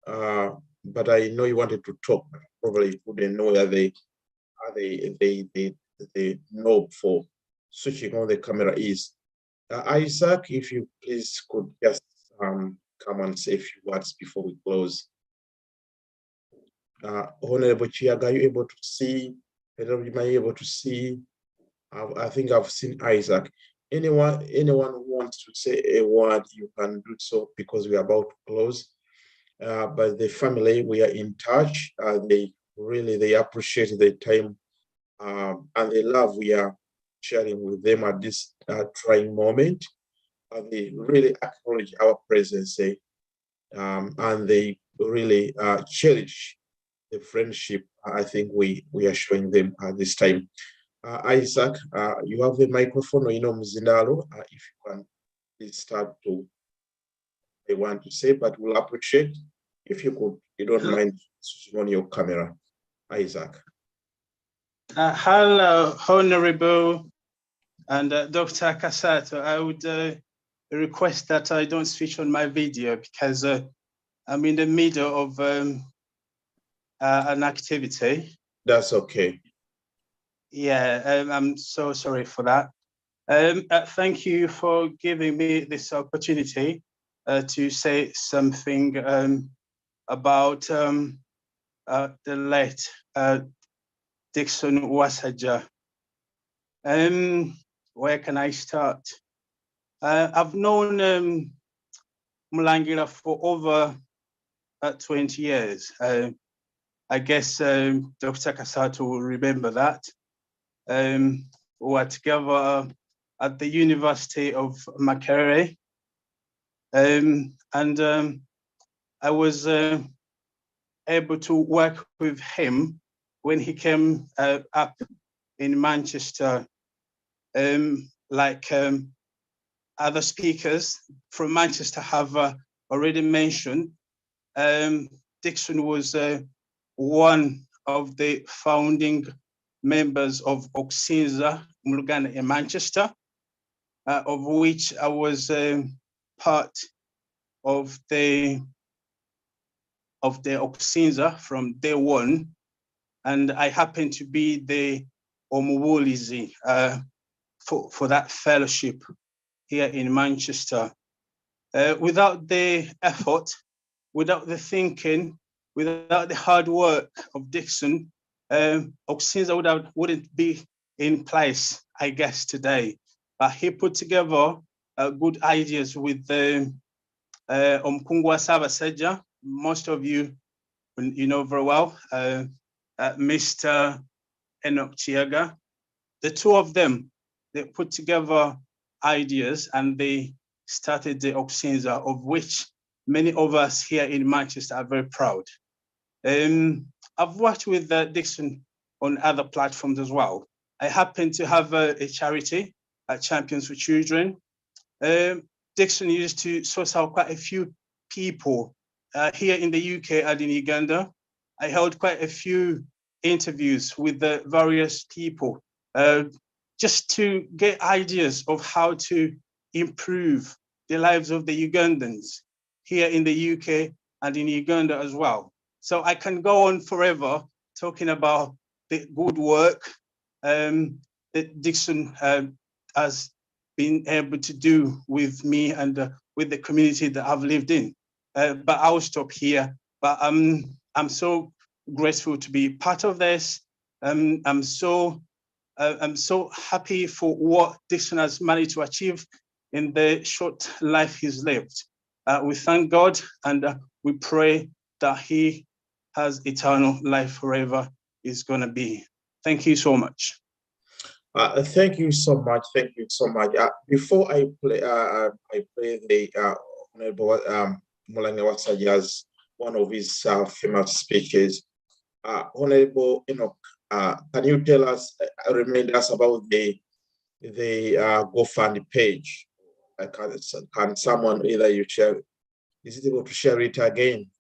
But I know you wanted to talk, but probably you couldn't know where the knob for switching on the camera is. Isaac, if you please could just come and say a few words before we close. Honorable Chiaga, are you able to see? Am I able to see? I think I've seen Isaac. Anyone who wants to say a word, you can do so, because we are about to close. But the family, we are in touch. They appreciate the time and the love we are sharing with them at this trying moment. They really acknowledge our presence, and they really cherish the friendship I think we are showing them at this time. Isaac, you have the microphone, or Mzindalo, if you can please start to, I want to say, but we'll appreciate if you could, you don't mind switching on your camera, Isaac. Hello, Honorable and Dr. Kasato. I would request that I don't switch on my video, because I'm in the middle of an activity. That's okay. Yeah, I'm so sorry for that. Thank you for giving me this opportunity to say something about the late Dickson Wasajja. Where can I start? I've known Omulangira for over 20 years. I guess Dr. Kasato will remember that. We were together at the University of Makerere. And I was able to work with him when he came up in Manchester. Like other speakers from Manchester have already mentioned, Dickson was one of the founding members of Omulangira Uganda in Manchester, of which I was part of the Omulangira from day one, and I happened to be the Omuwulizi for that fellowship here in Manchester. Without the effort, without the thinking, without the hard work of Dickson, Omulangira wouldn't be in place, I guess, today. But he put together good ideas with Omulangira Wasajja. Most of you know very well, Mr. Enoch Chiaga. The two of them, they put together ideas and they started the Omulangira, of which many of us here in Manchester are very proud. I've worked with Dickson on other platforms as well. I happen to have a charity, Champions for Children. Dickson used to source out quite a few people here in the UK and in Uganda. I held quite a few interviews with the various people just to get ideas of how to improve the lives of the Ugandans. here in the UK and in Uganda as well. So I can go on forever talking about the good work that Dickson has been able to do with me and with the community that I've lived in. But I'll stop here. But I'm so grateful to be part of this. I'm so happy for what Dickson has managed to achieve in the short life he's lived. We thank God and we pray that he has eternal life forever is going to be. Thank you so much. Thank you so much. Thank you so much. Before I play the Honorable Omulangira Wasajja's one of his famous speeches. Honorable Enoch, can you tell us, remind us about the GoFundMe page? Can someone, either you share, is it able to share it again?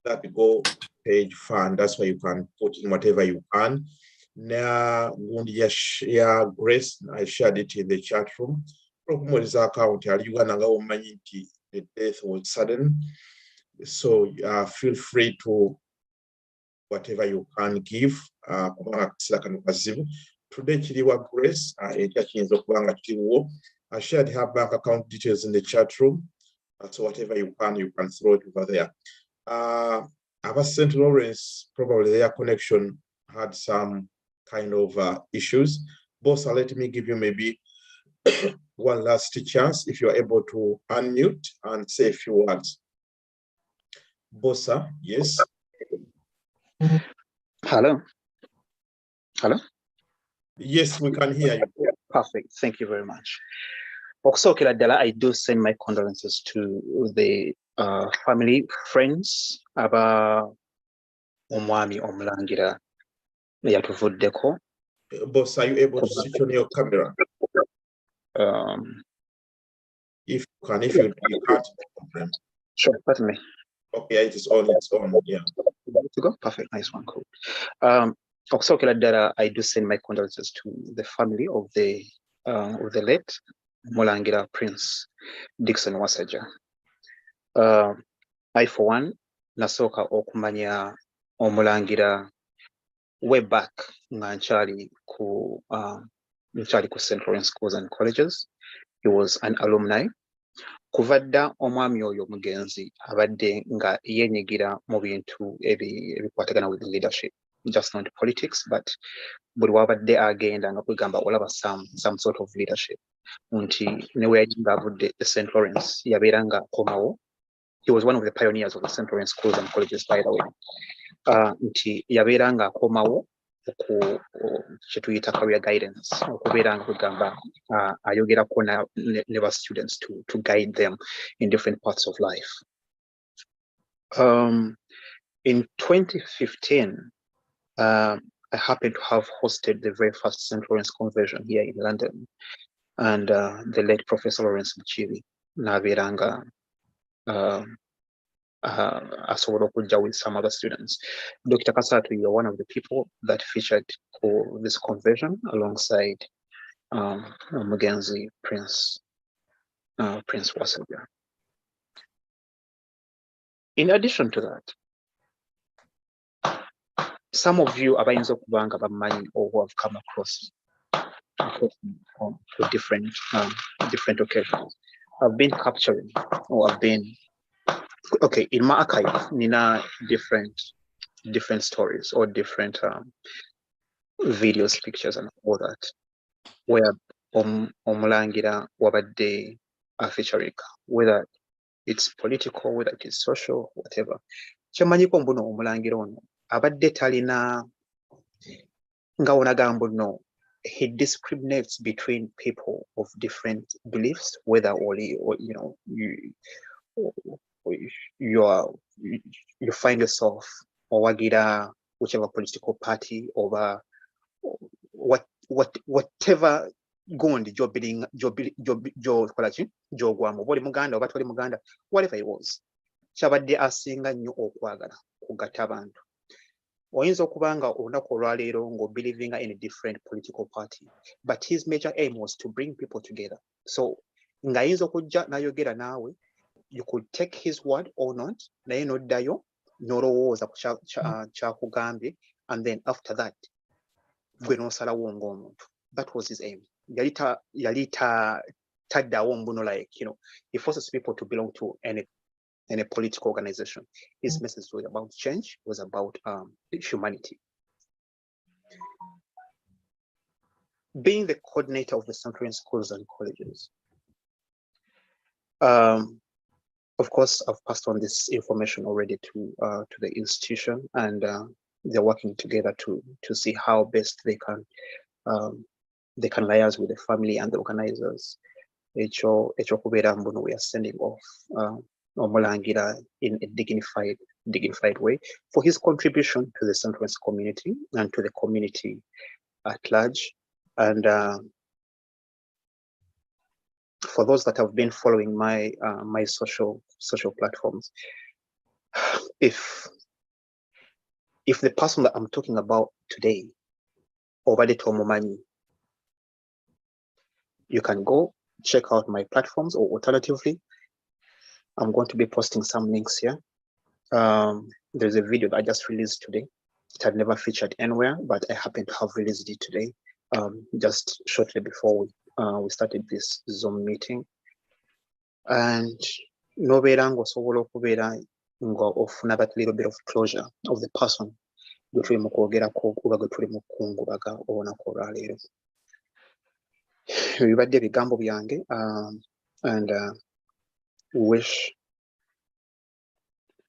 That Go page fund, that's where you can put in whatever you can. Now, share Grace, I shared it in the chat room. Account, the death was sudden. So feel free to whatever you can give. Today, Chiriwa Grace, I shared her bank account details in the chat room. So whatever you can throw it over there. Our St. Lawrence, probably their connection had some kind of issues. Bossa, let me give you maybe one last chance if you're able to unmute and say a few words. Bossa, yes. Hello. Hello. Yes, we can hear you. Perfect. Thank you very much. Okusokera ddala, I do send my condolences to the family, friends, aba omwami Omulangira yatuvuddeko. Boss, are you able to switch on your camera? If you can, if you can't, no problem. Sure, pardon me. Okay, it is on, yeah. To go? Perfect, nice one, cool. Okusokera ddala, I do send my condolences to the family of the late Omulangira Prince Dickson Wasajja. I, for one, nasooka okumanya Omulangira way back nga nkyali ku St. Lawrence Schools and Colleges. He was an alumni. Kuva dda omwami oyo omugenzi abadde nga yeenyigira mu bintu ebikwatagana with leadership, just not politics, but buli wabadde agenda nga kwegamba olaba some sort of leadership. Nti ne we yali ng'avudde St. Lawrence yabeera nga akomawo. He was one of the pioneers of the St. Lawrence Schools and Colleges, by the way. Nti yabeera nga akomawo ku kyetuyita career guidance, okubeera nga kwegamba ayogerako ne ba students to guide them in different parts of life. In 2015, I happened to have hosted the very first St. Lawrence conversion here in London, and the late Professor Lawrence Muchibi n'abeera nga asobola okujja with some other students. Dr. Kasatu, you're one of the people that featured for this conversion alongside Mugenzi Prince Wasajja. In addition to that, some of you abayinza okuba nga bamanyi or who have come across for different occasions, have been capturing or have been in my archive, nina different stories or different videos, pictures, and all that, where Omulangira wabadde featuring, whether it's political, whether it is social, whatever. Kyemanyiko mbuno Omulangira ono abadde talina nga onagamba no. He discriminates between people of different beliefs, whether you find yourself owagira whichever political party over whatever gondi jogwamu boli muganda oba toli muganda, whatever it was, kyabadde asinga nnyo okwagala kugatta abantu. Oyinza okuba nga olunaku olwaleero ng'obelieving in a different political party, but his major aim was to bring people together. So ng'ayinza okujja n'ayogera naawe, you could take his word or not, naye n'oddayo n'olowooza ku kyakugambye, and then after that gwe n'osalawo ng'omuntu. That was his aim. Yali taddawo mbuno, like, you know, he forces people to belong to any political organization. His message was about change, was about humanity. Being the coordinator of the Central Schools and Colleges, of course, I've passed on this information already to the institution, and they're working together to see how best they can liaise with the family and the organizers. We are sending off Omulangira in a dignified way for his contribution to the Central community and to the community at large. And for those that have been following my my social platforms, if the person that I'm talking about today, Obade Tomomani, you can go check out my platforms, or alternatively, I'm going to be posting some links here. There's a video that I just released today. It had never featured anywhere, but I happen to have released it today, just shortly before we started this Zoom meeting. And noberango sobola okubeera nga ofuna that little bit of closure of the person gwe tuli mu kwogerako kuba gwe tuli mu kukungulaga olunaku olwaleero. Bibadde ebigambo byange, and wish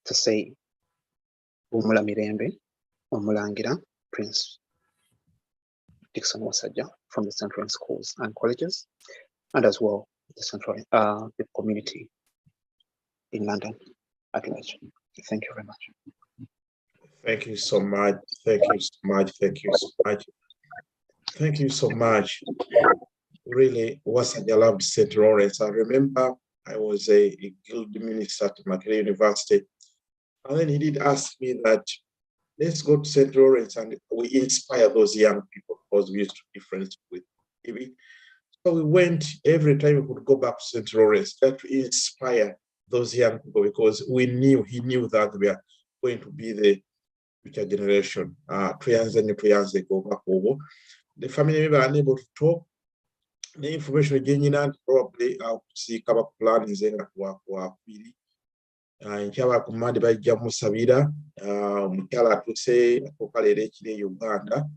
to say Umula Mirembe, Omulangira Prince Dickson Wasajja from the Central Schools and Colleges, and as well the Central the community in London at large. Thank you very much. Thank you so much. Thank you so much. Thank you so much. Thank you so much. Really, Wasajja loved St. Lawrence. I remember I was a guild minister at Makerere University, and then he did ask me that let's go to St. Lawrence and we inspire those young people, because we used to be friends with TV. So we went every time we could go back to St. Lawrence, that to inspire those young people, because he knew that we are going to be the future generation. The family member are unable to talk. The information again, probably see cover plan is in Kwili. Nkyaba kumadi bajja musabira mukyala atuse okalera ekiri Uganda.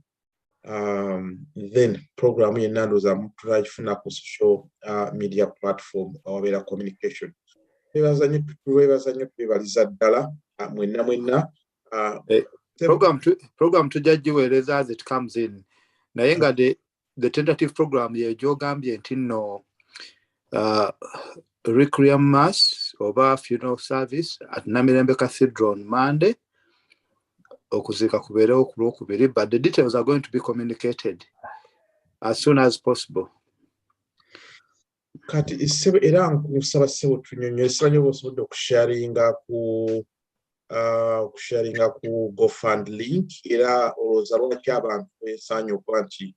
Then program yenna ndoza mutulagifuna ku social media platform awabera communication. Twebazanyo twebaliza ddala mwenna. Program tujagiweereza as it comes in. Naye nga the tentative program yegyoogambye nti nno Requiem Mass oba funeral service at Namirembe Cathedral on Monday, okuziika kubeerewo ku Lwokubiri, but the details are going to be communicated as soon as possible. Kati isebe era nkusaba sebo tunyonyesa nyo bosobodde okusharinga ku GoFund link, era olowooza lwaki abantu beesaanye okuba nti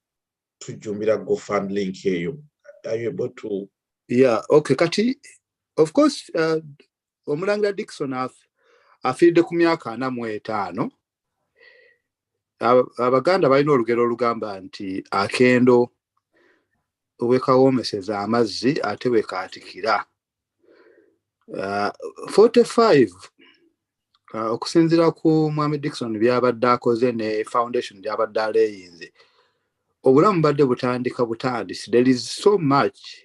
tujjumbira GoFund link eyo. Are you able to? Yeah, okay. Kati, of course, Omulangira Dickson afiiridde ku myaka 45. Abaganda balina olugero olugamba nti akendo wekawoomeseza amazzi ate wekaatikira. 45 okusinziira ku Mwami Dickson byabadde akoze ne foundation byabadde aleeyinze, obulamu badde butandisi. There is so much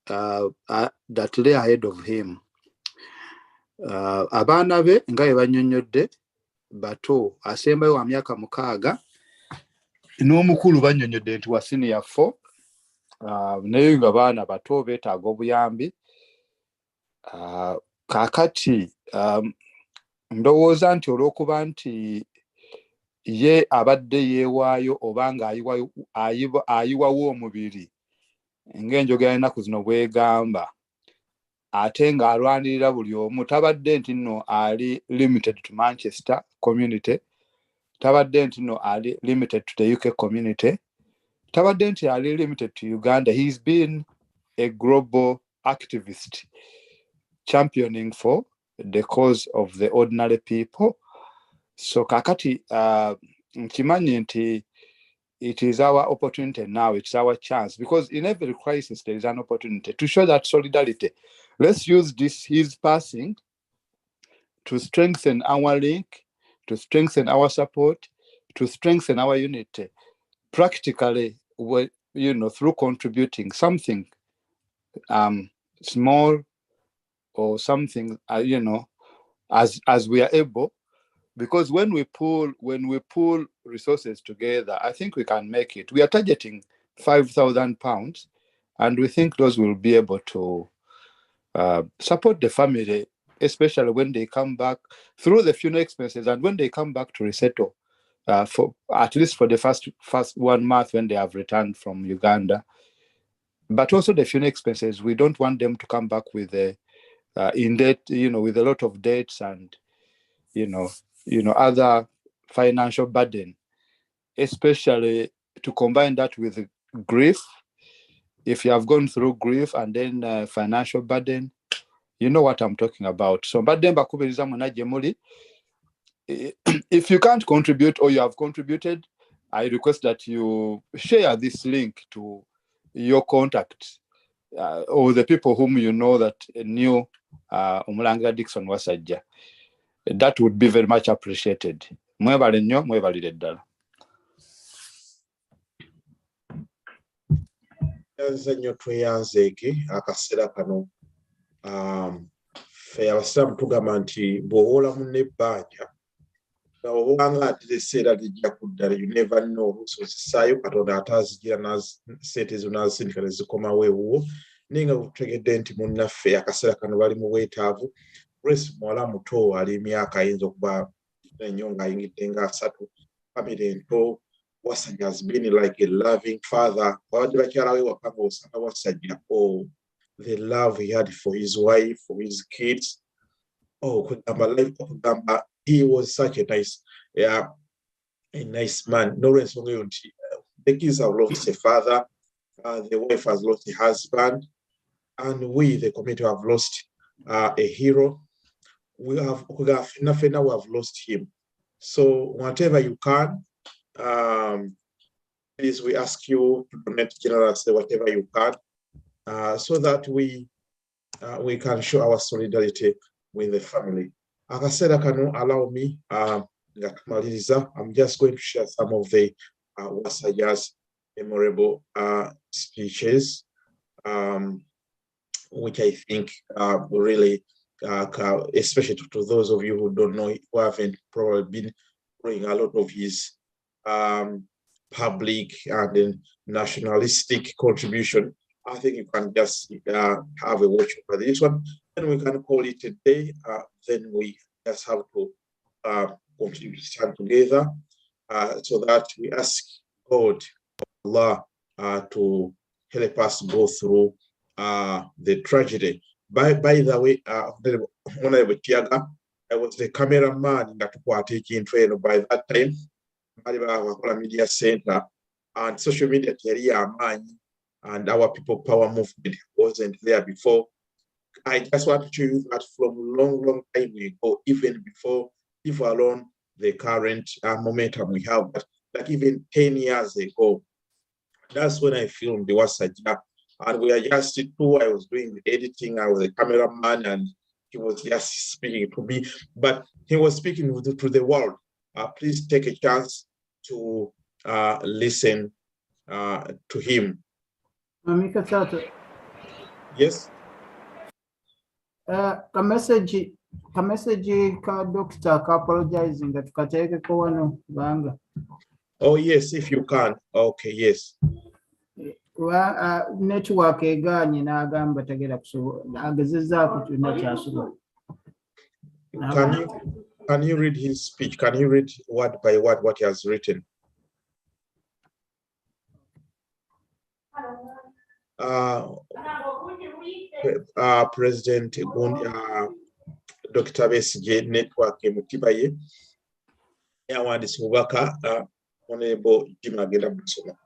that lay ahead of him. Abaana be nga bwe bannyonnyodde bato, asembayo wa myaka 6 n'omukulu bannyonnyodde nti wa senior 4, naye nga baana bato beetaaga obuyambi. Kaakati ndowooza nti olw'okuba nti ye abadde yeewaayo oba nga ayiwawo omubiri ng'enjogera ennaku zino bwegamba, ate ng'alwanirira buli omu, tabadde nti nno ali limited to Manchester community, tabadde nti nno ali limited to the UK community, tabadde nti ali limited to Uganda. He's been a global activist championing for the cause of the ordinary people. So kakati nkimanyi nti it is our opportunity now, it's our chance, because in every crisis there is an opportunity to show that solidarity. Let's use this, his passing, to strengthen our link, to strengthen our support, to strengthen our unity. Practically, through contributing something small or something, as we are able. Because when we pull resources together, I think we can make it. We are targeting £5,000, and we think those will be able to support the family, especially when they come back through the funeral expenses, and when they come back to resettle, for at least for the first 1 month when they have returned from Uganda. But also the funeral expenses, we don't want them to come back with in debt, with a lot of debts and other financial burden, especially to combine that with grief. If you have gone through grief and then financial burden, you know what I'm talking about. So, if you can't contribute or you have contributed, I request that you share this link to your contacts or the people whom you know that knew Omulangira Dickson Wasajja. That would be very much appreciated. Mwebale nnyo, mwebalire ddala. Yanze nnyo tweyanzeeke akaseera kano. Ffe abasiraamu tugamba nti bw'owola munno ebbanja nga obanga ate esseera lijja kuddala, you never know, oluusi Katonda ate azigira ssente ezo n'azisindika ne zikomawo ewuwo. Naye nga tutegedde nti munnaffe akaseera kano bali mu bwetaavu. Grace muwala muto ali emyaka ayinza okuba ennyo ng'ayingidde nga 3. Family ento. Wasajja has been like a loving father. Babadde bakyala we waka ng'osanga Wasajja, the love he had for his wife, for his kids. Kugamba he was such a nice man. No ensonga eyo nti the kids have lost a father, the wife has lost a husband, and we, the community, have lost a hero. We have lost him. So whatever you can, please, we ask you to donate generously whatever you can, so that we can show our solidarity with the family. Akaseera kano, allow me, I'm just going to share some of the Wasajja's memorable speeches, which I think really, especially to those of you who don't know, who haven't probably been following a lot of his public and nationalistic contribution, I think you can just have a watch for this one. Then we can call it a day. Then we just have to continue to stand together, so that we ask God, Allah, to help us go through the tragedy. By the way, Honorable Tiaga, I was the cameraman that was taking train by that time. Media center and social media career, and our people power movement wasn't there before. I just want to show you that from long time ago, even before, if alone the current momentum we have, but like even 10 years ago, that's when I filmed the Wasajja, and we are just 2. I was doing the editing, I was a cameraman, and he was just speaking to me, but he was speaking to the world. Please take a chance to listen to him. Yes. Ka message ka doctor ka apologizing that tukateke ko wano banga. Oh yes, if you can. Okay, yes. Network eganye n'agamba tagera kusobola agezezaako tulina kyasuba. Can you read his speech? Can you read word by word what he has written? President Dr. Wasajja network mutibaye yawandise obubaka Honorable Jim agenda busoma.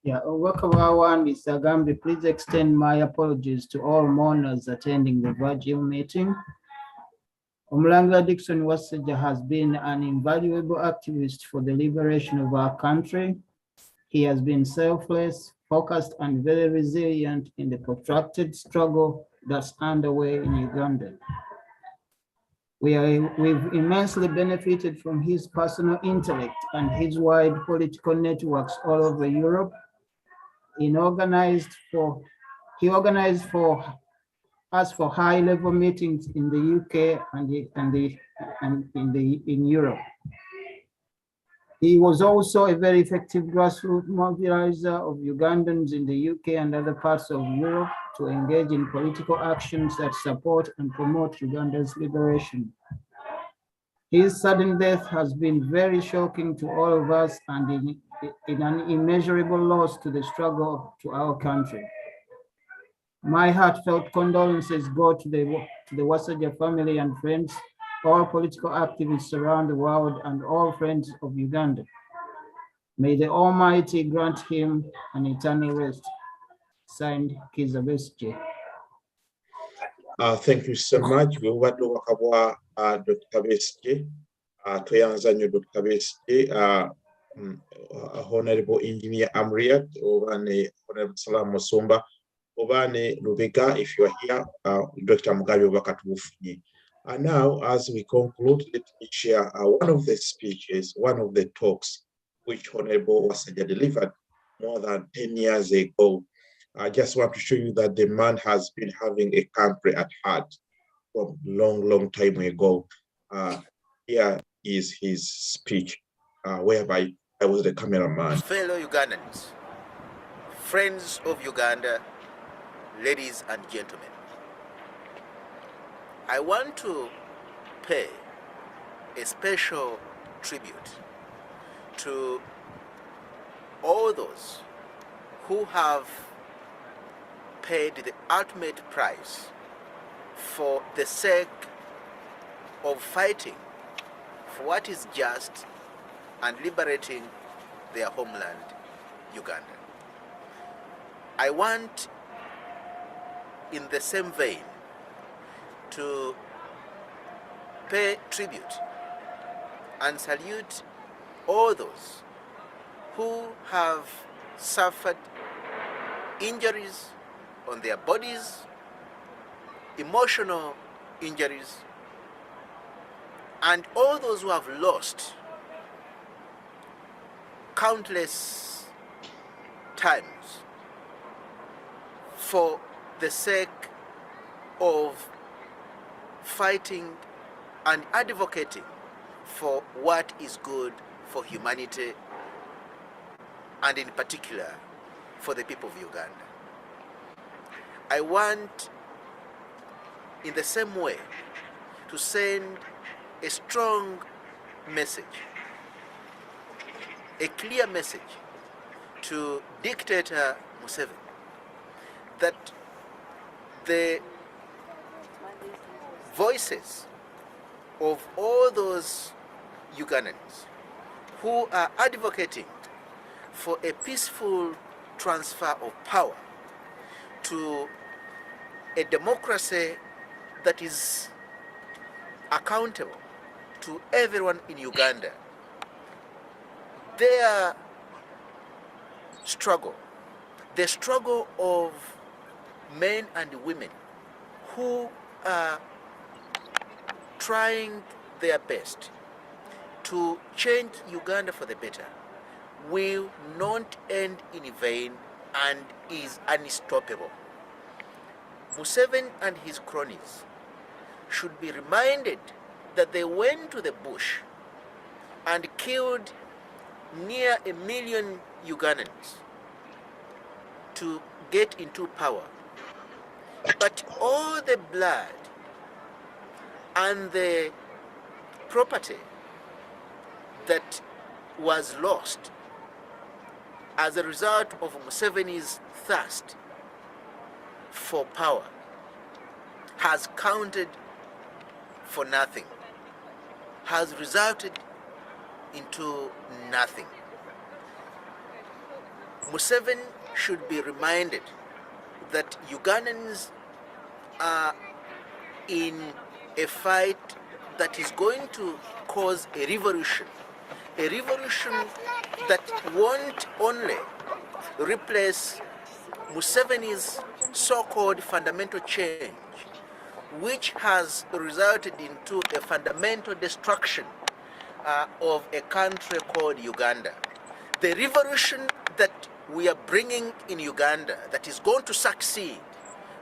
Yeah, Wakawawa and Mr. Gambi, please extend my apologies to all mourners attending the virtual meeting. Omulangira Dr Wasajja has been an invaluable activist for the liberation of our country. He has been selfless, focused, and very resilient in the protracted struggle that's underway in Uganda. We've immensely benefited from his personal intellect and his wide political networks all over Europe. He organized for us for high-level meetings in the UK and in Europe. He was also a very effective grassroots mobilizer of Ugandans in the UK and other parts of Europe to engage in political actions that support and promote Uganda's liberation. His sudden death has been very shocking to all of us and an immeasurable loss to the struggle to our country. My heartfelt condolences go to the Wasajja family and friends, all political activists around the world, and all friends of Uganda. May the Almighty grant him an eternal rest. Signed, Kizza Besigye. Thank you so much. We want to work about Dr. Besigye, Toyanzanyo Dr. Besigye, Honorable Engineer Amriat, Obane, Honorable Salam Musumba, Obane Lubega, if you are here, Dr. Mugabe Wakatufuji. And now, as we conclude, let me share one of the speeches, one of the talks, which Honorable Wasajja delivered more than 10 years ago. I just want to show you that the man has been having a country at heart from long time ago. Here is his speech, whereby I was the cameraman. Fellow Ugandans, friends of Uganda, ladies and gentlemen, I want to pay a special tribute to all those who have paid the ultimate price for the sake of fighting for what is just and liberating their homeland, Uganda. I want, in the same vein, to pay tribute and salute all those who have suffered injuries on their bodies, emotional injuries, and all those who have lost countless times for the sake of fighting and advocating for what is good for humanity, and in particular for the people of Uganda. I want, in the same way, to send a strong message, a clear message to Dictator Museveni that the voices of all those Ugandans who are advocating for a peaceful transfer of power to a democracy that is accountable to everyone in Uganda, their struggle, the struggle of men and women who are trying their best to change Uganda for the better, will not end in vain and is unstoppable. Museveni and his cronies should be reminded that they went to the bush and killed near 1 million Ugandans to get into power. But all the blood and the property that was lost as a result of Museveni's thirst for power has counted for nothing, has resulted into nothing. Museveni should be reminded that Ugandans are in a fight that is going to cause a revolution that won't only replace Museveni's so-called fundamental change, which has resulted into a fundamental destruction of a country called Uganda. The revolution that we are bringing in Uganda that is going to succeed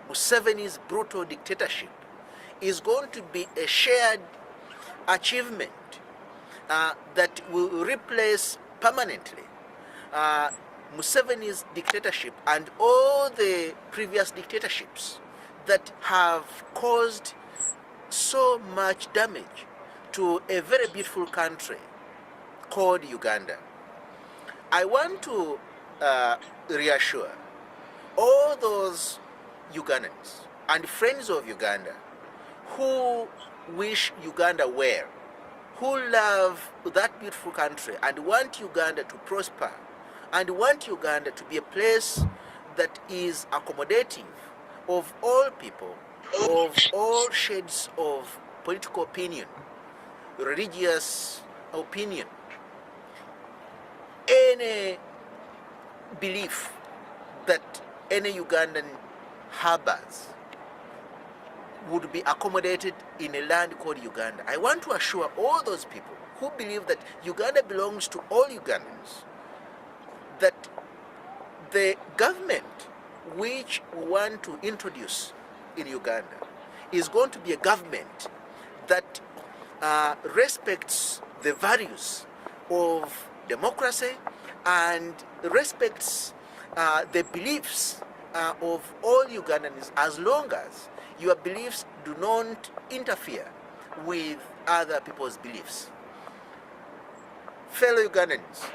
Museveni's brutal dictatorship is going to be a shared achievement that will replace permanently Museveni's dictatorship and all the previous dictatorships that have caused so much damage to a very beautiful country called Uganda. I want to reassure all those Ugandans and friends of Uganda who wish Uganda well, who love that beautiful country and want Uganda to prosper and want Uganda to be a place that is accommodative of all people, of all shades of political opinion, religious opinion, any belief that any Ugandan harbors would be accommodated in a land called Uganda. I want to assure all those people who believe that Uganda belongs to all Ugandans that the government which we want to introduce in Uganda is going to be a government that respects the values of democracy and respects the beliefs of all Ugandans, as long as your beliefs do not interfere with other people's beliefs. Fellow Ugandans,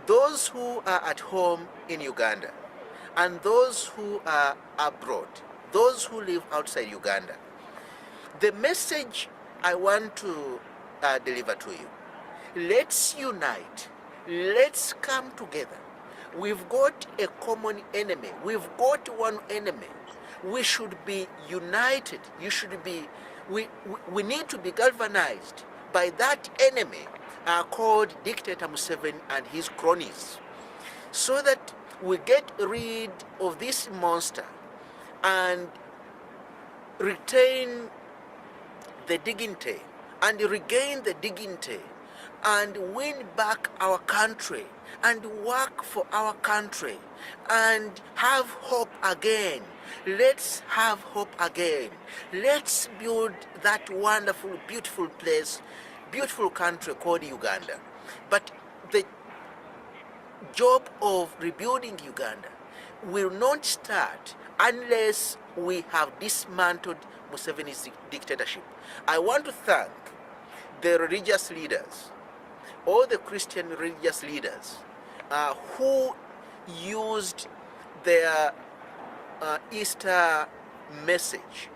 those who are at home in Uganda and those who are abroad, those who live outside Uganda, the message I want to deliver to you: let's unite, let's come together. We've got a common enemy, we've got one enemy. We should be united. We need to be galvanized by that enemy called Dictator Museveni and his cronies, so that we get rid of this monster and retain the dignity and regain the dignity and win back our country and work for our country and have hope again. Let's have hope again. Let's build that wonderful, beautiful place, beautiful country called Uganda. But the job of rebuilding Uganda will not start unless we have dismantled Museveni's dictatorship. I want to thank the religious leaders, all the Christian religious leaders who used their Easter message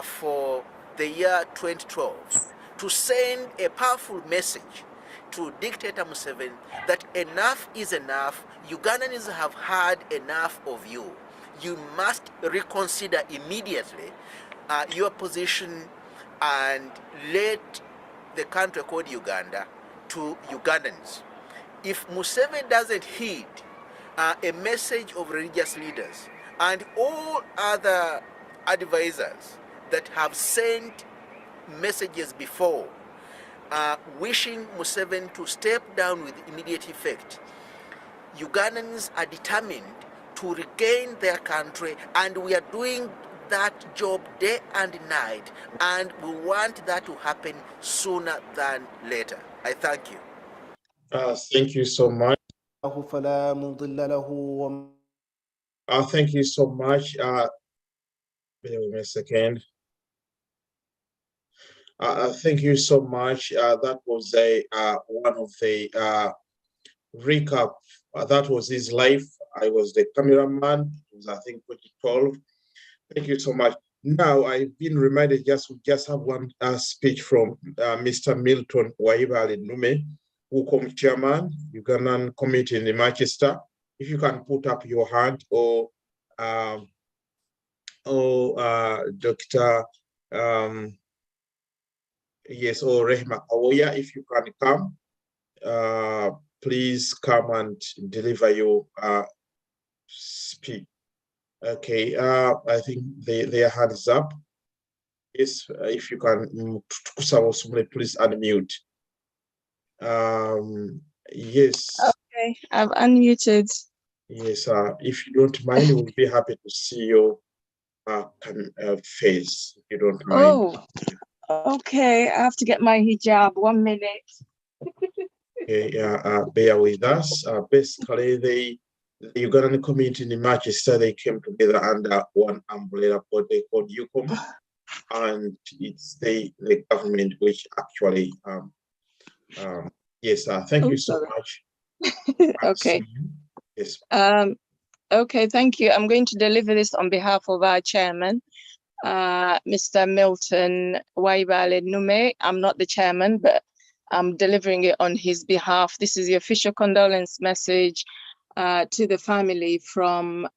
for the year 2012 to send a powerful message to Dictator Museveni that enough is enough. Ugandans have had enough of you. You must reconsider immediately your position and let the country called Uganda to Ugandans. If Museveni doesn't heed a message of religious leaders and all other advisors that have sent messages before wishing Museveni to step down with immediate effect, Ugandans are determined to regain their country, and we are doing that job day and night, and we want that to happen sooner than later. I thank you. Thank you so much. Thank you so much. Bear with me a second. Thank you so much. That was one of the recap. That was his life. I was the cameraman. It was, I think, 2012. Thank you so much. Now I've been reminded we just have one speech from Mr. Milton Waibale Nume, UCOM chairman, Ugandan committee in Manchester. If you can put up your hand, or Dr. Yes, or Rehma Awoya, if you can come, please come and deliver your speak. Okay, I think their hand is up. Yes, if you can, please unmute. Yes. Okay, I've unmuted. Yes, if you don't mind, we'll be happy to see your face, if you don't mind. Oh, okay. I have to get my hijab. 1 minute. Okay, bear with us. Basically, the Ugandan community in Manchester, they came together under one umbrella body called UCOM, and it's the government which actually, yes, thank you so much. Okay. Yes. Okay, thank you. I'm going to deliver this on behalf of our chairman, Mr. Milton Waibale Nume. I'm not the chairman, but I'm delivering it on his behalf. This is the official condolence message to the family from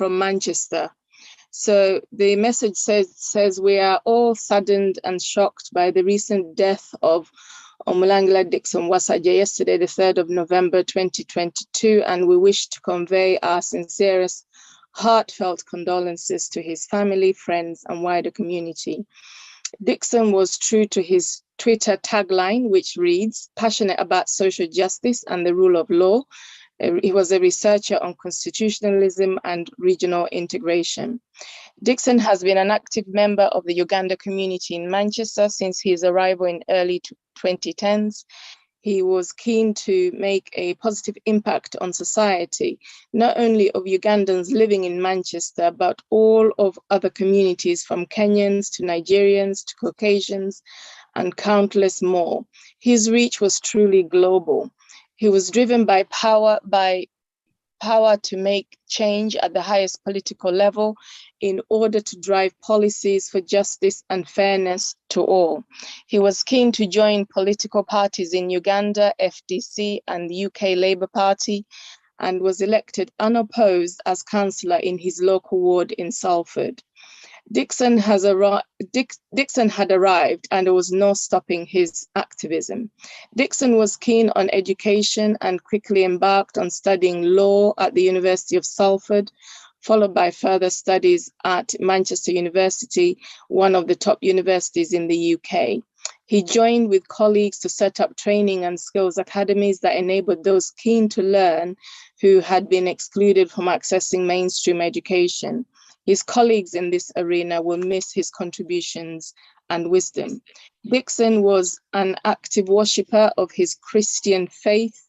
Manchester. So the message says we are all saddened and shocked by the recent death of Omulangira Dr Wasajja yesterday, the 3rd of November 2022, and we wish to convey our sincerest, heartfelt condolences to his family, friends, and wider community. Dickson was true to his Twitter tagline, which reads, "Passionate about social justice and the rule of law." He was a researcher on constitutionalism and regional integration. Dickson has been an active member of the Uganda community in Manchester since his arrival in early 2010s. He was keen to make a positive impact on society, not only of Ugandans living in Manchester, but all of other communities, from Kenyans to Nigerians to Caucasians and countless more. His reach was truly global. He was driven by power to make change at the highest political level in order to drive policies for justice and fairness to all. He was keen to join political parties in Uganda, FDC, and the UK Labour Party, and was elected unopposed as councillor in his local ward in Salford. Dickson had arrived, and there was no stopping his activism. Dickson was keen on education and quickly embarked on studying law at the University of Salford, followed by further studies at Manchester University, one of the top universities in the UK. He joined with colleagues to set up training and skills academies that enabled those keen to learn who had been excluded from accessing mainstream education. His colleagues in this arena will miss his contributions and wisdom. Dickson was an active worshipper of his Christian faith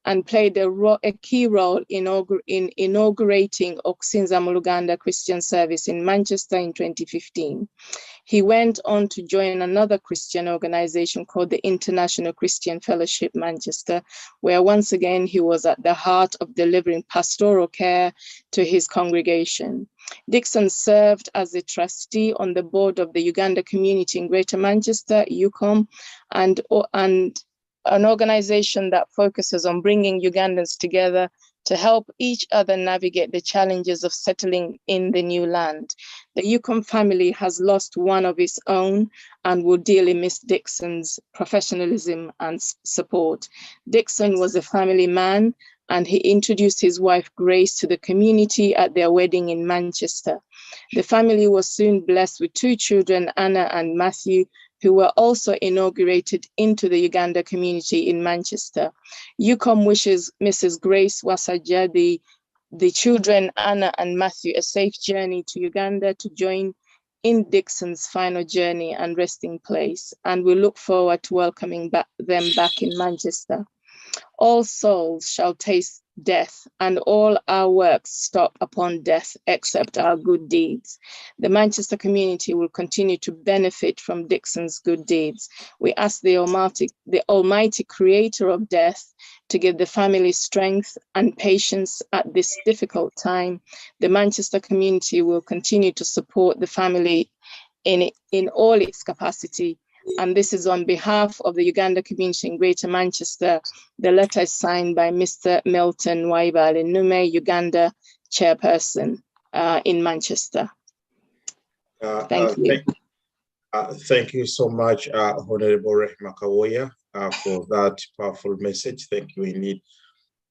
and played a key role in inaugurating Okusinza mu Luganda Christian service in Manchester in 2015. He went on to join another Christian organization called the International Christian Fellowship Manchester, where once again he was at the heart of delivering pastoral care to his congregation. Dickson served as a trustee on the board of the Uganda Community in Greater Manchester, UCOM, and an organization that focuses on bringing Ugandans together to help each other navigate the challenges of settling in the new land. The UCOM family has lost one of its own and will dearly miss Dickson's professionalism and support. Dickson was a family man, and he introduced his wife Grace to the community at their wedding in Manchester. The family was soon blessed with 2 children, Anna and Matthew, who were also inaugurated into the Uganda community in Manchester. UCOM wishes Mrs. Grace Wasajja, the children Anna and Matthew, a safe journey to Uganda to join in Dickson's final journey and resting place, and we look forward to welcoming them back in Manchester. All souls shall taste death, and all our works stop upon death except our good deeds. The Manchester community will continue to benefit from Dickson's good deeds. We ask the Almighty Creator of death to give the family strength and patience at this difficult time. The Manchester community will continue to support the family in all its capacity and this is on behalf of the Uganda community in Greater Manchester. The letter is signed by Mr. Milton Waibale Nume, Uganda chairperson in Manchester. Thank you. Thank you so much, Honorable Rehma Kawoya, for that powerful message. Thank you indeed.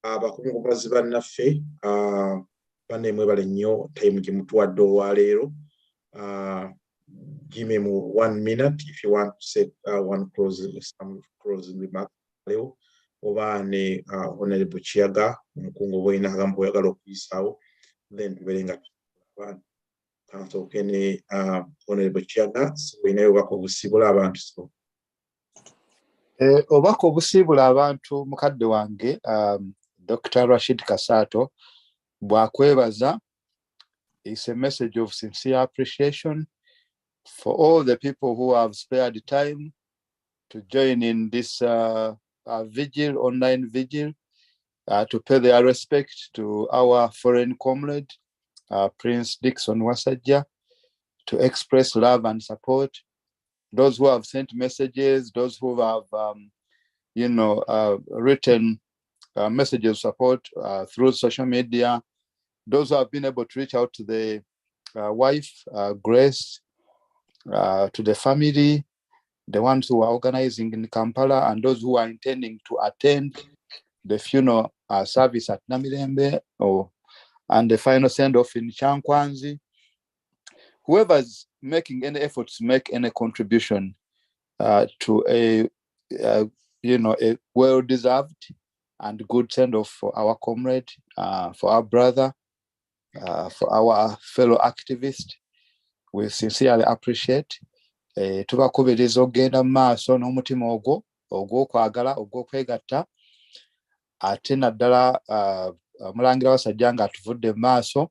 Bakungubazi bannaffe banne mwebale nnyo time gye mutuwadde olwaleero. Give me 1 minute if you want to say some closing remarks. Oba ne Honorable Chiaga omukungu bw'olina agambo oyagala okuyisaawo, then tubeere nga abantu. Kansooke ne Honorable Chiaga olinayo obubaka obusiibula abantu. So obubaka obusiibula abantu mukadde wange Dr. Rashid Kasato bw'akwebaza. It's a message of sincere appreciation for all the people who have spared time to join in this vigil, online vigil, to pay their respect to our foreign comrade, Prince Dickson Wasajja, to express love and support. Those who have sent messages, those who have, written messages of support through social media, those who have been able to reach out to the wife, Grace, to the family, the ones who are organizing in Kampala, and those who are intending to attend the funeral service at Namirembe and the final send-off in Chankwanzi. Whoever's making any effort to make any contribution to a well-deserved and good send-off for our comrade, for our brother, for our fellow activist, we sincerely appreciate. Tubakubiriza okugenda mu maaso n'omutima ogw'okwagala ogw'okwegatta, ate naddala Omulangira Wasajja nga atuvudde mu maaso,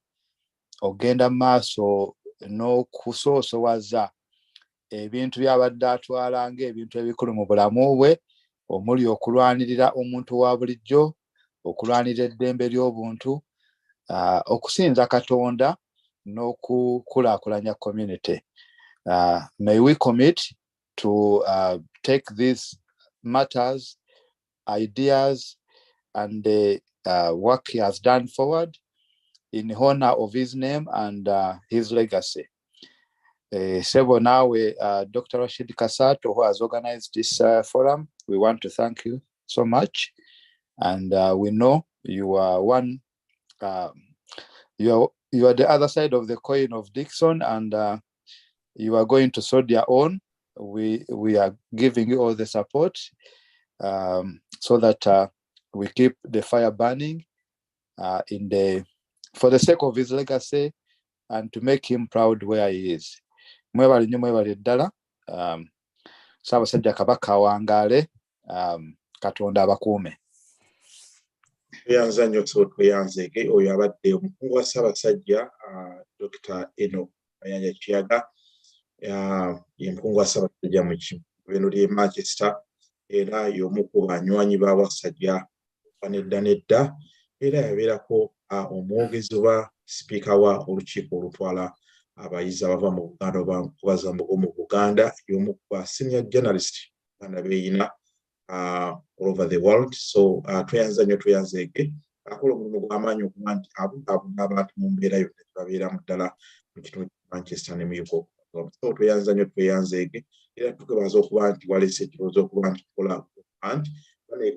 ogenda mu maaso n'okusoosowaza ebintu by'abadde atwala ng'ebintu ebikulu mu bulamu bwe, omuli okulwanirira omuntu wa bulijjo, okulwanirira eddembe ly'obuntu, okusinza Katonda n'okukulaakulanya community. May we commit to take these matters, ideas, and the work he has done forward in honor of his name and his legacy. Sebo nawe, Dr. Rashid Kasato, who has organized this forum, we want to thank you so much. And we know you are one, you are the other side of the coin of Dickson, and you are going to sort your own. We are giving you all the support so that we keep the fire burning for the sake of his legacy and to make him proud where he is. Mwebale nnyo, mwebale ddala. Ssaabasajja Kabaka awangaale, Katonda abakuume. Tuyanza nnyo tuyanzege oyo abadde omukungu wa Ssaabasajja Dr. Mayanja Chiaga, ye mukungu wa Ssaabasajja mu kibiina ly'e Manchester, era y'omu ku banywanyi ba Wasajja nedda, era yabeerako omwogezi wa sipiika wa olukiiko olutwala abayizi abava mu Buganda oba kubazambuko mu Buganda, y'omu ku senior journalist Uganda beeyina all over the world. So tweyanza nnyo tweyanzeege, akola omulimu gw'amaanyi okuba nti abugaabuna abantu mu mbeera yonna tebabeeramu ddala mu kitundu kya Manchester ne mu Uganda. So tweyanza nnyo tweyanzeege, era tukebaza okuba nti walese ekirowoozo okuba nti tukola nti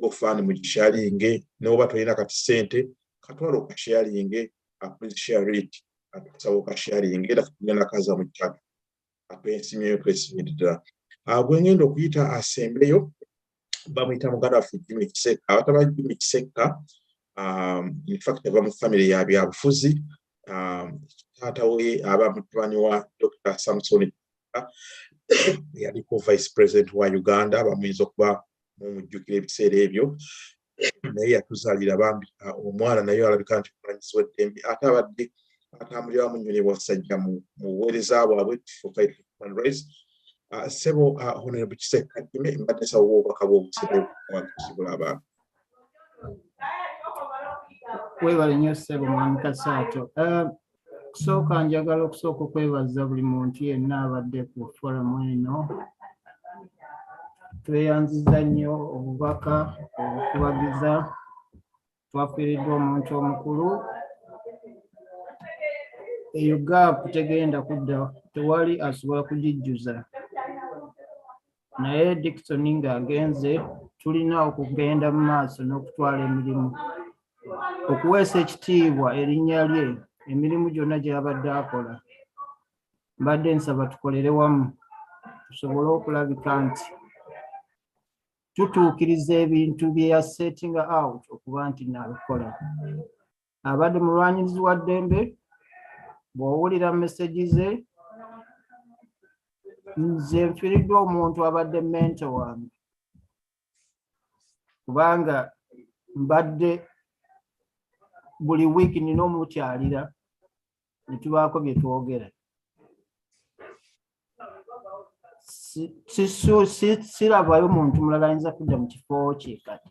GoFundMe mugisharinge, n'oba tolina kati ssente katwala okasharinge, please share it, atusaba okasharinge, era tugenda kaza mu kyatu atwesimyeyo twesimire ddala. Bwe ngenda okuyita asembeyo bamuyita muganda waffe Jimmy Kiseka, abatamanyi Jimmy Kiseka in fact ava mu family ya byabufuzi. Taata we aba mutabani wa Dr. Samson yaliko vice president wa Uganda, bamuyinza okuba mumujjukira ebiseera ebyo, naye yatuzaalira bambi omwana naye alabika nti mulanyisibwa eddembe, ate abadde atambulira wamu nnyo ne Wasajja mu buweereza bwabwe for fight for human rights. Sebo Honorable Kiseka, mbadde nsaba obubaka bw'obusebe bw'okusibula abantu. Weebale nnyo Ssebo Mwami Kasaato. Kusooka njagala okusooka okwebaza buli muntu yenna abadde ku forum eno tweyanziza nnyo obubaka obukubagiza, twafiiriddwa omuntu omukulu. Eyo gaapu tegenda kudda, tewali asobola kugijjuza. Naye Dickson ng'agenze, tulina okugenda mu maaso n'okutwala emirimu, okuweesa ekitiibwa erinnya lye, emirimu gyonna gy'abadde akola. Mbadde nsaba tukolere wamu tusobole okulabika nti tutuukiriza ebintu bye yasettinga out okuba nti nabikola. Abadde mulwanyirizi wa ddembe, bw'owulira message ze, nze nfiiriddwa omuntu abadde mento wange, kubanga mbadde buli wiiki nina omukyalira ne tubaako bye twogera. Sirabayo muntu mulala ayinza kudda mu kifo kye kati.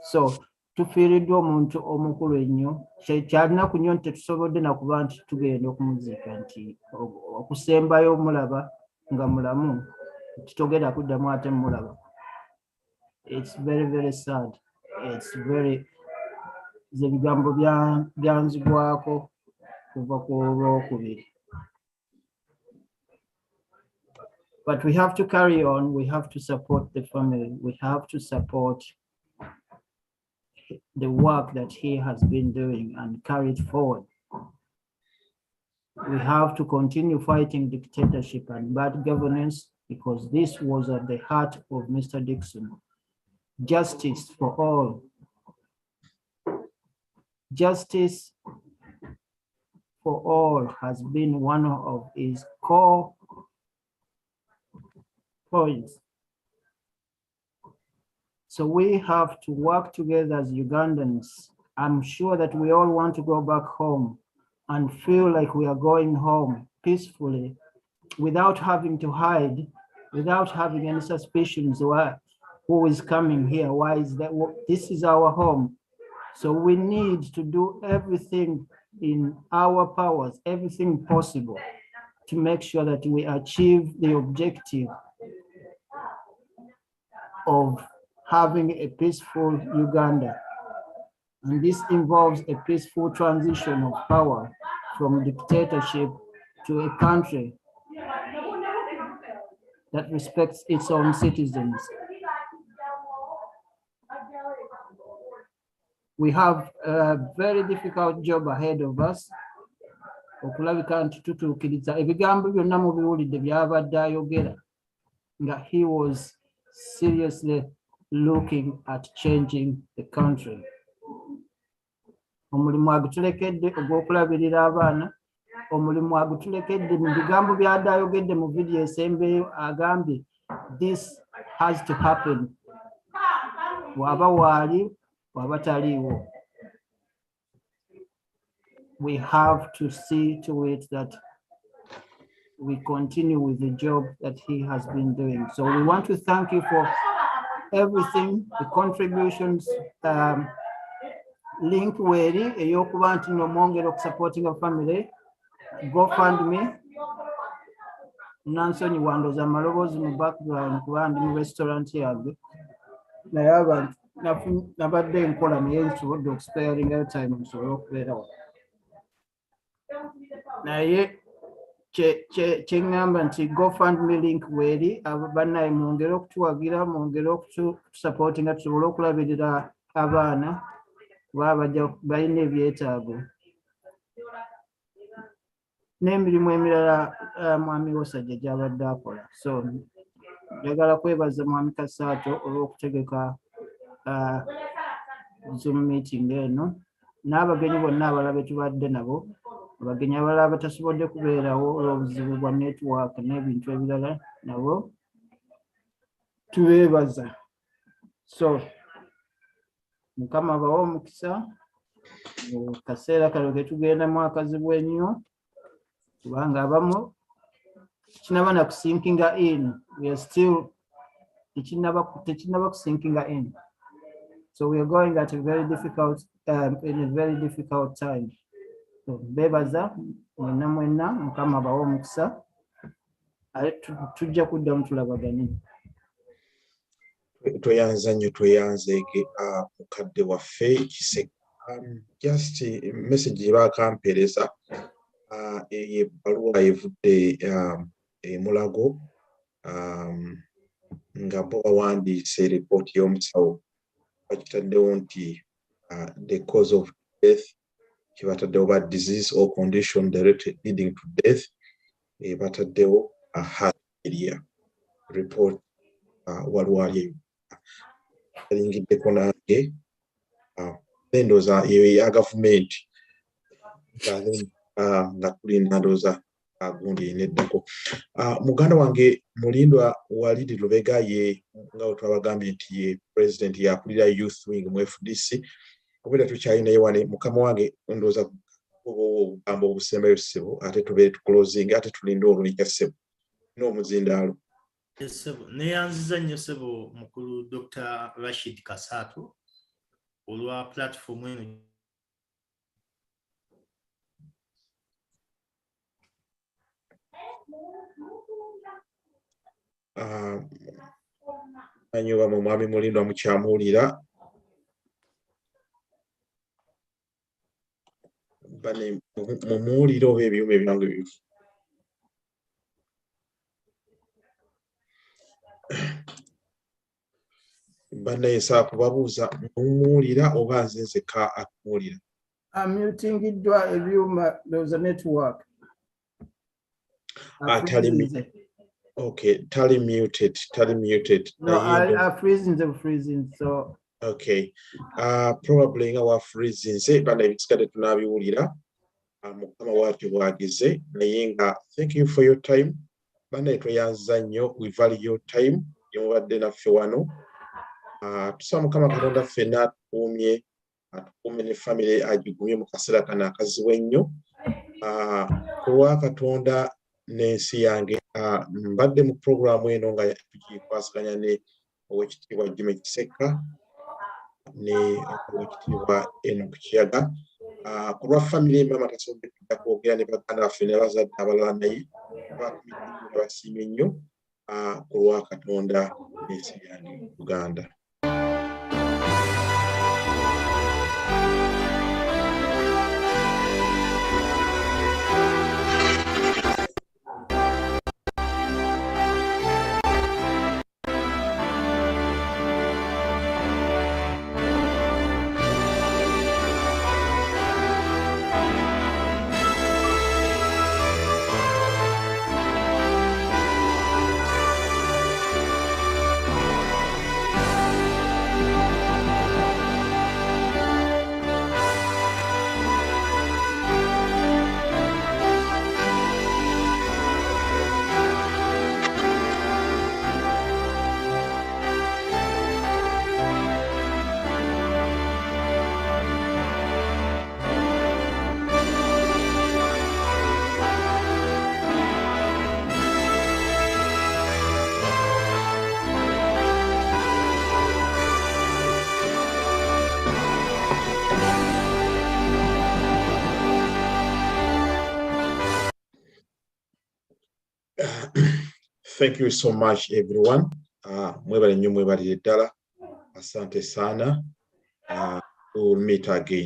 So tufiiriddwa omuntu omukulu ennyo, kyalina ku nnyo nti tetusobodde nakuba nti tugenda okumuziika, nti okusembayo omulaba nga mulamu titogenda kuddamu ate mulaba. It's very, very sad. It's very, ze bigambo byanzigwako kuva ku Olwokubiri. But we have to carry on. We have to support the family. We have to support the work that he has been doing and carry it forward. We have to continue fighting dictatorship and bad governance, because this was at the heart of Mr. Dickson. Justice for all. Justice for all has been one of his core points. So we have to work together as Ugandans. I'm sure that we all want to go back home and feel like we are going home peacefully without having to hide, without having any suspicions who is coming here, why is that? This is our home. So we need to do everything in our powers, everything possible to make sure that we achieve the objective of having a peaceful Uganda. And this involves a peaceful transition of power from dictatorship to a country that respects its own citizens. We have a very difficult job ahead of us. Okulabika nti tutuukiriza ebigambo byonna mubiwulidde by'abadde ayogera nga he was seriously looking at changing the country. Omulimu agutulekedde ogw'okulabirira abaana, omulimu agutulekedde mu bigambo by'adde ayogedde mu vidiyo esembeyo, agambye this has to happen. Waba waali, waba taliiwo. We have to see to it that we continue with the job that he has been doing. So we want to thank you for everything, the contributions. Link weri eyokuba nti nomwongera okusupporting a family, GoFundMe. Nansonyi wandoza amaloboozi mu background kuba ndi mu restaurant yange, naye abantu nabadde nkola naye nsobodde okusparingayo time nsobole okubeerawo. Naye kyeŋŋamba nti GoFundMe link weri, bannaye mwongere okutuwagira, mwongere okutusupportinga tusobole okulabirira abaana balina ebyetaago n'emirimu emirala mwami Wasajja gy'abadde akola. So njagala kwebaza mwami Kasaato olw'okutegeka Zoom meeting eno, n'abagenyi bonna abalala be tubadde nabo, abagenyi abalala batasobodde kubeerawo olw'obuzibu bwa network n'ebintu ebirala, nabo tubeebaza. So Mukama abawe omukisa mu kaseera kano ke tugendamu akazibu ennyo, kubanga abamu tekinaba na kusinkinga in. We are still tekinaba kusinkinga in. So we are going at a very difficult in a very difficult time. So bebaza mwenna Mukama abawe omukisa. tujja kuddamu tulabaganye. Tweyanza nnyo tweyanzeege mukadde waffe Kiseka. Just message gye baakampereza ebbaluwa evudde Mulago nga bo bawandiise ripooti y'omusawo bakitaddewo nti the cause of death kibataddewo ba disease or condition directly leading to death bataddewo a heart failure report walwali alingiddeko nange endooza eyo eya gavumenti nga tulina ndooza gundi neddako. Muganda wange Mulindwa Walidi Lubega ye nga twabagambye nti ye president yakulira youth wing mu FDC obera tukyalinaye wane mukama wange ndooza obugambo obusembayo ssebo ate tubeere tuclosing ate tulinde olunika ssebo n'omuzindaalo. Sebo neyanziza nnyo ssebo mukulu Dr. Rashid Kasatu olwa platform eno. Anyoba mu mwami Mulindwa mukyamuwulira bane mumuwulire oba ebyuma ebyange bifu. Bane nsaa kubabuuza mumuwulira oba nze nzekka akumuwulira. Amutingiddwa ebyuma, there was a network. Okay, tally muted. No, I freezing, so. Okay, probably nga wa freezing se bana ebisikade tunabiwulira mukama watu bwagize naye nga thank you for your time bana tweyanza nnyo, we value your time yomubadde naffe wano. Tusaba mukama Katonda ffenna atukuumye ne family agigumye mu kaseera kano akazibu ennyo kulwa Katonda n'ensi yange. Mbadde mu programu eno nga tukikwasaganya ne Oweekitiibwa Jimmy Kiseka ne Oweekitiibwa Enoch Kiyaga kulwa family mama tasobodde kujja kwogera ne baganda baffe ne bazadde abalala naye basiimye nnyo kulwa Katonda n'ensi yange Uganda. Thank you so much everyone. Mwebale nnyo mwebalire ddala. Asante sana. We'll meet again.